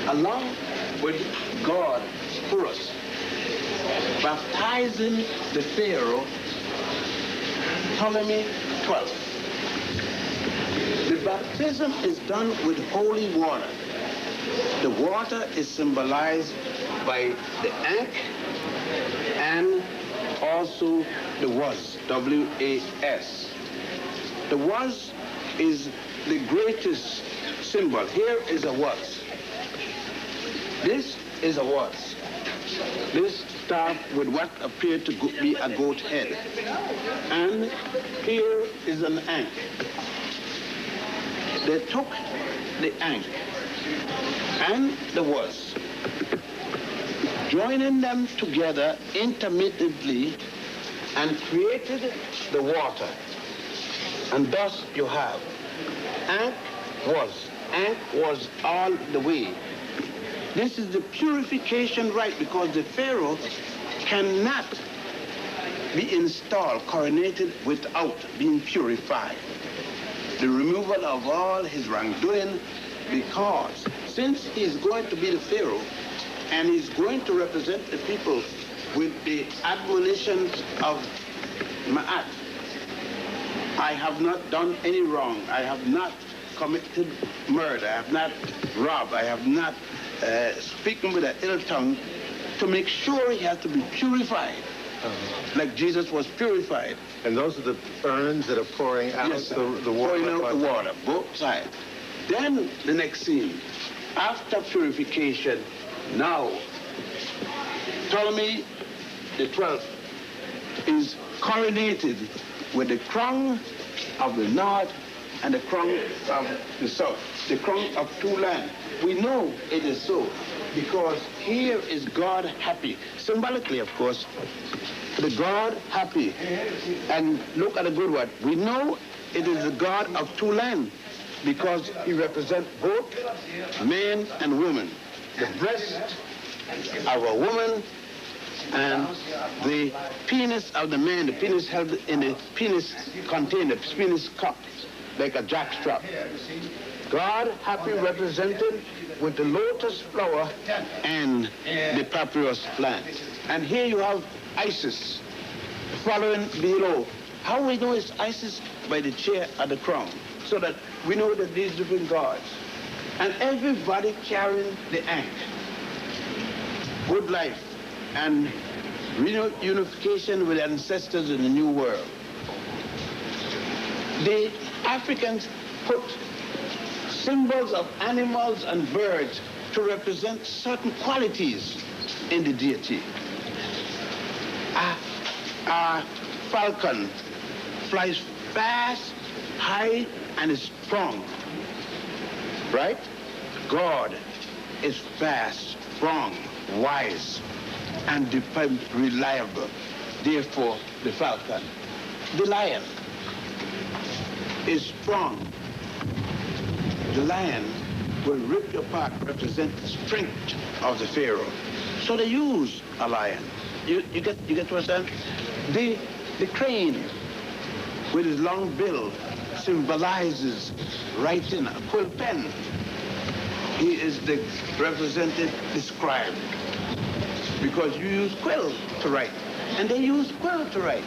along with God Horus, baptizing the Pharaoh, Ptolemy 12. The baptism is done with holy water. The water is symbolized by the Ankh and also the Was, W-A-S. The Was is the greatest symbol. Here is a Was. This is a Was. This staff with what appeared to be a goat head. And here is an Ankh. They took the Ankh and the Was, joining them together intermittently, and created the water. And thus you have Ankh was all the way. This is the purification rite, because the Pharaoh cannot be installed, coronated, without being purified. The removal of all his wrongdoing, because since he's going to be the Pharaoh and he's going to represent the people with the admonitions of Ma'at, I have not done any wrong. I have not committed murder. I have not robbed. I have not speaking with an ill tongue, to make sure he has to be purified, like Jesus was purified. And those are the urns that are pouring out the water? Pouring out the water, both sides. Then the next scene, after purification, now Ptolemy the 12th is coronated with the crown of the north and the crown of the south, the crown of two lands. We know it is so because here is God happy. Symbolically, of course, the God happy. And look at the good word. We know it is the God of two lands because he represents both men and women. The breast of a woman and the penis of the man, the penis held in a penis container, penis cup, like a jackstrap. God happy represented with the lotus flower and the papyrus plant. And here you have Isis following below. How we know it's Isis? By the chair at the crown. So that we know that these different gods. And everybody carrying the Ankh. Good life and reunification with ancestors in the new world. The Africans put symbols of animals and birds to represent certain qualities in the deity. A falcon flies fast, high, and is strong, right? God is fast, strong, wise, and reliable. Therefore, the falcon. The lion is strong. The lion will rip you apart, represent the strength of the Pharaoh. So they use a lion. You get what I'm saying? The crane with his long bill symbolizes writing, a quill pen. He is the represented, the scribe, because you use quill to write, and they use quill to write.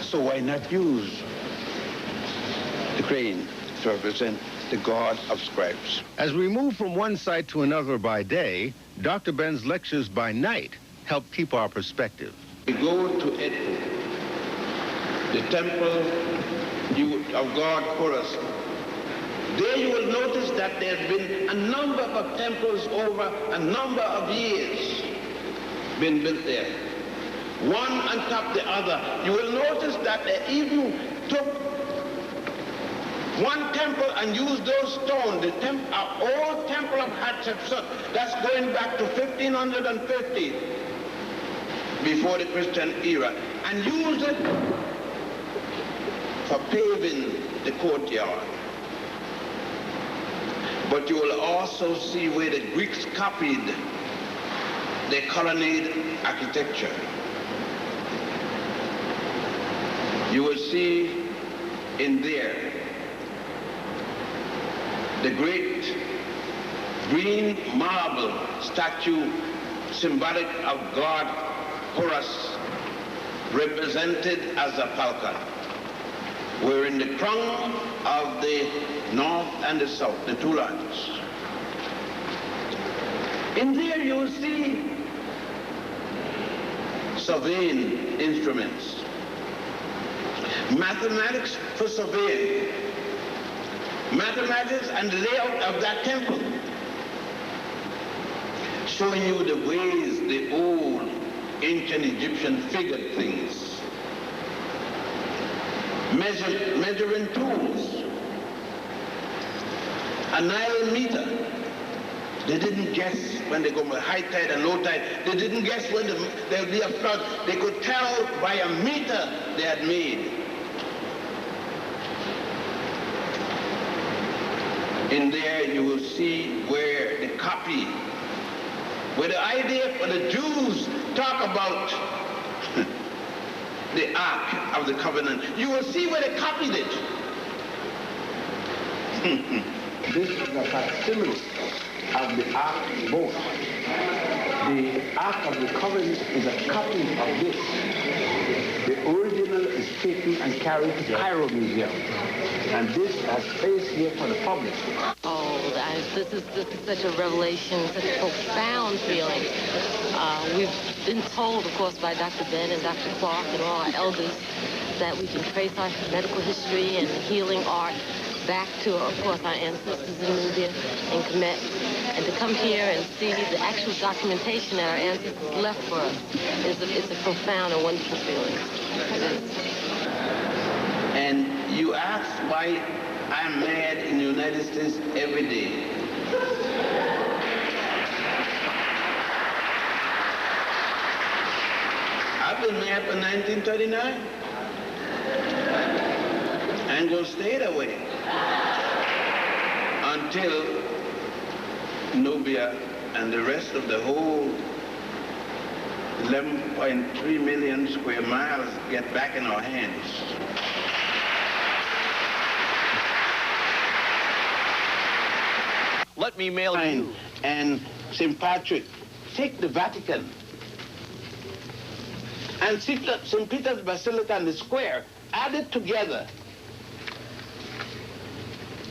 So why not use the crane to represent the god of scribes? As we move from one site to another by day, Dr. Ben's lectures by night help keep our perspective. We go to Edfu, the temple of God Horus. There you will notice that there have been a number of temples over a number of years been built there, one on top of the other. You will notice that they even took one temple and used those stones, the old temple of Hatshepsut, that's going back to 1550, before the Christian era, and used it for paving the courtyard. But you will also see where the Greeks copied the colonnade architecture. You will see in there the great green marble statue symbolic of God Horus, represented as a falcon, where in the crown of the north and the south, the two lands. In there you will see surveying instruments, mathematics for surveying, mathematics and the layout of that temple, showing you the ways the old ancient Egyptian figured things. Measuring tools, a Nile meter. They didn't guess when they go by high tide and low tide. They didn't guess when there would be a flood. They could tell by a meter they had made. In there you will see where the copy, where the idea for the Jews talk about the Ark of the Covenant. You will see where they copied it. This is a facsimile of the Ark boat. The Ark of the Covenant is a copy of this. The original is taken and carried to the Cairo Museum. And this has space here for the public. Oh, this is such a revelation, such a profound feeling. We've been told, of course, by Dr. Ben and Dr. Clark and all our elders that we can trace our medical history and healing art back to, of course, our ancestors in Nubian and Kemet. And to come here and see the actual documentation that our ancestors left for us it's a profound and wonderful feeling. It is. And you ask why I'm mad in the United States every day. I've been mad for 1939. I'm going to stay that way until Nubia and the rest of the whole 11.3 million square miles get back in our hands. Let me mail you. And St. Patrick, take the Vatican and St. Peter's Basilica and the square, add it together,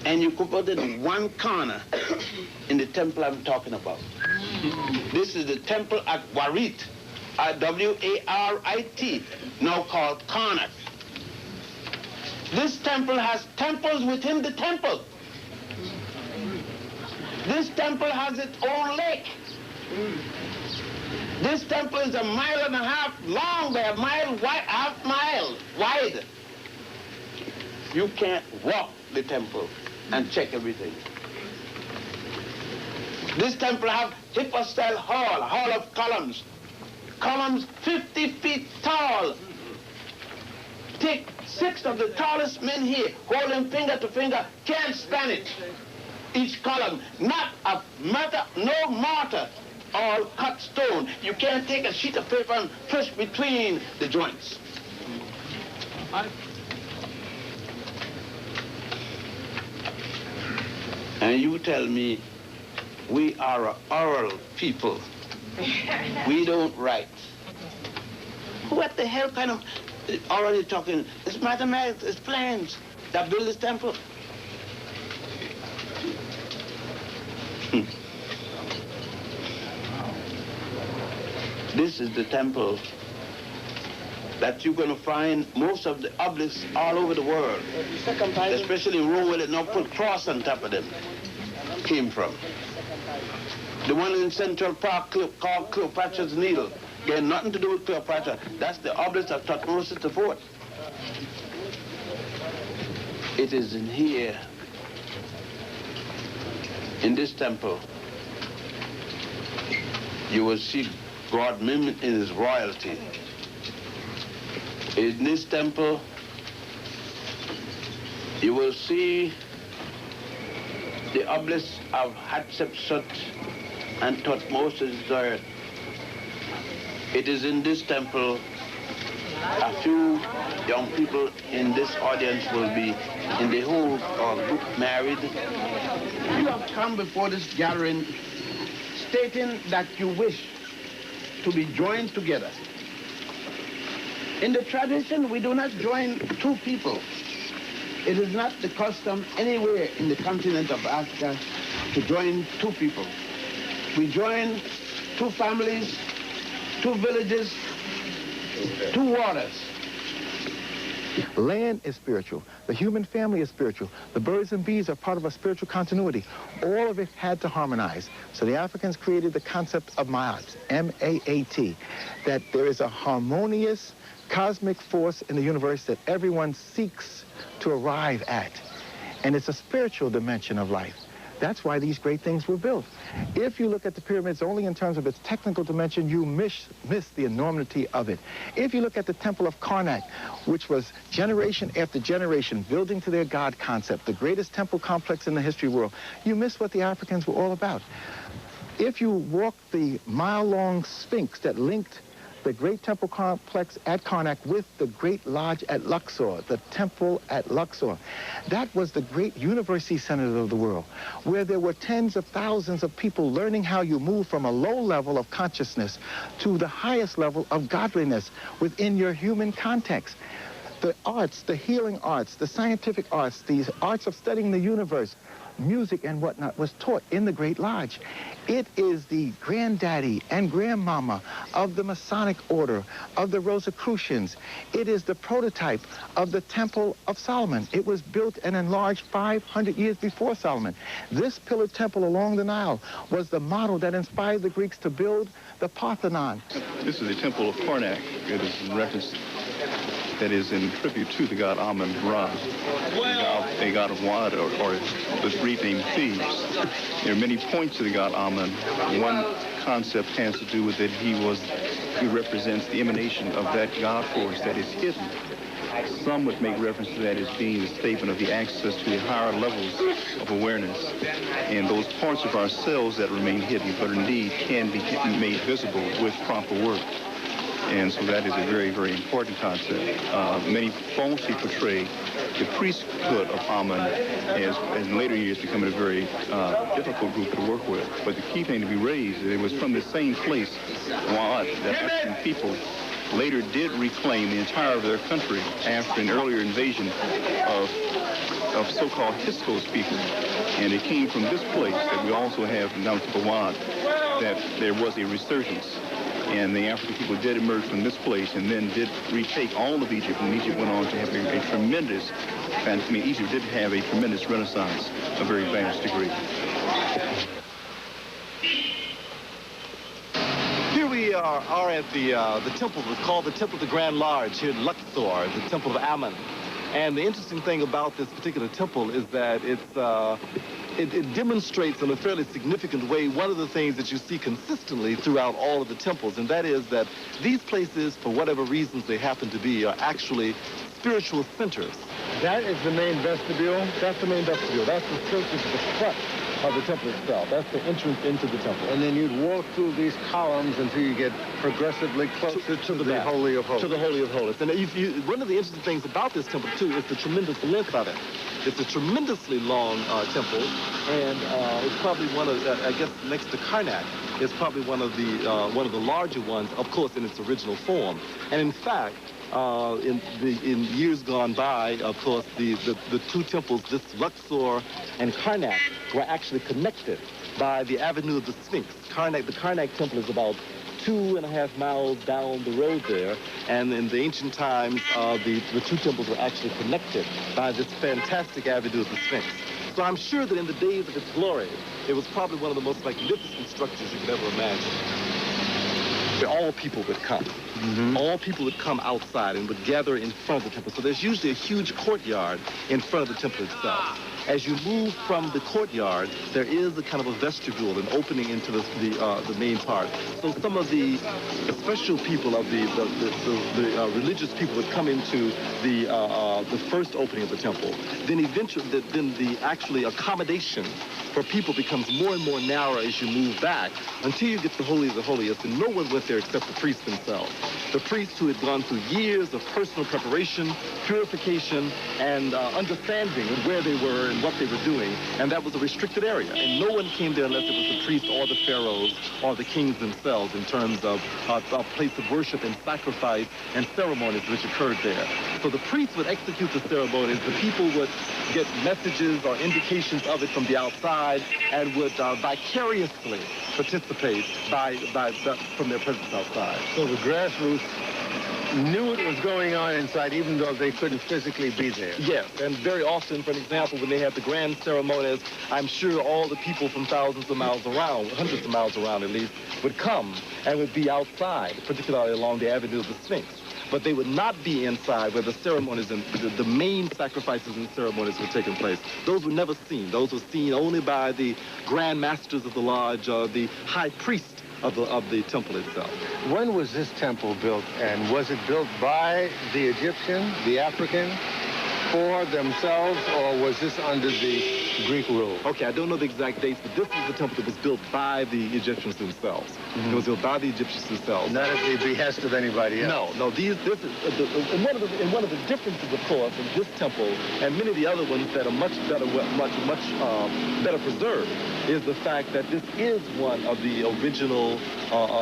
and you could put it in one corner in the temple I'm talking about. This is the temple at Warit, W-A-R-I-T, now called Karnak. This temple has temples within the temple. This temple has its own lake. This temple is 1.5 miles long by half mile wide. You can't walk the temple and check everything. This temple has hypostyle hall of columns. Columns 50 feet tall. Take 6 of the tallest men here, holding finger to finger, can't span it. Each column, not a matter, no mortar, all cut stone. You can't take a sheet of paper and push between the joints. And you tell me we are an oral people. We don't write. What the hell kind of oral are you talking? It's mathematics, it's plans that build this temple. This is the temple that you're going to find most of the obelisks all over the world, especially in Rome, where they now put cross on top of them, came from. The one in Central Park called Cleopatra's Needle, got nothing to do with Cleopatra. That's the obelisk of Thutmose IV. It is in here, in this temple, you will see God mimicked in his royalty. In this temple, you will see the obelisk of Hatshepsut and Thutmose III. It is in this temple, a few young people in this audience will be in the whole group married. You have come before this gathering stating that you wish to be joined together. In the tradition, we do not join 2 people. It is not the custom anywhere in the continent of Africa to join 2 people. We join 2 families, 2 villages, 2 waters. Land is spiritual. The human family is spiritual. The birds and bees are part of a spiritual continuity. All of it had to harmonize. So the Africans created the concept of Maat, M-A-A-T, that there is a harmonious cosmic force in the universe that everyone seeks to arrive at. And it's a spiritual dimension of life. That's why these great things were built. If you look at the pyramids only in terms of its technical dimension, you miss the enormity of it. If you look at the Temple of Karnak, which was generation after generation building to their God concept, the greatest temple complex in the history world, you miss what the Africans were all about. If you walk the mile-long Sphinx that linked the great temple complex at Karnak with the great lodge at Luxor, the temple at Luxor. That was the great university center of the world, where there were tens of thousands of people learning how you move from a low level of consciousness to the highest level of godliness within your human context. The arts, the healing arts, the scientific arts, the arts of studying the universe, music and whatnot was taught in the Great Lodge. It is the granddaddy and grandmama of the Masonic Order, of the Rosicrucians. It is the prototype of the Temple of Solomon. It was built and enlarged 500 years before Solomon. This pillared temple along the Nile was the model that inspired the Greeks to build the Parthenon. This is the Temple of Karnak. It is in reference, that is in tribute to the god Amun-Ra, a god of Wad, or the Greek name Thebes. There are many points to the god Amun. One concept has to do with that he represents the emanation of that god force that is hidden. Some would make reference to that as being the statement of the access to the higher levels of awareness and those parts of ourselves that remain hidden, but indeed can be made visible with proper work. And so that is a very, very important concept. Many falsely portray the priesthood of Amun as in later years becoming a very difficult group to work with. But the key thing to be raised, it was from the same place, Wa'at, that African people later did reclaim the entire of their country after an earlier invasion of so-called Hyksos people. And it came from this place that we also have now to Wa'at, that there was a resurgence. And the African people did emerge from this place and then did retake all of Egypt, and Egypt went on to have a tremendous, Egypt did have a tremendous renaissance, a very vast degree. are at the temple. It's called the Temple of the Grand Lodge here in Luxor, the Temple of Ammon. And the interesting thing about this particular temple is that it demonstrates in a fairly significant way one of the things that you see consistently throughout all of the temples, and that is that these places, for whatever reasons they happen to be, are actually spiritual centers. That is the main vestibule? That's the main vestibule. That's the surface of the front of the temple itself. That's the entrance into the temple. And then you'd walk through these columns until you get progressively closer to the Holy of Holies. To the Holy of Holies. And one of the interesting things about this temple, too, is the tremendous length of it. It's a tremendously long temple, and it's probably one of, I guess, next to Karnak, it's probably one of the larger ones, of course, in its original form. And in fact, in years gone by, of course, the two temples, this Luxor and Karnak, were actually connected by the Avenue of the Sphinx. The Karnak temple is about 2.5 miles down the road there, and in the ancient times, the two temples were actually connected by this fantastic Avenue of the Sphinx. So I'm sure that in the days of its glory, it was probably one of the most magnificent structures you could ever imagine. Where all people would come. Mm-hmm. All people would come outside and would gather in front of the temple. So there's usually a huge courtyard in front of the temple itself. As you move from the courtyard, there is a kind of a vestibule, an opening into the main part. So some of the special people of the religious people would come into the first opening of the temple. Then eventually, the actually accommodation for people becomes more and more narrow as you move back until you get to the Holy of the Holiest, and no one went there except the priests themselves. The priests who had gone through years of personal preparation, purification, and understanding of where they were and what they were doing, and that was a restricted area. And no one came there unless it was the priests or the pharaohs or the kings themselves in terms of a place of worship and sacrifice and ceremonies which occurred there. So the priests would execute the ceremonies. The people would get messages or indications of it from the outside and would vicariously participate from their presence outside. So the grassroots knew it was going on inside, even though they couldn't physically be there. Yes, and very often, for example, when they had the grand ceremonies, I'm sure all the people from thousands of miles around, hundreds of miles around at least, would come and would be outside, particularly along the Avenue of the Sphinx. But they would not be inside where the ceremonies and the main sacrifices and ceremonies were taking place. Those were never seen. Those were seen only by the grand masters of the lodge, the high priest of the temple itself. When was this temple built, and was it built by the Egyptian, the African, for themselves, or was this under the Greek rule? Okay, I don't know the exact dates, but this is the temple that was built by the Egyptians themselves. Mm-hmm. It was built by the Egyptians themselves. Not at the behest of anybody else. No. And one of the differences, of course, in this temple and many of the other ones that are much better preserved is the fact that this is one of the original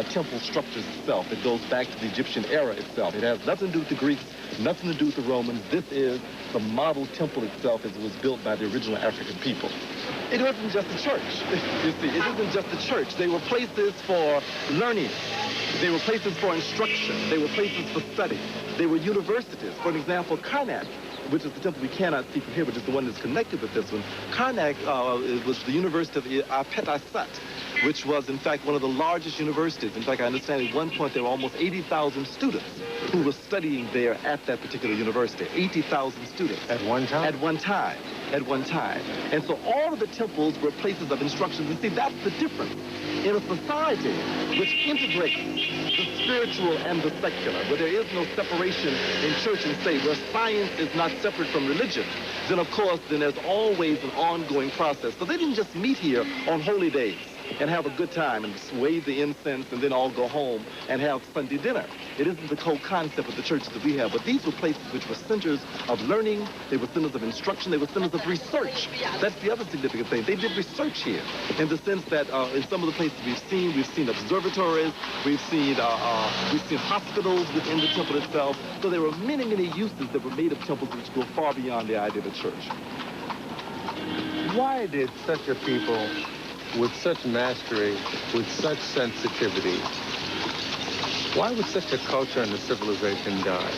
temple structures itself. It goes back to the Egyptian era itself. It has nothing to do with the Greeks, nothing to do with the Romans. This is the model temple itself as it was built by the original African people. It wasn't just a church. You see, it isn't just a church. They were places for learning. They were places for instruction. They were places for study. They were universities. For example, Karnak, which is the temple we cannot see from here, but is the one that's connected with this one. Karnak was the University of Abidos, which was, in fact, one of the largest universities. In fact, I understand at one point there were almost 80,000 students who were studying there at that particular university. 80,000 students. At one time? At one time. At one time. And so all of the temples were places of instruction. And see, that's the difference. In a society which integrates the spiritual and the secular, where there is no separation in church and state, where science is not separate from religion, then of course, then there's always an ongoing process. So they didn't just meet here on holy days and have a good time and wave the incense and then all go home and have Sunday dinner. It isn't the whole concept of the churches that we have, but these were places which were centers of learning, they were centers of instruction, they were centers of research. That's the other significant thing. They did research here in the sense that in some of the places we've seen observatories, we've seen hospitals within the temple itself. So there were many, many uses that were made of temples which go far beyond the idea of a church. Why did such a people with such mastery, with such sensitivity, why would such a culture and a civilization die?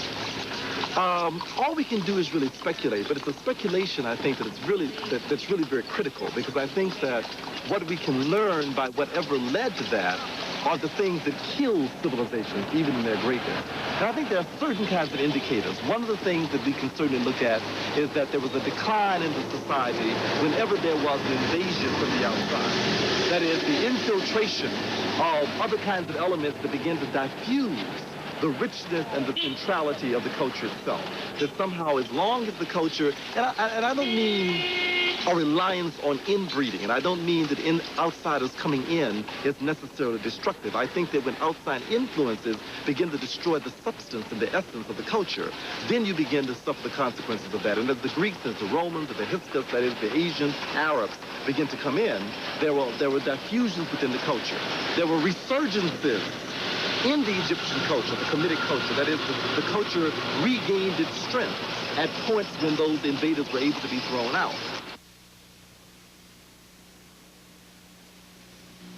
All we can do is really speculate, but it's a speculation, I think, that's really very critical, because I think that what we can learn by whatever led to that are the things that kill civilizations, even in their greatness. And I think there are certain kinds of indicators. One of the things that we can certainly look at is that there was a decline in the society whenever there was an invasion from the outside. That is, the infiltration of other kinds of elements that begin to diffuse the richness and the centrality of the culture itself. That somehow, as long as the culture, and I don't mean a reliance on inbreeding, and I don't mean that outsiders coming in is necessarily destructive. I think that when outside influences begin to destroy the substance and the essence of the culture, then you begin to suffer the consequences of that. And as the Greeks, as the Romans, as the Hyksos, that is the Asians, Arabs, begin to come in, there were diffusions within the culture. There were resurgences in the Egyptian culture, the Kemetic culture. That is, the culture regained its strength at points when those invaders were able to be thrown out.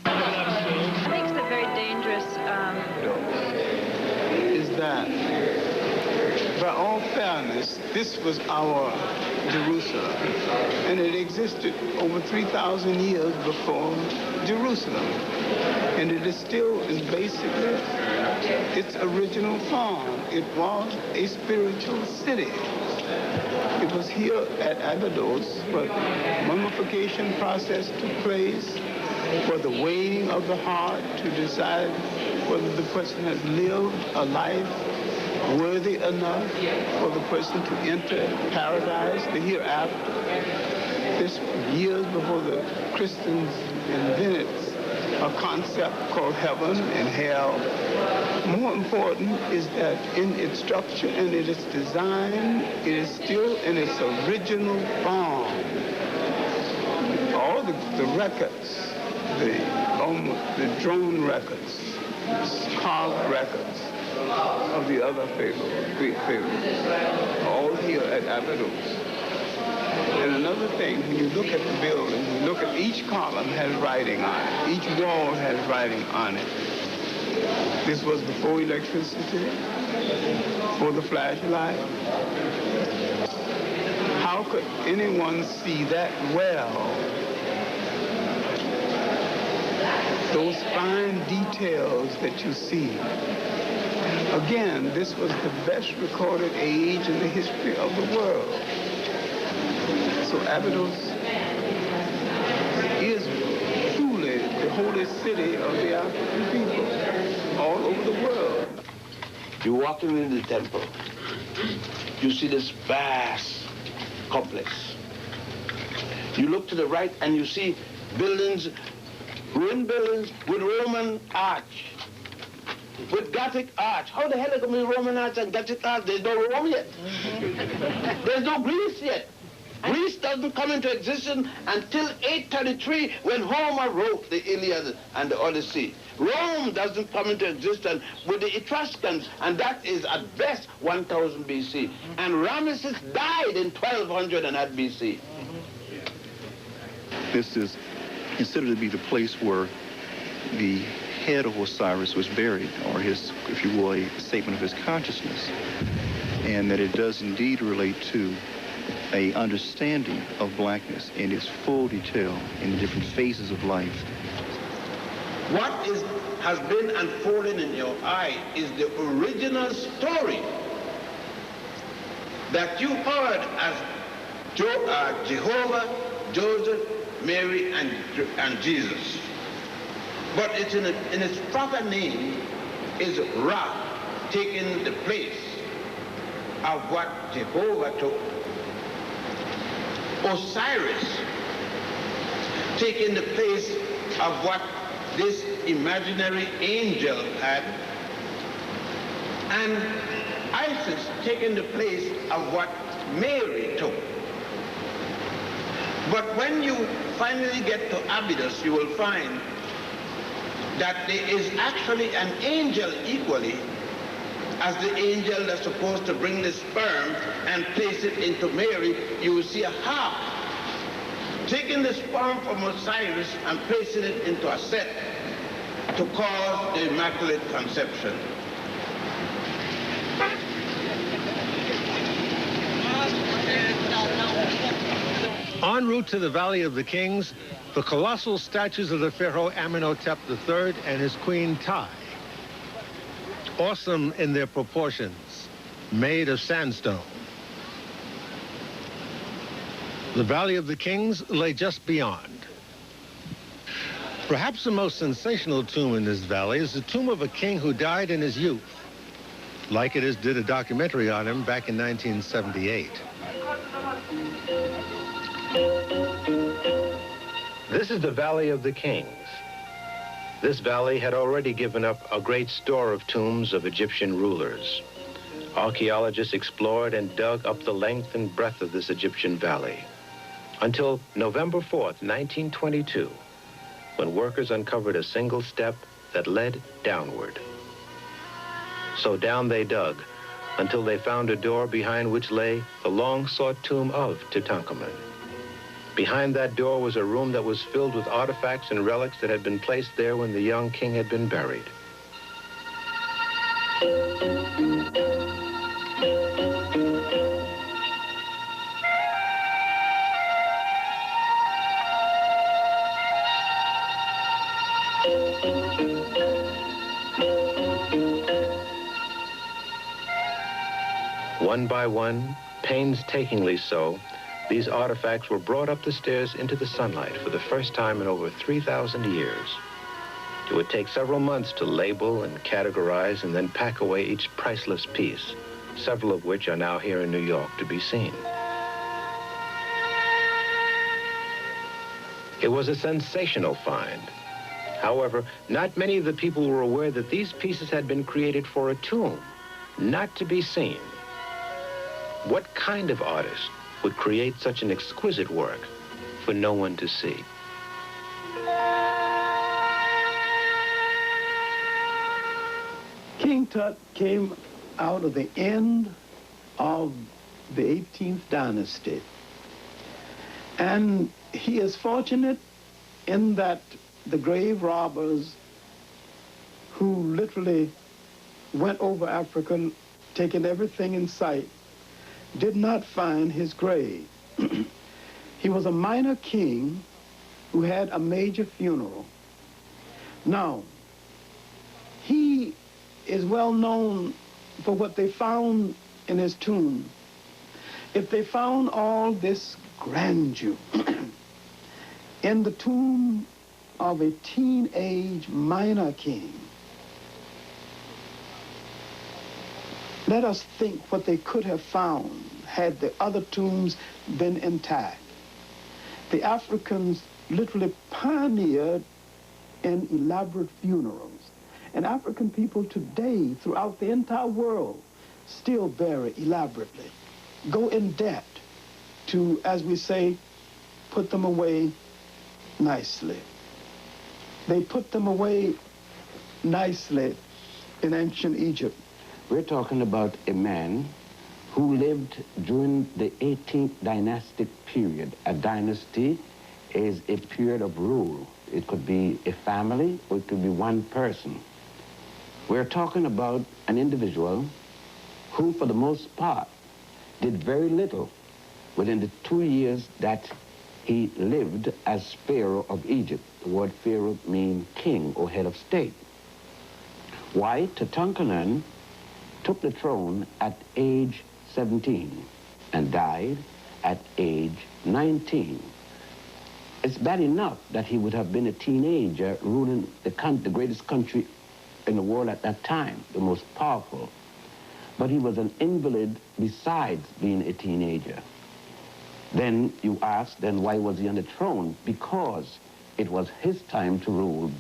I think it's a very dangerous... Is that, by all fairness, this was our Jerusalem, and it existed over 3,000 years before Jerusalem, and it is still in basically its original form. It was a spiritual city. It was here at Abidos where the mummification process took place, for the weighing of the heart to decide whether the person has lived a life worthy enough for the person to enter paradise, the hereafter. This years before the Christians invented a concept called heaven and hell. More important is that in its structure and in its design, it is still in its original form. All the records, the drone records, carved records of the other pharaohs, Greek pharaohs, all here at Abidos. And another thing, when you look at the building, you look at each column has writing on it. Each wall has writing on it. This was before electricity, before the flashlight. How could anyone see that well? Those fine details that you see. Again, this was the best recorded age in the history of the world. So Abidos is truly the holy city of the African people all over the world. You walk in the temple, you see this vast complex. You look to the right and you see buildings, ruined buildings with Roman arch, with Gothic arch. How the hell are going to be Roman arch and Gothic arch? There's no Rome yet. There's no Greece yet. Greece doesn't come into existence until 833 when Homer wrote the Iliad and the Odyssey. Rome doesn't come into existence with the Etruscans, and that is at best 1000 BC. And Ramesses died in 1200 and at BC. This is considered to be the place where the head of Osiris was buried, or his, if you will, a statement of his consciousness, and that it does indeed relate to a understanding of blackness in its full detail in the different phases of life. What has been unfolding in your eye is the original story that you heard as Jehovah, Joseph, Mary, and Jesus. But it's in its proper name is Ra, taking the place of what Jehovah took. Osiris, taking the place of what this imaginary angel had, and Isis taking the place of what Mary took. But when you finally get to Abidos, you will find that there is actually an angel equally as the angel that's supposed to bring the sperm and place it into Mary. You will see a harp taking the sperm from Osiris and placing it into a set to cause the Immaculate Conception. En route to the Valley of the Kings, the colossal statues of the pharaoh Amenhotep III and his queen Tai. Awesome in their proportions, made of sandstone. The Valley of the Kings lay just beyond. Perhaps the most sensational tomb in this valley is the tomb of a king who died in his youth. Like It Is did a documentary on him back in 1978. This is the Valley of the Kings. This valley had already given up a great store of tombs of Egyptian rulers. Archaeologists explored and dug up the length and breadth of this Egyptian valley until November 4th, 1922, when workers uncovered a single step that led downward. So down they dug until they found a door behind which lay the long-sought tomb of Tutankhamun. Behind that door was a room that was filled with artifacts and relics that had been placed there when the young king had been buried. One by one, painstakingly so, these artifacts were brought up the stairs into the sunlight for the first time in over 3,000 years. It would take several months to label and categorize and then pack away each priceless piece, several of which are now here in New York to be seen. It was a sensational find. However, not many of the people were aware that these pieces had been created for a tomb, not to be seen. What kind of artist would create such an exquisite work for no one to see? King Tut came out of the end of the 18th dynasty. And he is fortunate in that the grave robbers who literally went over Africa, taking everything in sight, did not find his grave. He was a minor king who had a major funeral. Now, he is well known for what they found in his tomb. If they found all this grandeur in the tomb of a teenage minor king, let us think what they could have found had the other tombs been intact. The Africans literally pioneered in elaborate funerals. And African people today, throughout the entire world, still bury elaborately, go in debt to, as we say, put them away nicely. They put them away nicely in ancient Egypt. We're talking about a man who lived during the 18th dynastic period. A dynasty is a period of rule. It could be a family or it could be one person. We're talking about an individual who, for the most part, did very little within the 2 years that he lived as Pharaoh of Egypt. The word Pharaoh means king or head of state. Why? Tutankhamun took the throne at age 17 and died at age 19. It's bad enough that he would have been a teenager ruling the greatest country in the world at that time, the most powerful. But he was an invalid besides being a teenager. Then you ask, then why was he on the throne? Because it was his time to rule,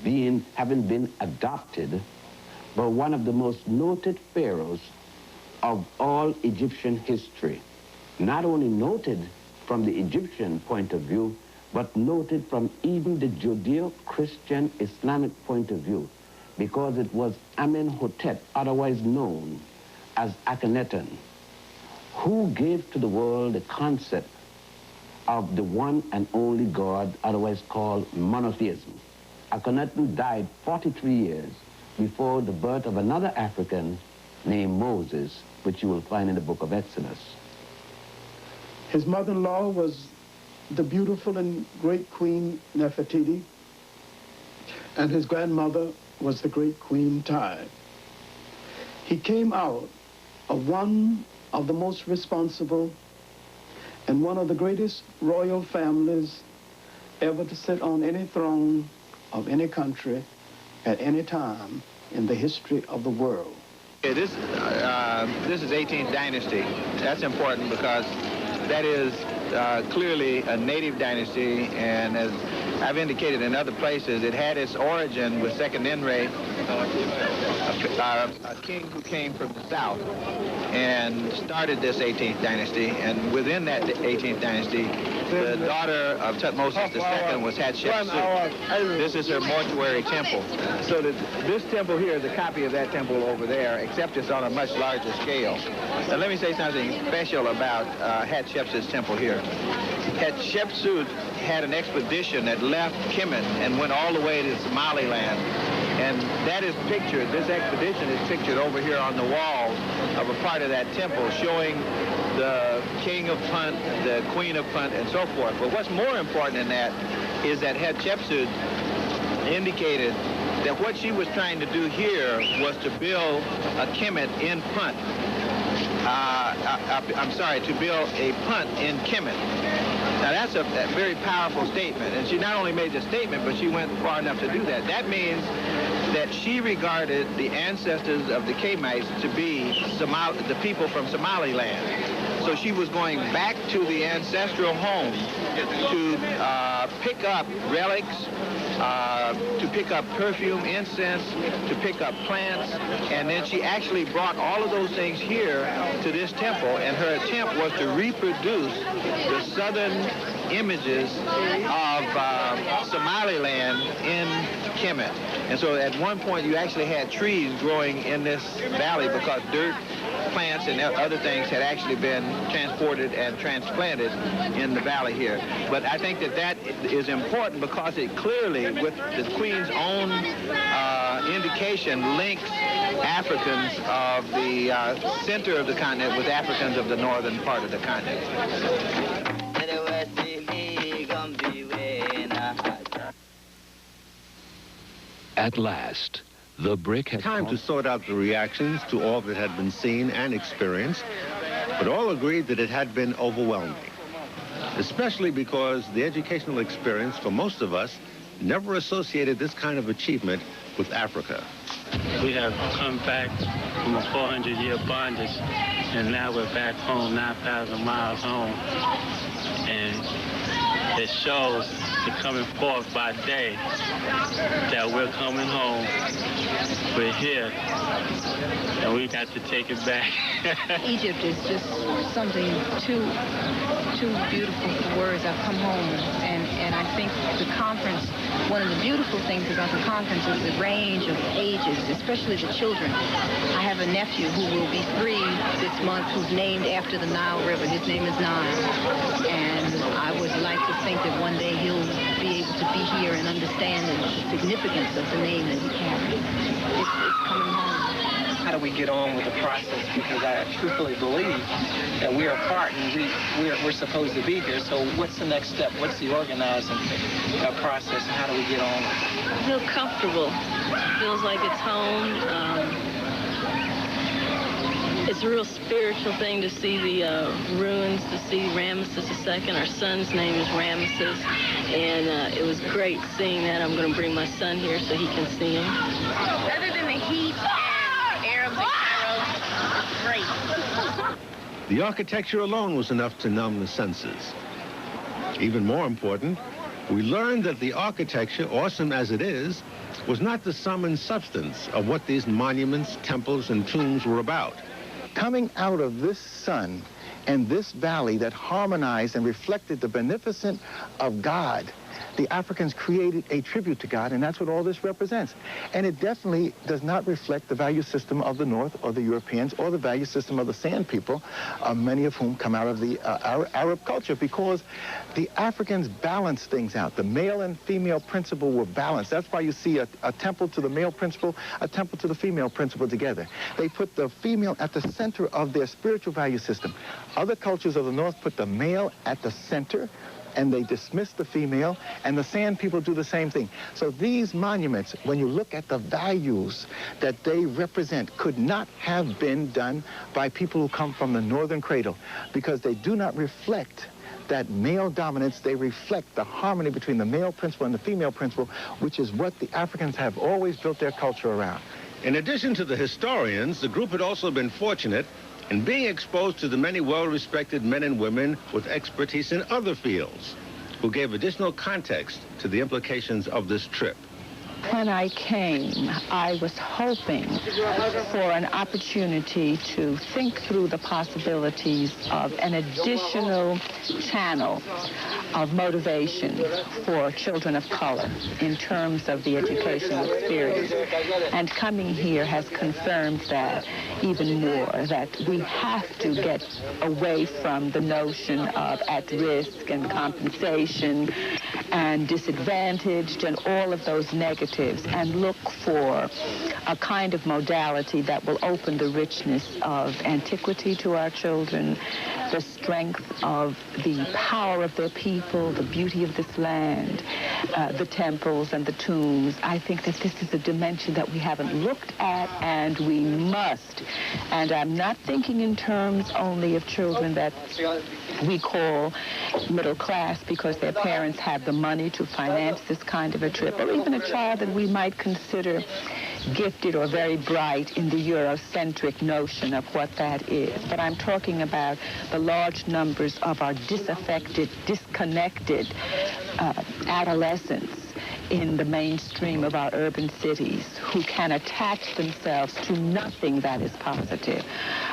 having been adopted by one of the most noted pharaohs of all Egyptian history. Not only noted from the Egyptian point of view, but noted from even the Judeo-Christian Islamic point of view, because it was Amenhotep, otherwise known as Akhenaten, who gave to the world the concept of the one and only God, otherwise called monotheism. Akhenaten died 43 years before the birth of another African named Moses, which you will find in the book of Exodus. His mother-in-law was the beautiful and great Queen Nefertiti, and his grandmother was the great Queen Tai. He came out of one of the most responsible and one of the greatest royal families ever to sit on any throne of any country at any time in the history of the world. Yeah, this is 18th dynasty. That's important because that is clearly a native dynasty, and as I've indicated in other places, it had its origin with Second Enre, a king who came from the south and started this 18th dynasty, and within that 18th dynasty, the daughter of Tutmosis II was Hatshepsut. This is her mortuary temple. So this temple here is a copy of that temple over there, except it's on a much larger scale. Now let me say something special about Hatshepsut's temple here. Hatshepsut had an expedition that left Kemet and went all the way to Somaliland. And that is pictured, this expedition is pictured over here on the wall of a part of that temple, showing the king of Punt, the queen of Punt, and so forth. But what's more important than that is that Hatshepsut indicated that what she was trying to do here was to build a Kemet in Punt. To build a Punt in Kemet. Now that's a very powerful statement, and she not only made the statement, but she went far enough to do that. That means that she regarded the ancestors of the Kemites to be the people from Somaliland. So she was going back to the ancestral home to pick up relics, to pick up perfume, incense, to pick up plants, and then she actually brought all of those things here to this temple, and her attempt was to reproduce the southern images of Somaliland in Kemet. And so at one point you actually had trees growing in this valley because dirt, plants, and other things had actually been transported and transplanted in the valley here. But I think that that is important because it clearly, with the Queen's own indication, links Africans of the center of the continent with Africans of the northern part of the continent. At last, the brick had time to sort out the reactions to all that had been seen and experienced, but all agreed that it had been overwhelming, especially because the educational experience for most of us never associated this kind of achievement with Africa. We have come back from a 400-year bondage, and now we're back home, 9,000 miles home. And it shows the coming forth by day that we're coming home. We're here, and we got to take it back. Egypt is just something too beautiful for words. I've come home, and I think the conference, one of the beautiful things about the conference is the range of ages, especially the children. I have a nephew who will be 3 this month who's named after the Nile River. His name is Nile, and I would like to think that one day he'll be able to be here and understand the significance of the name that he carries. It's coming home. How do we get on with the process? Because I truthfully believe that we are part and we're supposed to be here. So what's the next step? What's the organizing process? And how do we get on? I feel comfortable. Feels like it's home. It's a real spiritual thing to see the ruins, to see Ramesses II. Our son's name is Ramesses, and it was great seeing that. I'm going to bring my son here so he can see him. Other than the heat and Arabs and Cairo, it's great. The architecture alone was enough to numb the senses. Even more important, we learned that the architecture, awesome as it is, was not the sum and substance of what these monuments, temples, and tombs were about. Coming out of this sun and this valley that harmonized and reflected the beneficence of God, the Africans created a tribute to God, and that's what all this represents. And it definitely does not reflect the value system of the North or the Europeans or the value system of the Sand people, many of whom come out of the Arab culture, because the Africans balanced things out. The male and female principle were balanced. That's why you see a temple to the male principle, a temple to the female principle together. They put the female at the center of their spiritual value system. Other cultures of the North put the male at the center and they dismiss the female, and the Sand people do the same thing. So these monuments, when you look at the values that they represent, could not have been done by people who come from the northern cradle, because they do not reflect that male dominance. They reflect the harmony between the male principle and the female principle, which is what the Africans have always built their culture around. In addition to the historians, the group had also been fortunate in being exposed to the many well-respected men and women with expertise in other fields, who gave additional context to the implications of this trip. When I came, I was hoping for an opportunity to think through the possibilities of an additional channel of motivation for children of color in terms of the educational experience. And coming here has confirmed that even more, that we have to get away from the notion of at risk and compensation and disadvantaged and all of those negatives, and look for a kind of modality that will open the richness of antiquity to our children, the strength of the power of their people, the beauty of this land, the temples and the tombs. I think that this is a dimension that we haven't looked at, and we must. And I'm not thinking in terms only of children that we call middle class because their parents have the money to finance this kind of a trip, or even a child that we might consider gifted or very bright in the Eurocentric notion of what that is. But I'm talking about the large numbers of our disaffected, disconnected adolescents in the mainstream of our urban cities who can attach themselves to nothing that is positive.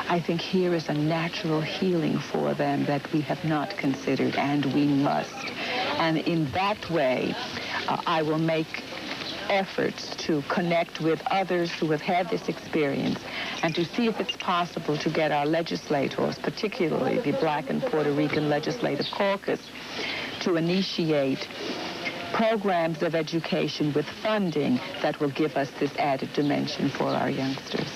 I think here is a natural healing for them that we have not considered, and we must. And in that way, I will make efforts to connect with others who have had this experience and to see if it's possible to get our legislators, particularly the Black and Puerto Rican Legislative Caucus, to initiate programs of education with funding that will give us this added dimension for our youngsters.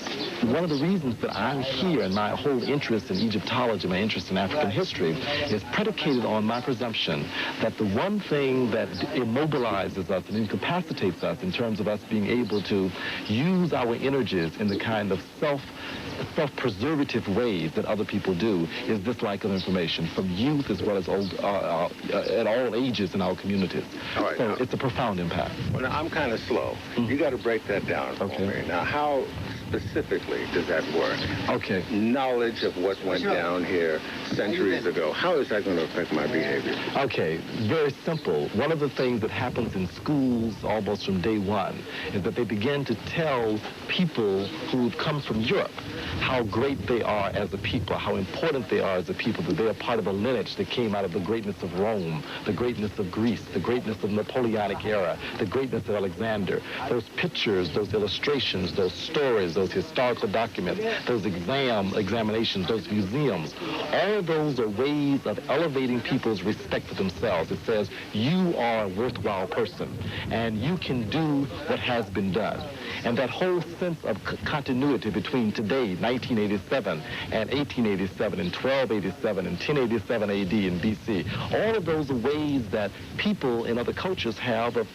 One of the reasons that I'm here and my whole interest in Egyptology, my interest in African history, is predicated on my presumption that the one thing that immobilizes us and incapacitates us in terms of us being able to use our energies in the kind of self-preservative ways that other people do is this lack of information from youth as well as old, at all ages in our communities. All right, so it's a profound impact. Well, now, I'm kind of slow. You got to break that down for me. Now, how specifically does that work? Okay. Knowledge of what went down here centuries ago. How is that going to affect my behavior? Okay, very simple. One of the things that happens in schools almost from day one is that they begin to tell people who come from Europe how great they are as a people, how important they are as a people, that they are part of a lineage that came out of the greatness of Rome, the greatness of Greece, the greatness of the Napoleonic era, the greatness of Alexander. Those pictures, those illustrations, those stories, those historical documents, those examinations, those museums, all of those are ways of elevating people's respect for themselves. It says, you are a worthwhile person, and you can do what has been done. And that whole sense of continuity between today, 1987, and 1887, and 1287, and 1087 AD and BC, all of those are ways that people in other cultures have of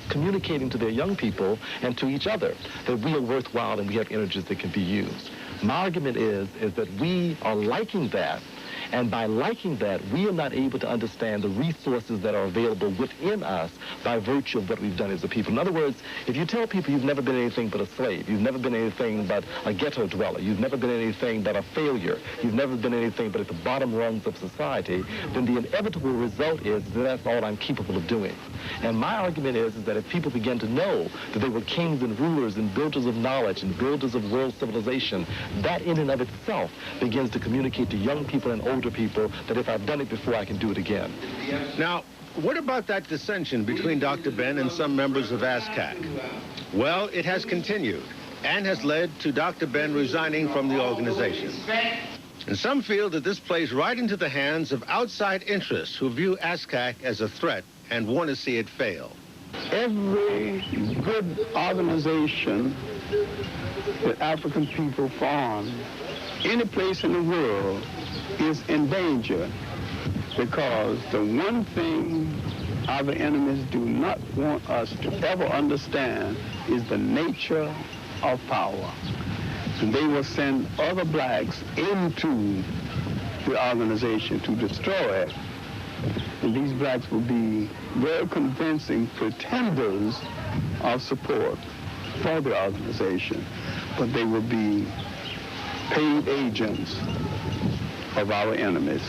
communicating to their young people and to each other that we are worthwhile and we have energies that can be used. My argument is that we are liking that, and by liking that, we are not able to understand the resources that are available within us by virtue of what we've done as a people. In other words, if you tell people you've never been anything but a slave, you've never been anything but a ghetto dweller, you've never been anything but a failure, you've never been anything but at the bottom rungs of society, then the inevitable result is that that's all I'm capable of doing. And my argument is that if people begin to know that they were kings and rulers and builders of knowledge and builders of world civilization, that in and of itself begins to communicate to young people and older people that if I've done it before, I can do it again. Now, what about that dissension between Dr. Ben and some members of ASCAC? Well, it has continued and has led to Dr. Ben resigning from the organization. And some feel that this plays right into the hands of outside interests who view ASCAC as a threat and want to see it fail. Every good organization that African people form, any place in the world, is in danger because the one thing our enemies do not want us to ever understand is the nature of power. And they will send other blacks into the organization to destroy it. And these blacks will be very convincing pretenders of support for the organization, but they will be paid agents of our enemies.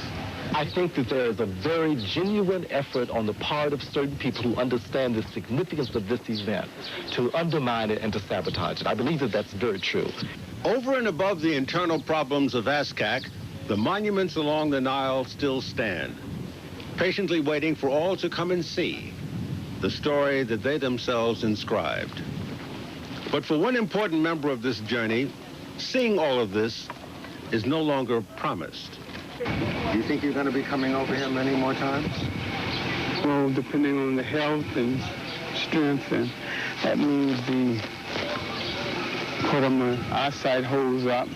I think that there is a very genuine effort on the part of certain people who understand the significance of this event to undermine it and to sabotage it. I believe that that's very true. Over and above the internal problems of ASCAC, the monuments along the Nile still stand, patiently waiting for all to come and see the story that they themselves inscribed. But for one important member of this journey, seeing all of this is no longer promised. Do you think you're going to be coming over here many more times? Well, depending on the health and strength, and that means the part of my eyesight holds up,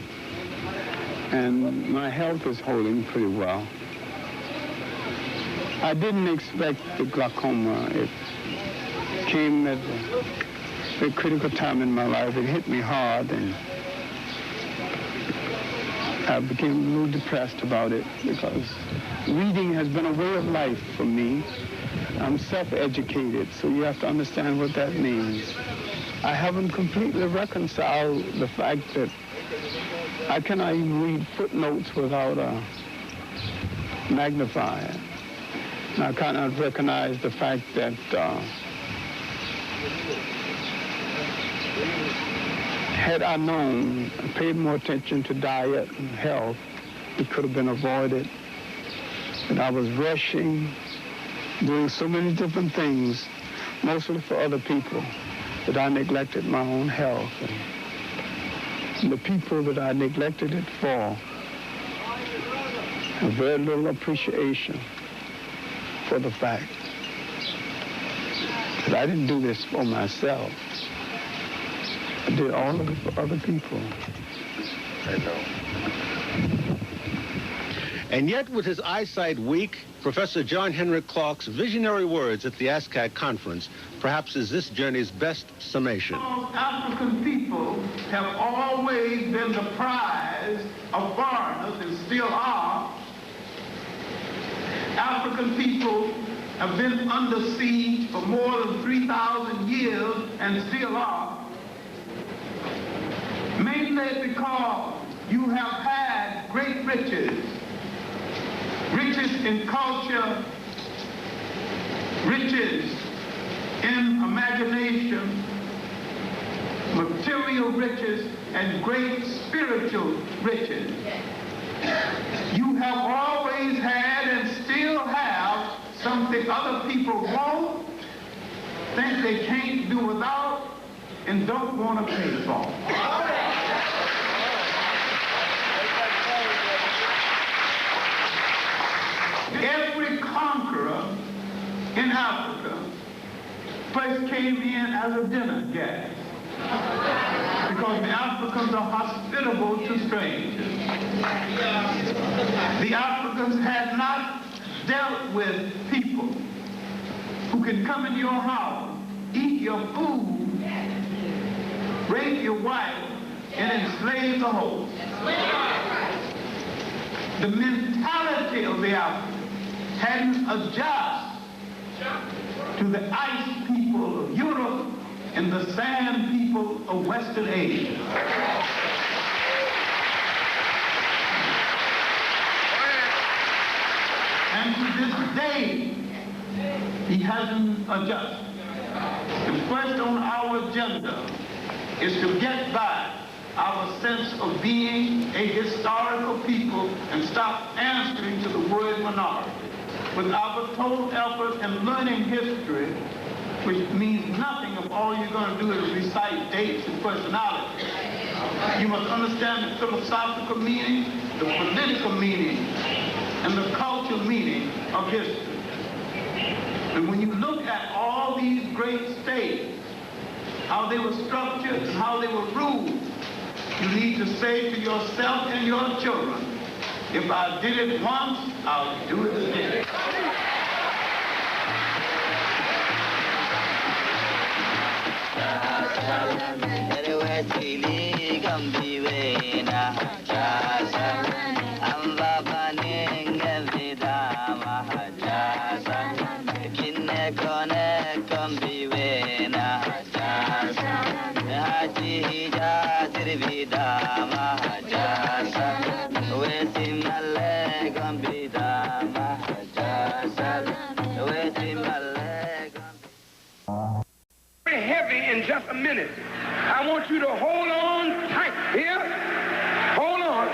and my health is holding pretty well. I didn't expect the glaucoma. It came at a very critical time in my life. It hit me hard, and I became a little depressed about it because reading has been a way of life for me. I'm self-educated, so you have to understand what that means. I haven't completely reconciled the fact that I cannot even read footnotes without a magnifier. And I cannot recognize the fact that had I known, paid more attention to diet and health, it could have been avoided. But I was rushing, doing so many different things, mostly for other people, that I neglected my own health. And the people that I neglected it for have very little appreciation for the fact that I didn't do this for myself. I did all of it for other people. I know. And yet, with his eyesight weak, Professor John Henrik Clarke's visionary words at the ASCAC conference perhaps is this journey's best summation. African people have always been the prize of foreigners and still are. African people have been under siege for more than 3,000 years and still are. Mainly because you have had great riches. Riches in culture, riches in imagination, material riches, and great spiritual riches. You have always had and still have something other people won't, think they can't do without, and don't want to pay for. Every conqueror in Africa first came in as a dinner guest because the Africans are hospitable to strangers. The Africans had not dealt with people who can come into your house, eat your food, rape your wife, and enslave the host. The mentality of the Africans hadn't adjusted to the ice people of Europe and the sand people of Western Asia. And to this day, he hasn't adjusted. The first on our agenda is to get back our sense of being a historical people and stop answering to the word minority. With our total effort in learning history, which means nothing if all you're going to do is recite dates and personalities. You must understand the philosophical meaning, the political meaning, and the cultural meaning of history. And when you look at all these great states, how they were structured and how they were ruled, you need to say to yourself and your children, If I did it once, I'll do it again. Very heavy in just a minute. I want you to hold on tight. Here, hold on.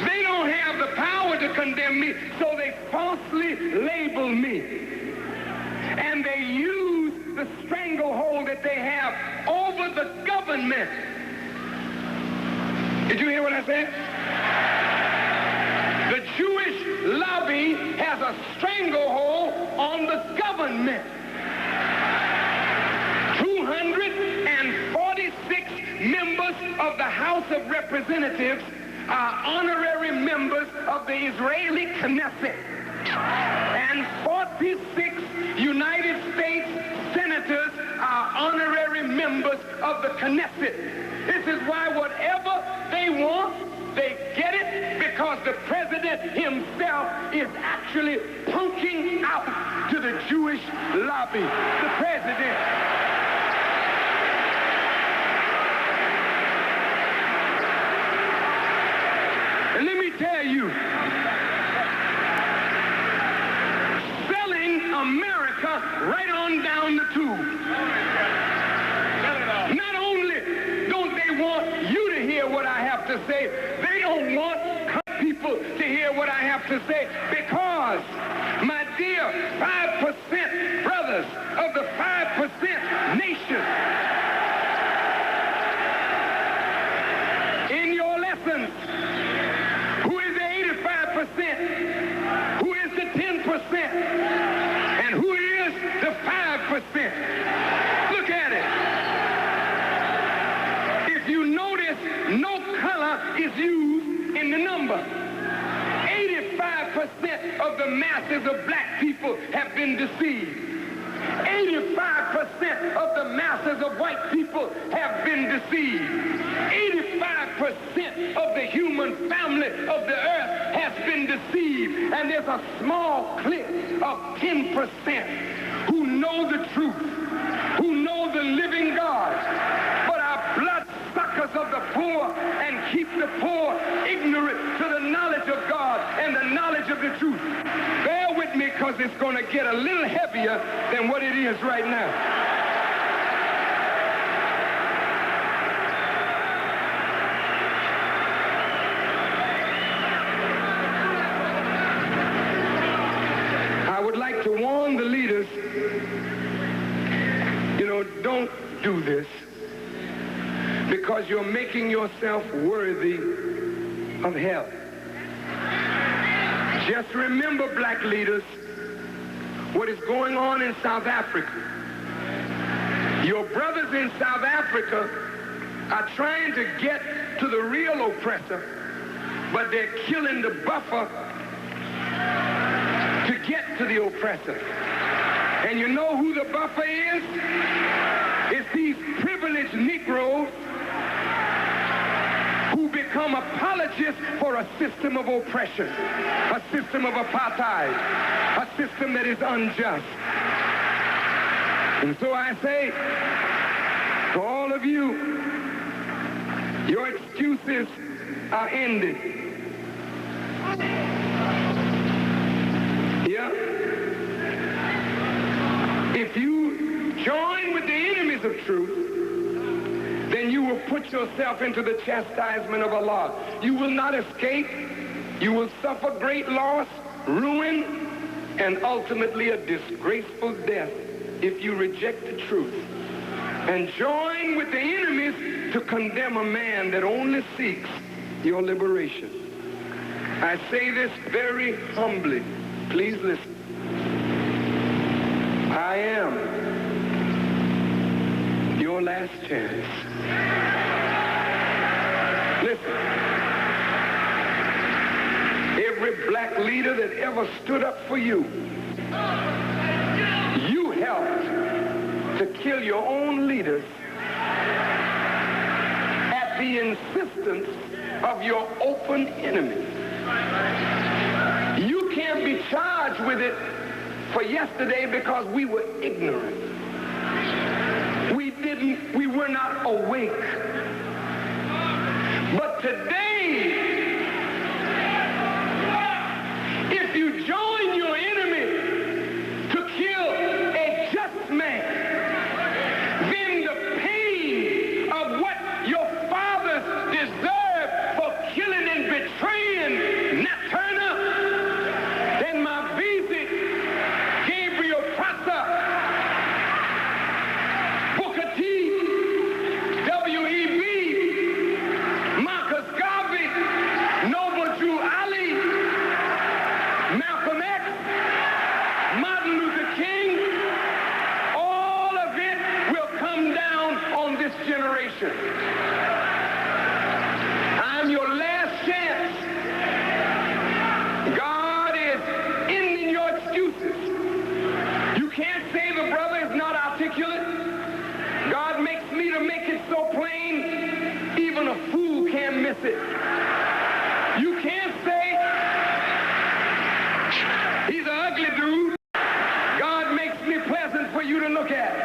They don't have the power to condemn me, so they falsely label me. And they use the stranglehold that they have over the government. Did you hear what I said? The Jewish lobby has a stranglehold on the government. 246 members of the House of Representatives are honorary members of the Israeli Knesset. And 46 United States senators are honorary members of the Knesset. This is why whatever they want, they get it, because the president himself is actually punking out to the Jewish lobby. The president. And let me tell you, selling America right on down the tube. Not only don't they want you to hear what I have to say, they don't want people to hear what I have to say, because, my dear 5% brothers of the 5% nation, in your lessons, who is the 85%? Who is the 10%? And who is the 5%? Look at it. If you notice, no color is used in the number. 85% of the masses of black people have been deceived. 85% of the masses of white people have been deceived. 85% of the human family of the earth has been deceived. And there's a small clique of 10% who know the truth, who know the living God, but are bloodsuckers of the poor and keep the poor ignorant to the knowledge of God and the knowledge of the truth. Bear with me, because it's going to get a little heavier than what it is right now. I would like to warn the leaders, don't do this, because you're making yourself worthy of hell. Just remember, black leaders, what is going on in South Africa. Your brothers in South Africa are trying to get to the real oppressor, but they're killing the buffer to get to the oppressor. And you know who the buffer is? It's these privileged Negroes who become apologists for a system of oppression, a system of apartheid, a system that is unjust. And so I say to all of you, your excuses are ended. Yeah? If you join with the enemies of truth, then you will put yourself into the chastisement of Allah. You will not escape. You will suffer great loss, ruin, and ultimately a disgraceful death if you reject the truth and join with the enemies to condemn a man that only seeks your liberation. I say this very humbly. Please listen. I am your last chance. Listen. Every black leader that ever stood up for you, you helped to kill your own leaders at the insistence of your open enemy. You can't be charged with it for yesterday because we were ignorant. We were not awake. But today, if you join your enemy to kill a just man, then the pain of what your fathers deserve for killing and betraying not turn up. Then my visit, Gabriel Prosser, Booker T, W.E.B., Marcus Garvey, Noble Drew Ali, Malcolm X, Martin Luther King, all of it will come down on this generation. I'm your last chance. God is ending your excuses. You can't say the brother is not articulate. God makes me to make it so plain, even a fool can't miss it. You can't say he's an ugly dude. God makes me pleasant for you to look at.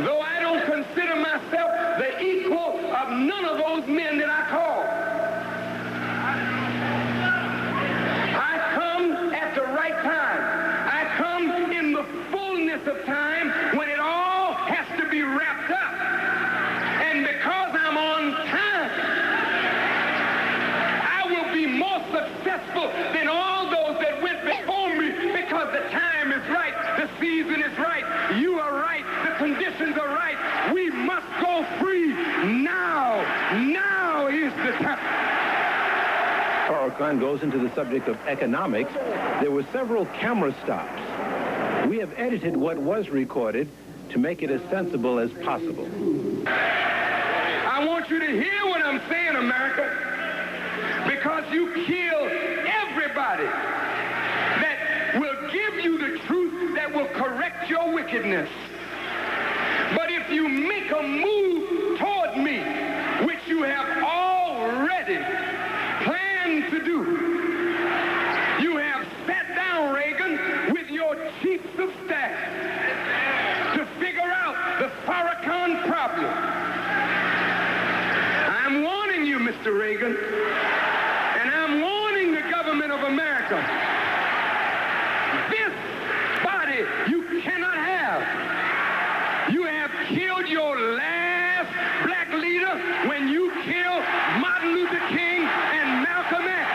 Though I don't consider myself the equal of none of those men that I call, I come at the right time. I come in the fullness of time when it all has to be wrapped up. And because I'm on time, I will be more successful than all those that went before me because the time is right, the season is right, you are right, the conditions are right. We must go free now. Now is the time. Farrakhan goes into the subject of economics. There were several camera stops. We have edited what was recorded to make it as sensible as possible. I want you to hear what I'm saying, America, because you kill everybody that will give you the truth that will correct your wickedness. But if you make a move toward me, which you have already planned to do, you have sat down, Reagan, with your chiefs of staff to figure out the Farrakhan problem. I'm warning you, Mr. Reagan, and I'm warning the government of America. This body you cannot have. You have killed your last black leader when you killed Martin Luther King and Malcolm X.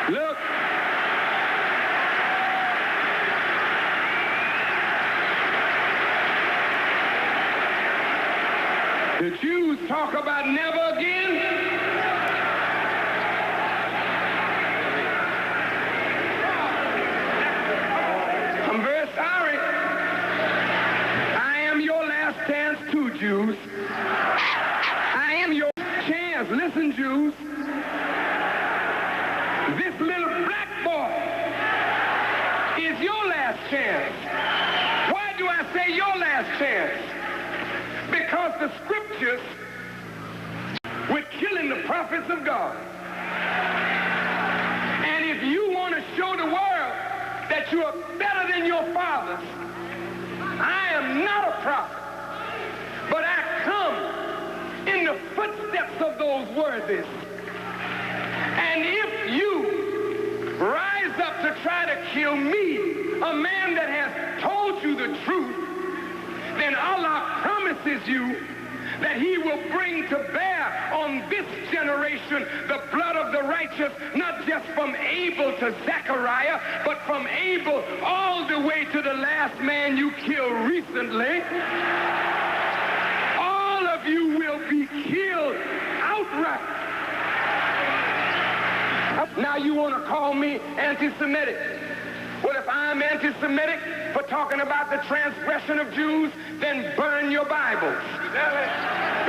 Look. The Jews talk about never again. I'm very sorry. I am your last chance too, Jews. I am your chance. Listen, Jews. This little black boy is your last chance. Why do I say your last chance? Because the scriptures were killing the prophets of God. And if you want to show the world that you are better than your fathers, I am not a prophet, but I come in the footsteps of those worthies. And if you rise up to try to kill me, a man that has told you the truth, then Allah promises you that he will bring to bear on this generation the blood of the righteous, not just from Abel to Zechariah, but from Abel all the way to the last man you killed recently. All of you will be killed outright. Now you want to call me anti-Semitic. Well, if I'm anti-Semitic for talking about the transgression of Jews, then burn your Bibles.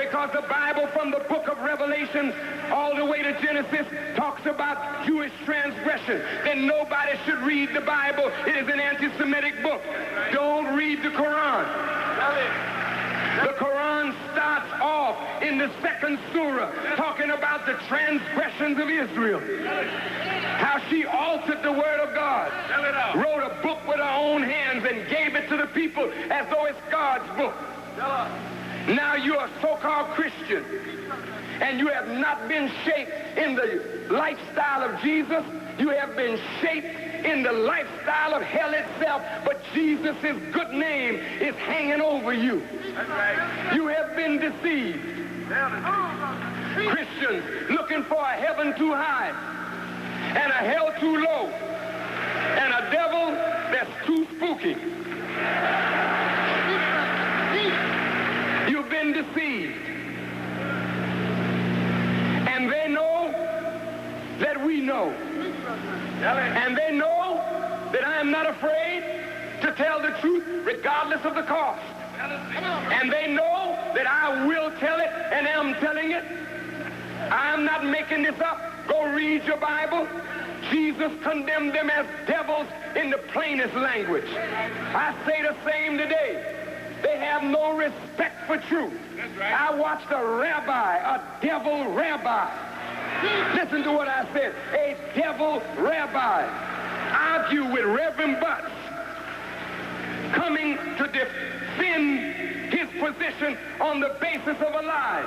Because the Bible from the book of Revelation all the way to Genesis talks about Jewish transgression. Then nobody should read the Bible. It is an anti-Semitic book. Don't read the Quran. The Quran starts off in the second surah talking about the transgressions of Israel. How she altered the word of God, wrote a book with her own hands and gave it to the people as though it's God's book. Now you're a so-called Christian and you have not been shaped in the lifestyle of Jesus. You have been shaped in the lifestyle of hell itself, but Jesus' good name is hanging over you. You have been deceived. Christians looking for a heaven too high and a hell too low and a devil that's too spooky. You've been deceived. And they know that we know. And they know that I am not afraid to tell the truth regardless of the cost. And they know that I will tell it and am telling it. I'm not making this up. Go read your Bible. Jesus condemned them as devils in the plainest language. I say the same today. They have no respect for truth. I watched a rabbi, a devil rabbi. Listen to what I said. A devil rabbi argue with Reverend Butts, coming to defend his position on the basis of a lie.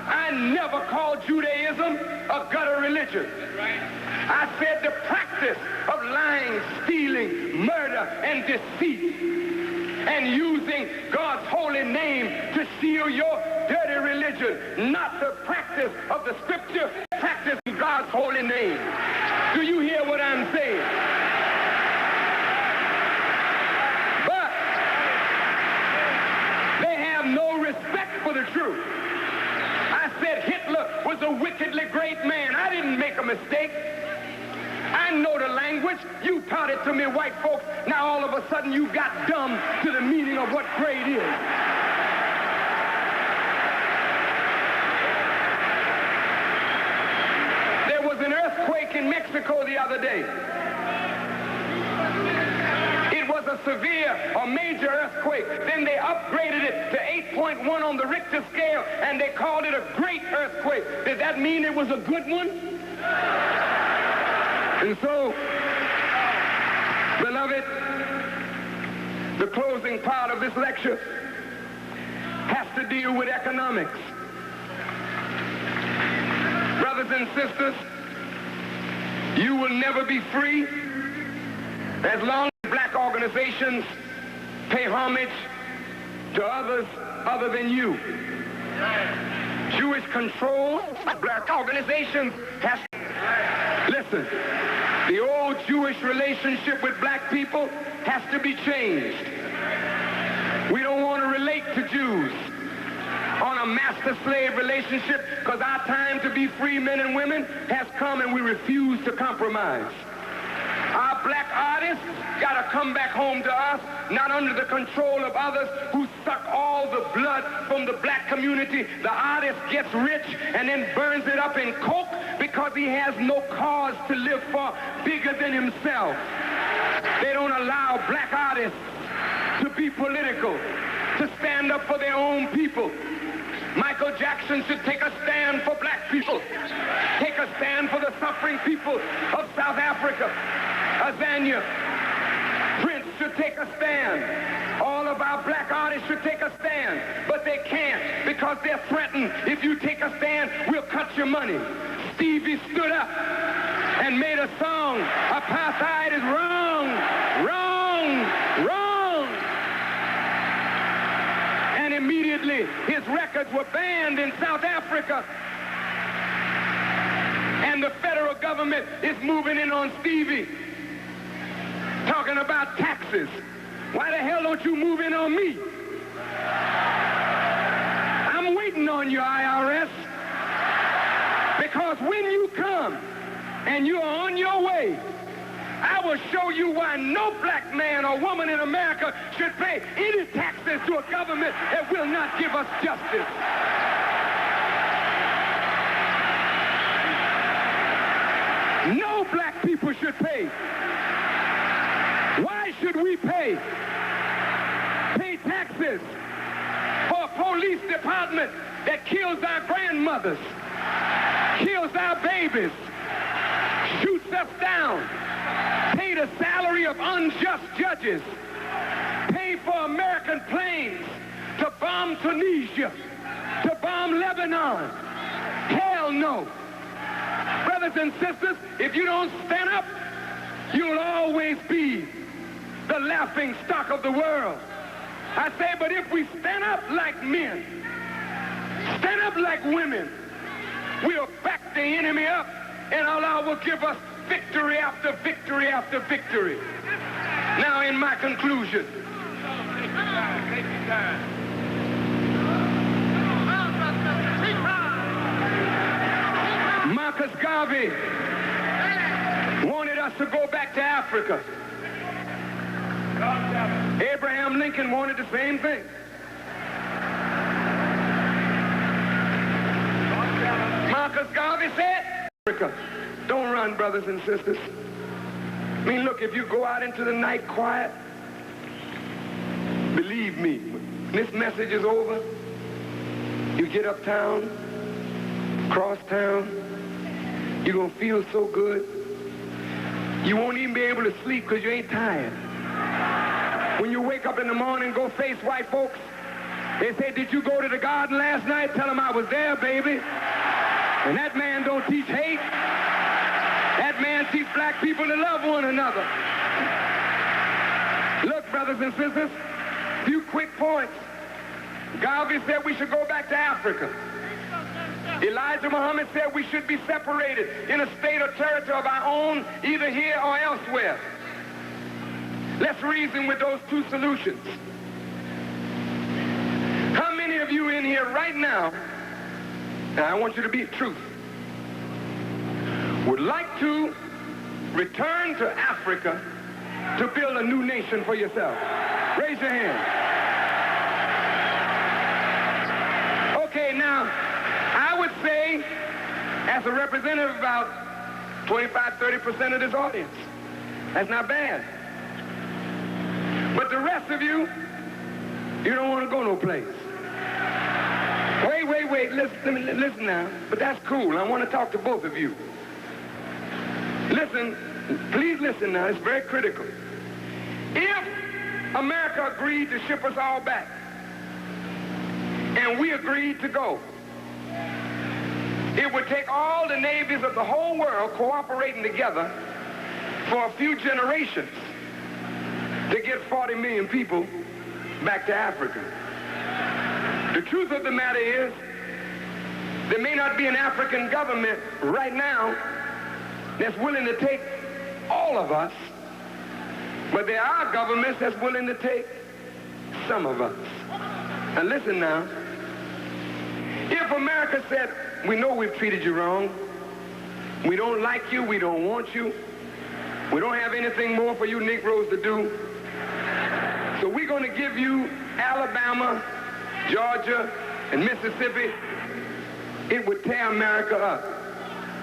I never called Judaism a gutter religion. I said the practice of lying, stealing, murder, and deceit, and using God's holy name to seal your dirty religion, not the practice of the scripture, practice God's holy name. Do you hear what I'm saying? But they have no respect for the truth. I said Hitler was a wickedly great man. I didn't make a mistake. I know the language. You taught it to me, white folks. Now all of a sudden you got dumb to the meaning of what great is. There was an earthquake in Mexico the other day. It was a severe or major earthquake. Then they upgraded it to 8.1 on the Richter scale, and they called it a great earthquake. Did that mean it was a good one? And so, beloved, the closing part of this lecture has to deal with economics. Brothers and sisters, you will never be free as long as black organizations pay homage to others other than you. Jewish control of black organizations has to... Listen, the old Jewish relationship with black people has to be changed. We don't want to relate to Jews on a master-slave relationship because our time to be free men and women has come and we refuse to compromise. Our black artists got to come back home to us, not under the control of others who suck all the blood from the black community. The artist gets rich and then burns it up in coke because he has no cause to live for bigger than himself. They don't allow black artists to be political, to stand up for their own people. Michael Jackson should take a stand for black people. Take a stand for the suffering people of South Africa. Azania, Prince should take a stand. All of our black artists should take a stand, but they can't because they're threatened. If you take a stand, we'll cut your money. Stevie stood up and made a song. Apartheid is wrong, wrong, wrong. And immediately His records were banned in South Africa. And the federal government is moving in on Stevie, talking about taxes. Why the hell don't you move in on me? I'm waiting on you, IRS. Because when you come and you're on your way, I will show you why no black man or woman in America should pay any taxes to a government that will not give us justice. No black people should pay. Why should we pay taxes for a police department that kills our grandmothers, kills our babies, shoots us down, pay the salary of unjust judges, pay for American planes to bomb Tunisia, to bomb Lebanon? Hell no. Brothers and sisters, if you don't stand up, you'll always be the laughing stock of the world. I say, but if we stand up like men, stand up like women, we'll back the enemy up, and Allah will give us victory after victory after victory. Now, in my conclusion, Marcus Garvey wanted us to go back to Africa. Abraham Lincoln wanted the same thing. Marcus Garvey said, Africa, don't run, brothers and sisters. I mean, look, if you go out into the night quiet, believe me, when this message is over, you get uptown, cross town, you're going to feel so good. You won't even be able to sleep because you ain't tired. When you wake up in the morning, go face white folks. They say, did you go to the garden last night? Tell them I was there, baby. And that man don't teach hate. That man teach black people to love one another. Look, brothers and sisters, a few quick points. Garvey said we should go back to Africa. Elijah Muhammad said we should be separated in a state or territory of our own, either here or elsewhere. Let's reason with those two solutions. How many of you in here right now, and I want you to be truthful, would like to return to Africa to build a new nation for yourself? Raise your hand. Okay, now, I would say, as a representative of about 25-30% of this audience, that's not bad. But the rest of you, you don't want to go no place. Wait, listen now. But that's cool. I want to talk to both of you. Listen, please listen now. It's very critical. If America agreed to ship us all back, and we agreed to go, it would take all the navies of the whole world cooperating together for a few generations to get 40 million people back to Africa. The truth of the matter is, there may not be an African government right now that's willing to take all of us, but there are governments that's willing to take some of us. Now listen now, if America said, we know we've treated you wrong, we don't like you, we don't want you, we don't have anything more for you Negroes to do, so we're going to give you Alabama, Georgia, and Mississippi, it would tear America up.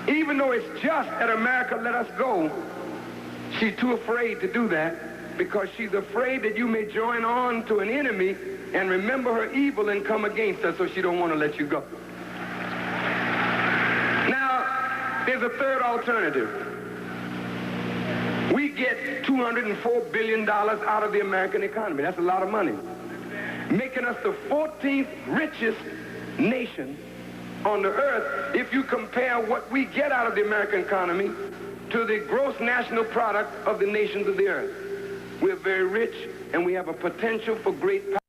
Even though it's just that America let us go, she's too afraid to do that because she's afraid that you may join on to an enemy and remember her evil and come against her, so she don't want to let you go. Now, there's a third alternative. We get $204 billion out of the American economy. That's a lot of money. Making us the 14th richest nation on the earth if you compare what we get out of the American economy to the gross national product of the nations of the earth. We're very rich, and we have a potential for great power.